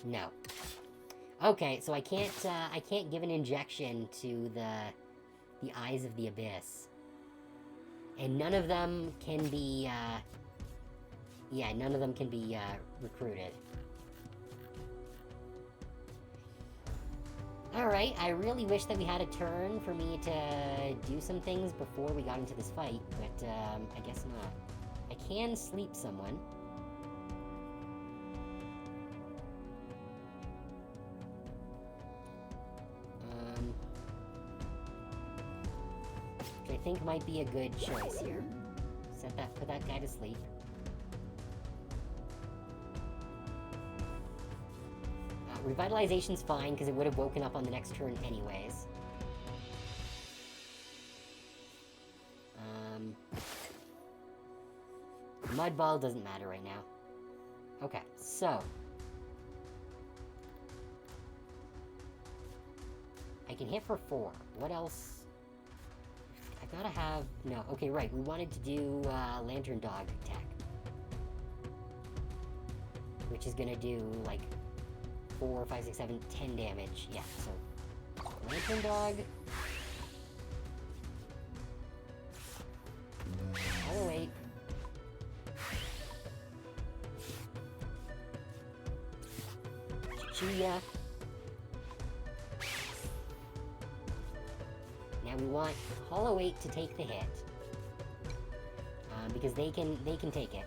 No. Okay, so I can't give an injection to the Eyes of the Abyss. And none of them can be, yeah, none of them can be, recruited. Alright, I really wish that we had a turn for me to do some things before we got into this fight, but, I guess not. I can sleep someone. Which I think might be a good choice here. Put that guy to sleep. Revitalization's fine, because it would have woken up on the next turn anyways. Mud Ball doesn't matter right now. Okay, so... I can hit for 4. What else? I gotta have... No, okay, right. We wanted to do Lantern Dog attack. Which is gonna do, like, 4, 5, 6, 7, 10 damage. Yeah, so... Lantern Dog... Oh, wait. Chia. Now we want Hollow 8 to take the hit. Because they can take it.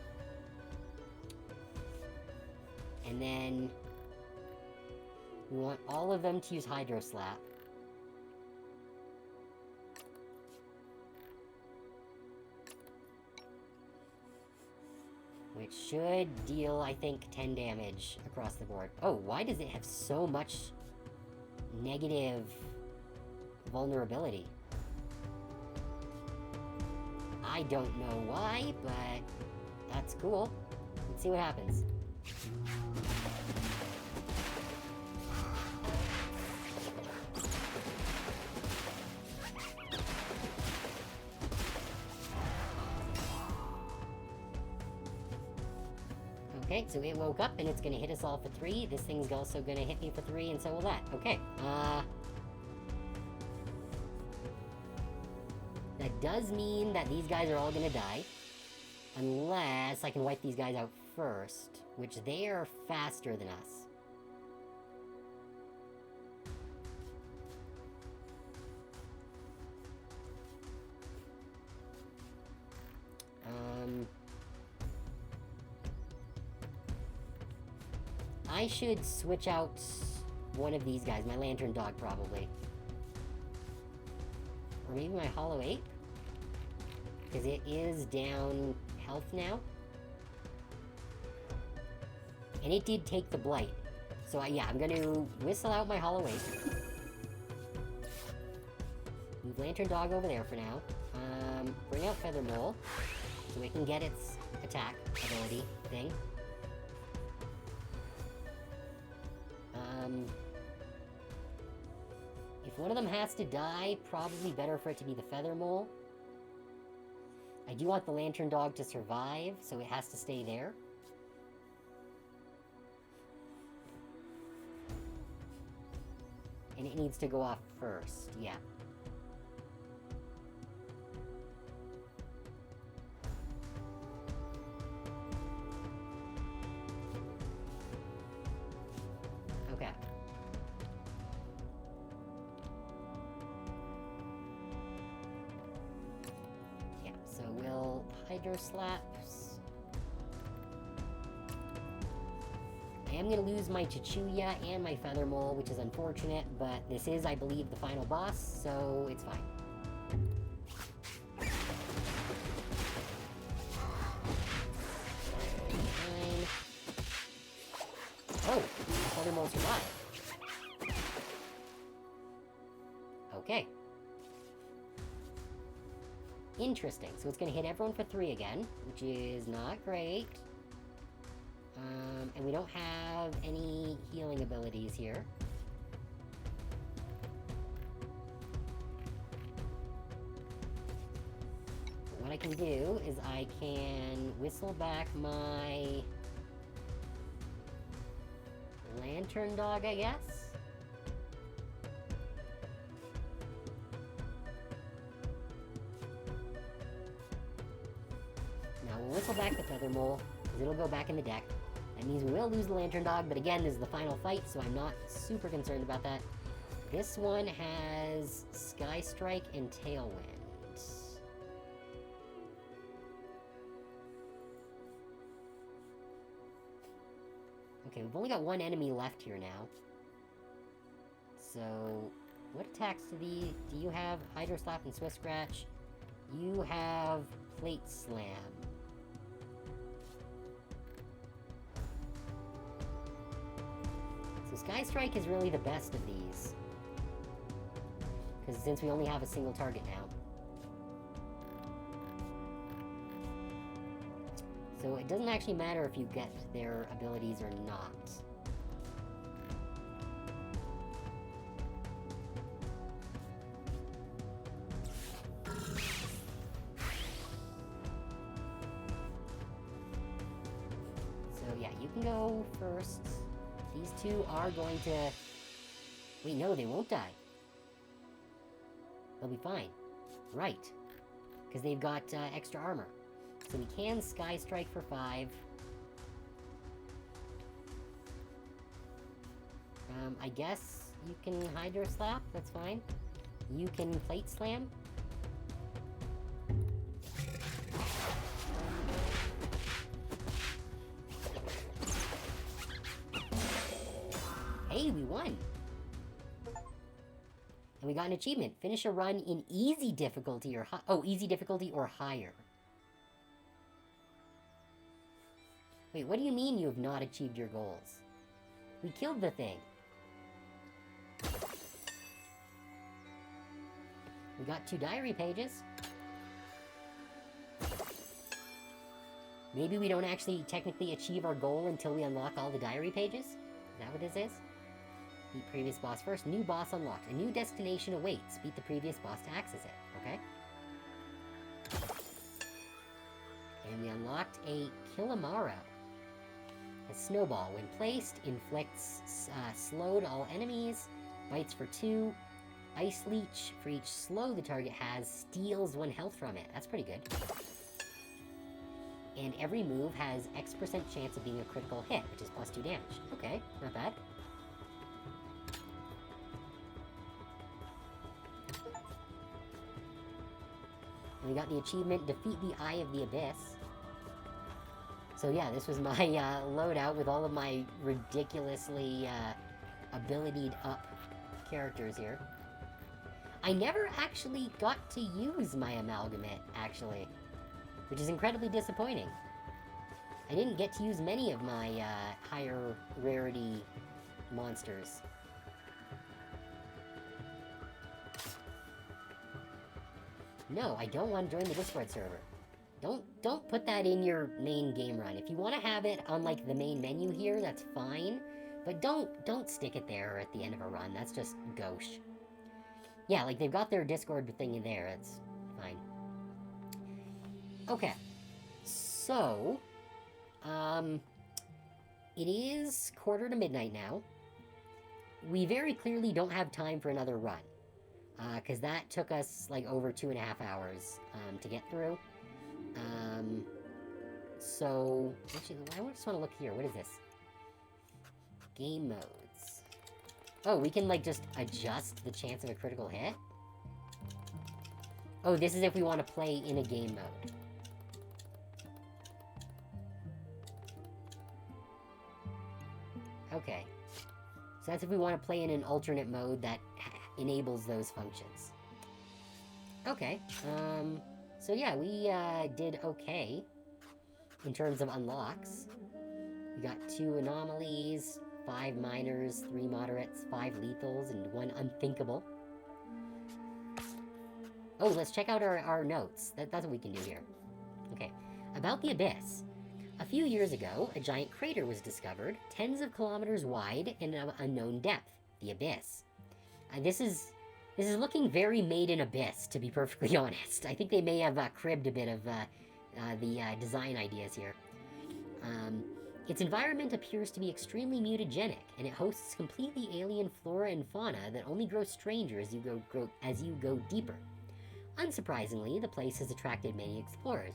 And then... we want all of them to use Hydro Slap. Which should deal, I think, 10 damage across the board. Oh, why does it have so much negative vulnerability? I don't know why, but that's cool. Let's see what happens. Okay, so it woke up and it's gonna hit us all for 3. This thing's also gonna hit me for 3, and so will that. Okay, that does mean that these guys are all gonna die. Unless I can wipe these guys out first, which they are faster than us. I should switch out one of these guys, my lantern dog probably. Or maybe my hollow ape? Because it is down health now. And it did take the blight. So yeah, I'm gonna whistle out my hollow ape. Move lantern dog over there for now. Bring out feather mole. So it can get its attack ability thing. If one of them has to die, probably better for it to be the feather mole. I do want the lantern dog to survive, so it has to stay there. And it needs to go off first, yeah. Okay. Yeah, so we'll Hydro Slaps. I am going to lose my Chichuya and my Feather Mole, which is unfortunate, but this is, I believe, the final boss, so it's fine. Oh, the Feather Mole survived. Okay. Interesting. So it's going to hit everyone for 3 again, which is not great. And we don't have any healing abilities here. But what I can do is I can whistle back my lantern dog, I guess? Now we'll whistle back the feather mole, because it'll go back in the deck. That means we will lose the lantern dog, but again, this is the final fight, so I'm not super concerned about that. This one has Sky Strike and Tailwind. Okay, we've only got one enemy left here now. So, what attacks do you have? Hydro Slap and Swift Scratch. You have Plate Slam. So Sky Strike is really the best of these. Because since we only have a single target now. So it doesn't actually matter if you get their abilities or not. So yeah, you can go first. These two are going to... Wait, no, they won't die. They'll be fine. Right. Because they've got extra armor. So we can Sky Strike for 5. I guess you can Hydro Slap, that's fine. You can Plate Slam. Hey, we won! And we got an achievement. Finish a run in easy difficulty or easy difficulty or higher. Wait, what do you mean you have not achieved your goals? We killed the thing. We got 2 diary pages. Maybe we don't actually technically achieve our goal until we unlock all the diary pages? Is that what this is? Beat previous boss first. New boss unlocked. A new destination awaits. Beat the previous boss to access it. Okay. And we unlocked a Killamaro. A snowball, when placed, inflicts slow to all enemies, bites for 2, ice leech for each slow the target has, steals 1 health from it. That's pretty good. And every move has X% chance of being a critical hit, which is plus 2 damage. Okay, not bad. And we got the achievement, Defeat the Eye of the Abyss. So yeah, this was my loadout with all of my ridiculously abilitied up characters here. I never actually got to use my amalgamate, actually, which is incredibly disappointing. I didn't get to use many of my higher rarity monsters. No, I don't want to join the Discord server. Don't put that in your main game run. If you want to have it on, like, the main menu here, that's fine. But don't stick it there at the end of a run. That's just gauche. Yeah, like, they've got their Discord thing in there. It's fine. Okay. So, it is 1:45 now. We very clearly don't have time for another run. Because that took us, like, over 2.5 hours, to get through. So, actually, I just want to look here. What is this? Game modes. Oh, we can, like, just adjust the chance of a critical hit? Oh, this is if we want to play in a game mode. Okay. So that's if we want to play in an alternate mode that enables those functions. Okay, so yeah, we, did okay in terms of unlocks. We got 2 anomalies, 5 minors, 3 moderates, 5 lethals, and 1 unthinkable. Oh, let's check out our notes. That's what we can do here. Okay, about the Abyss. A few years ago, a giant crater was discovered, tens of kilometers wide and of unknown depth. The Abyss. This is looking very Made in Abyss, to be perfectly honest. I think they may have cribbed a bit of the design ideas here. Its environment appears to be extremely mutagenic, and it hosts completely alien flora and fauna that only grow stranger as you go deeper. Unsurprisingly, the place has attracted many explorers,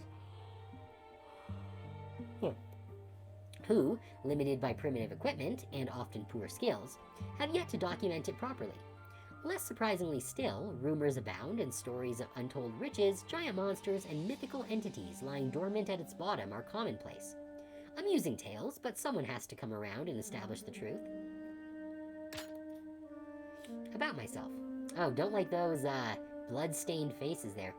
who, limited by primitive equipment and often poor skills, have yet to document it properly. Less surprisingly still, rumors abound and stories of untold riches, giant monsters, and mythical entities lying dormant at its bottom are commonplace. Amusing tales, but someone has to come around and establish the truth. About myself. Oh, don't like those, blood-stained faces there.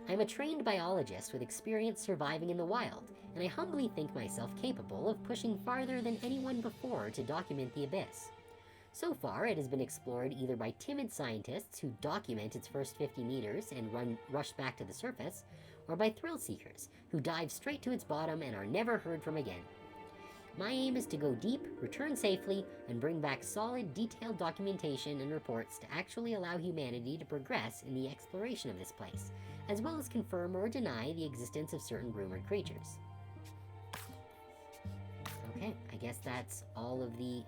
I'm a trained biologist with experience surviving in the wild, and I humbly think myself capable of pushing farther than anyone before to document the Abyss. So far, it has been explored either by timid scientists who document its first 50 meters and rush back to the surface, or by thrill seekers who dive straight to its bottom and are never heard from again. My aim is to go deep, return safely, and bring back solid, detailed documentation and reports to actually allow humanity to progress in the exploration of this place, as well as confirm or deny the existence of certain rumored creatures. Okay, I guess that's all of the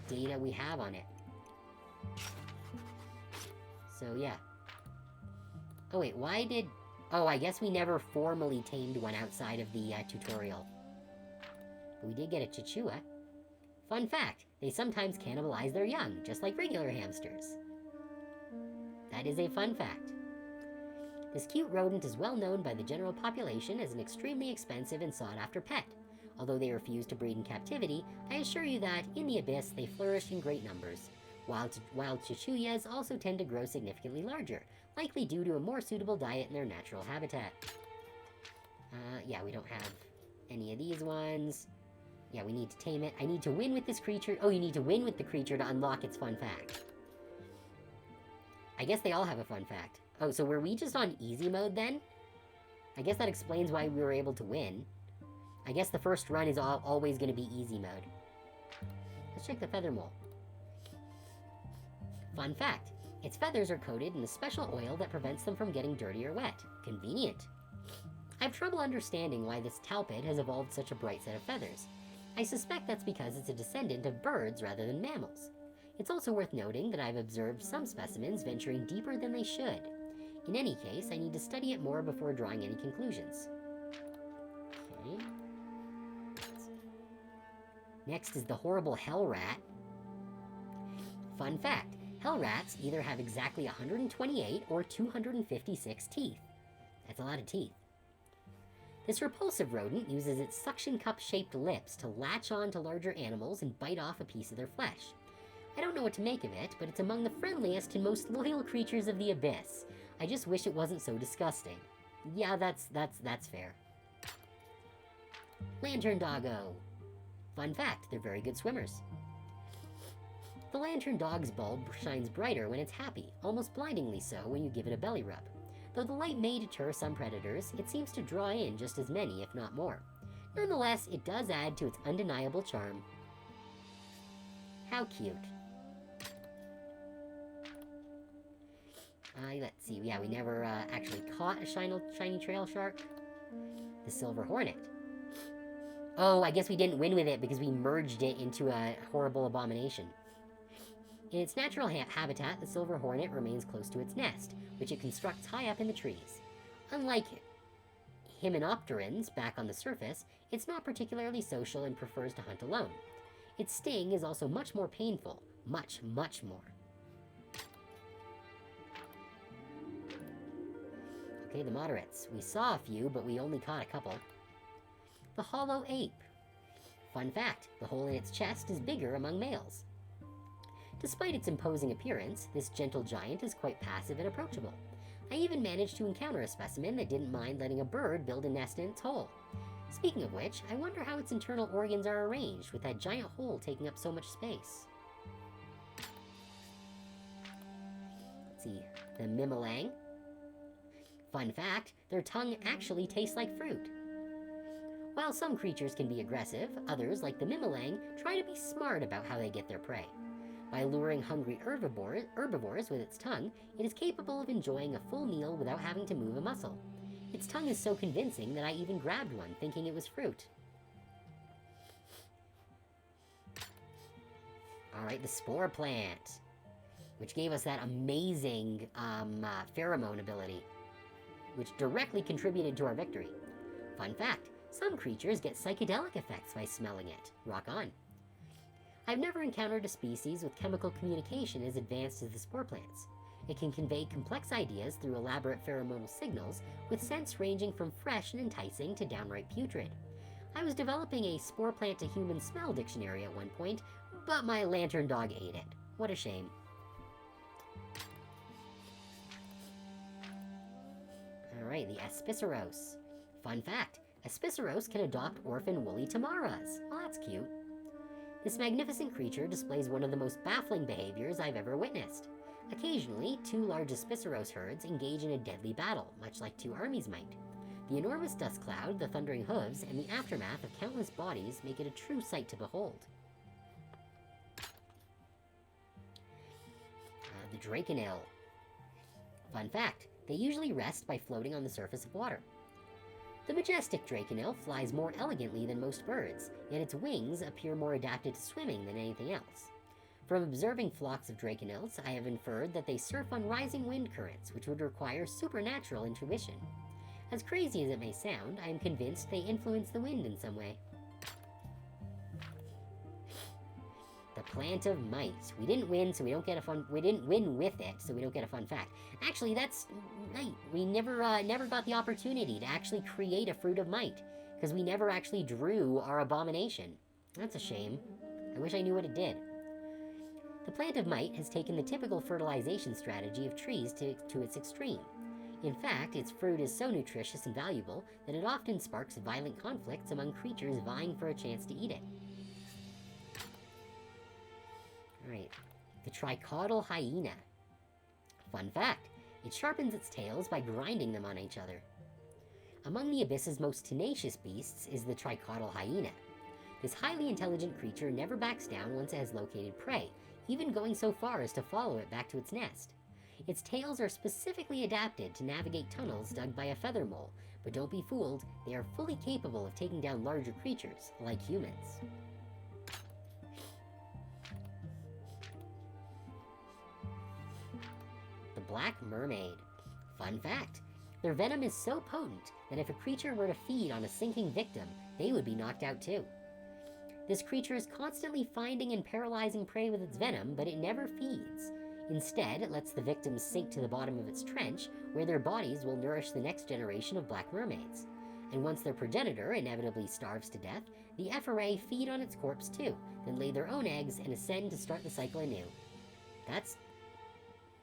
data we have on it. So yeah. Oh wait, why did... Oh, I guess we never formally tamed one outside of the tutorial. But we did get a Chichua. Fun fact, they sometimes cannibalize their young, just like regular hamsters. That is a fun fact. This cute rodent is well known by the general population as an extremely expensive and sought-after pet. Although they refuse to breed in captivity, I assure you that, in the Abyss, they flourish in great numbers. Wild Chichuyas also tend to grow significantly larger, likely due to a more suitable diet in their natural habitat. Yeah, we don't have any of these ones. Yeah, we need to tame it. I need to win with this creature. Oh, you need to win with the creature to unlock its fun fact. I guess they all have a fun fact. Oh, so were we just on easy mode then? I guess that explains why we were able to win. I guess the first run is always going to be easy mode. Let's check the feather mole. Fun fact, its feathers are coated in a special oil that prevents them from getting dirty or wet. Convenient. I have trouble understanding why this talpid has evolved such a bright set of feathers. I suspect that's because it's a descendant of birds rather than mammals. It's also worth noting that I've observed some specimens venturing deeper than they should. In any case, I need to study it more before drawing any conclusions. Okay. Next is the horrible hell rat. Fun fact, hell rats either have exactly 128 or 256 teeth. That's a lot of teeth. This repulsive rodent uses its suction cup-shaped lips to latch on to larger animals and bite off a piece of their flesh. I don't know what to make of it, but it's among the friendliest and most loyal creatures of the abyss. I just wish it wasn't so disgusting. Yeah, that's fair. Lantern doggo. Fun fact, they're very good swimmers. The lantern dog's bulb shines brighter when it's happy, almost blindingly so when you give it a belly rub. Though the light may deter some predators, it seems to draw in just as many, if not more. Nonetheless, it does add to its undeniable charm. How cute. Let's see, yeah, we never actually caught a shiny trail shark. The silver hornet. Oh, I guess we didn't win with it because we merged it into a horrible abomination. In its natural habitat, the silver hornet remains close to its nest, which it constructs high up in the trees. Unlike hymenopterans back on the surface, it's not particularly social and prefers to hunt alone. Its sting is also much more painful. Much, much more. Okay, the moderates. We saw a few, but we only caught a couple. The hollow ape. Fun fact, the hole in its chest is bigger among males. Despite its imposing appearance, this gentle giant is quite passive and approachable. I even managed to encounter a specimen that didn't mind letting a bird build a nest in its hole. Speaking of which, I wonder how its internal organs are arranged, with that giant hole taking up so much space. Let's see, the mimilang. Fun fact, their tongue actually tastes like fruit. While some creatures can be aggressive, others, like the mimilang, try to be smart about how they get their prey. By luring hungry herbivores with its tongue, it is capable of enjoying a full meal without having to move a muscle. Its tongue is so convincing that I even grabbed one, thinking it was fruit. Alright, the spore plant, which gave us that amazing pheromone ability, which directly contributed to our victory. Fun fact, some creatures get psychedelic effects by smelling it. Rock on. I've never encountered a species with chemical communication as advanced as the spore plants. It can convey complex ideas through elaborate pheromonal signals, with scents ranging from fresh and enticing to downright putrid. I was developing a spore plant to human smell dictionary at one point, but my lantern dog ate it. What a shame. Alright, the Aspiceros. Fun fact, Aspiceros can adopt orphan woolly tamaras. Well, that's cute. This magnificent creature displays one of the most baffling behaviors I've ever witnessed. Occasionally, two large Aspiceros herds engage in a deadly battle, much like two armies might. The enormous dust cloud, the thundering hooves, and the aftermath of countless bodies make it a true sight to behold. The Draconil. Fun fact, they usually rest by floating on the surface of water. The majestic Draconil flies more elegantly than most birds, yet its wings appear more adapted to swimming than anything else. From observing flocks of Draconils, I have inferred that they surf on rising wind currents, which would require supernatural intuition. As crazy as it may sound, I am convinced they influence the wind in some way. The Plant of Might. We didn't win, so we don't get a fun... We didn't win with it, so we don't get a fun fact. Actually, that's right. We never got the opportunity to actually create a Fruit of Might, because we never actually drew our abomination. That's a shame. I wish I knew what it did. The Plant of Might has taken the typical fertilization strategy of trees to its extreme. In fact, its fruit is so nutritious and valuable that it often sparks violent conflicts among creatures vying for a chance to eat it. Alright, the tricaudal hyena. Fun fact, it sharpens its tails by grinding them on each other. Among the abyss's most tenacious beasts is the tricaudal hyena. This highly intelligent creature never backs down once it has located prey, even going so far as to follow it back to its nest. Its tails are specifically adapted to navigate tunnels dug by a feather mole, but don't be fooled, they are fully capable of taking down larger creatures, like humans. The Black Mermaid. Fun fact, their venom is so potent that if a creature were to feed on a sinking victim, they would be knocked out too. This creature is constantly finding and paralyzing prey with its venom, but it never feeds. Instead, it lets the victims sink to the bottom of its trench, where their bodies will nourish the next generation of black mermaids. And once their progenitor inevitably starves to death, the FRA feed on its corpse too, then lay their own eggs and ascend to start the cycle anew. That's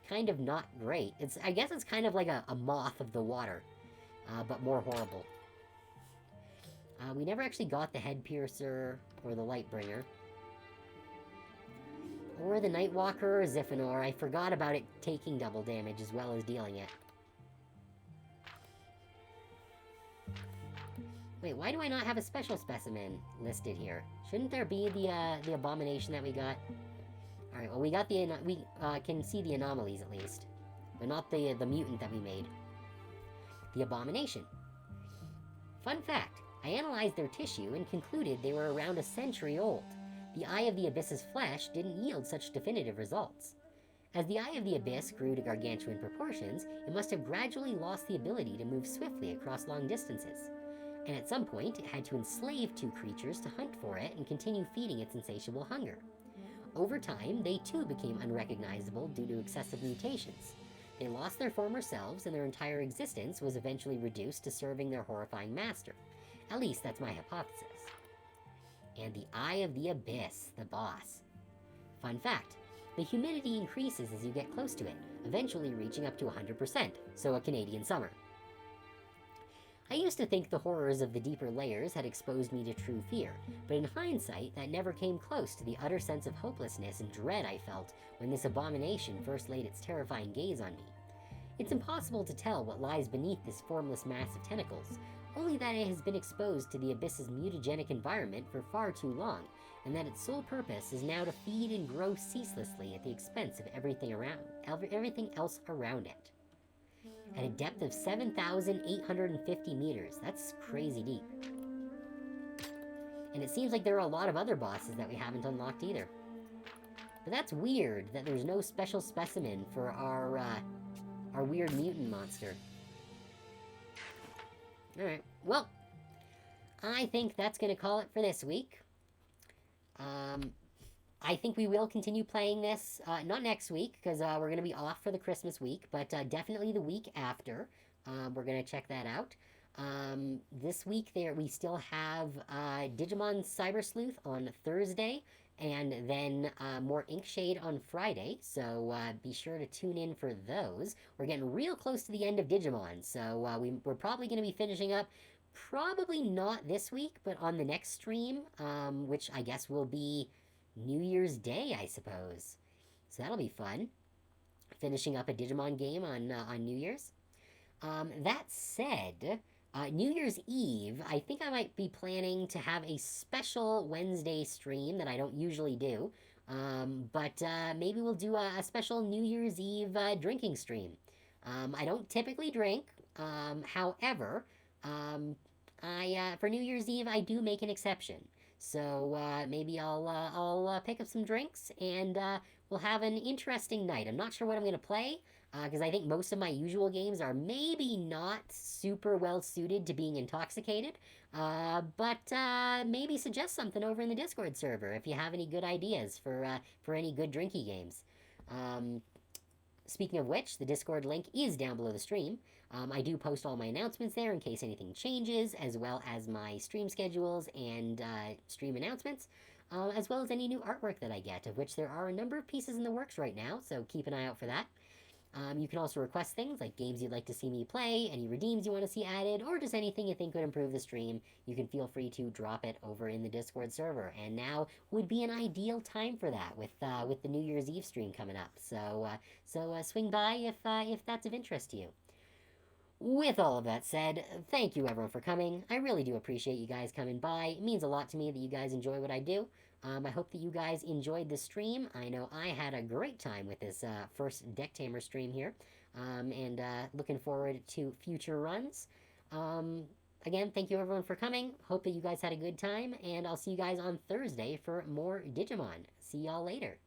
kind of not great. I guess it's kind of like a moth of the water, but more horrible. We never actually got the head piercer or the Lightbringer. Or the Nightwalker or Ziphanor. I forgot about it taking double damage as well as dealing it. Wait, why do I not have a special specimen listed here? Shouldn't there be the abomination that we got? Alright, well we got we can see the anomalies at least. But not the mutant that we made. The abomination. Fun fact, I analyzed their tissue and concluded they were around a century old. The Eye of the Abyss's flesh didn't yield such definitive results. As the Eye of the Abyss grew to gargantuan proportions, it must have gradually lost the ability to move swiftly across long distances. And at some point, it had to enslave two creatures to hunt for it and continue feeding its insatiable hunger. Over time, they too became unrecognizable due to excessive mutations. They lost their former selves, and their entire existence was eventually reduced to serving their horrifying master. At least that's my hypothesis. And the Eye of the Abyss, the boss. Fun fact, the humidity increases as you get close to it, eventually reaching up to 100%, so a Canadian summer. I used to think the horrors of the deeper layers had exposed me to true fear, but in hindsight, that never came close to the utter sense of hopelessness and dread I felt when this abomination first laid its terrifying gaze on me. It's impossible to tell what lies beneath this formless mass of tentacles, only that it has been exposed to the Abyss's mutagenic environment for far too long, and that its sole purpose is now to feed and grow ceaselessly at the expense of everything else around it. At a depth of 7,850 meters, that's crazy deep. And it seems like there are a lot of other bosses that we haven't unlocked either. But that's weird that there's no special specimen for our weird mutant monster. Alright, well, I think that's going to call it for this week. I think we will continue playing this, not next week, because we're going to be off for the Christmas week, but definitely the week after. We're going to check that out. This week we still have Digimon Cyber Sleuth on Thursday, and then more Inkshade on Friday, so be sure to tune in for those. We're getting real close to the end of Digimon, so we're probably going to be finishing up, probably not this week, but on the next stream, which I guess will be New Year's Day, I suppose. So that'll be fun. Finishing up a Digimon game on New Year's. That said, New Year's Eve, I think I might be planning to have a special Wednesday stream that I don't usually do. But maybe we'll do a special New Year's Eve drinking stream. I don't typically drink. However, for New Year's Eve, I do make an exception. So maybe I'll pick up some drinks and we'll have an interesting night. I'm not sure what I'm going to play, because I think most of my usual games are maybe not super well suited to being intoxicated, but maybe suggest something over in the Discord server if you have any good ideas for any good drinky games. Speaking of which, the Discord link is down below the stream. I do post all my announcements there in case anything changes, as well as my stream schedules and stream announcements, as well as any new artwork that I get, of which there are a number of pieces in the works right now, so keep an eye out for that. You can also request things like games you'd like to see me play, any redeems you want to see added, or just anything you think would improve the stream. You can feel free to drop it over in the Discord server. And now would be an ideal time for that with the New Year's Eve stream coming up. So swing by if that's of interest to you. With all of that said, thank you everyone for coming. I really do appreciate you guys coming by. It means a lot to me that you guys enjoy what I do. I hope that you guys enjoyed the stream. I know I had a great time with this first Decktamer stream here, and looking forward to future runs. Um, Again, thank you everyone for coming. Hope that you guys had a good time, and I'll see you guys on Thursday for more Digimon. See y'all later.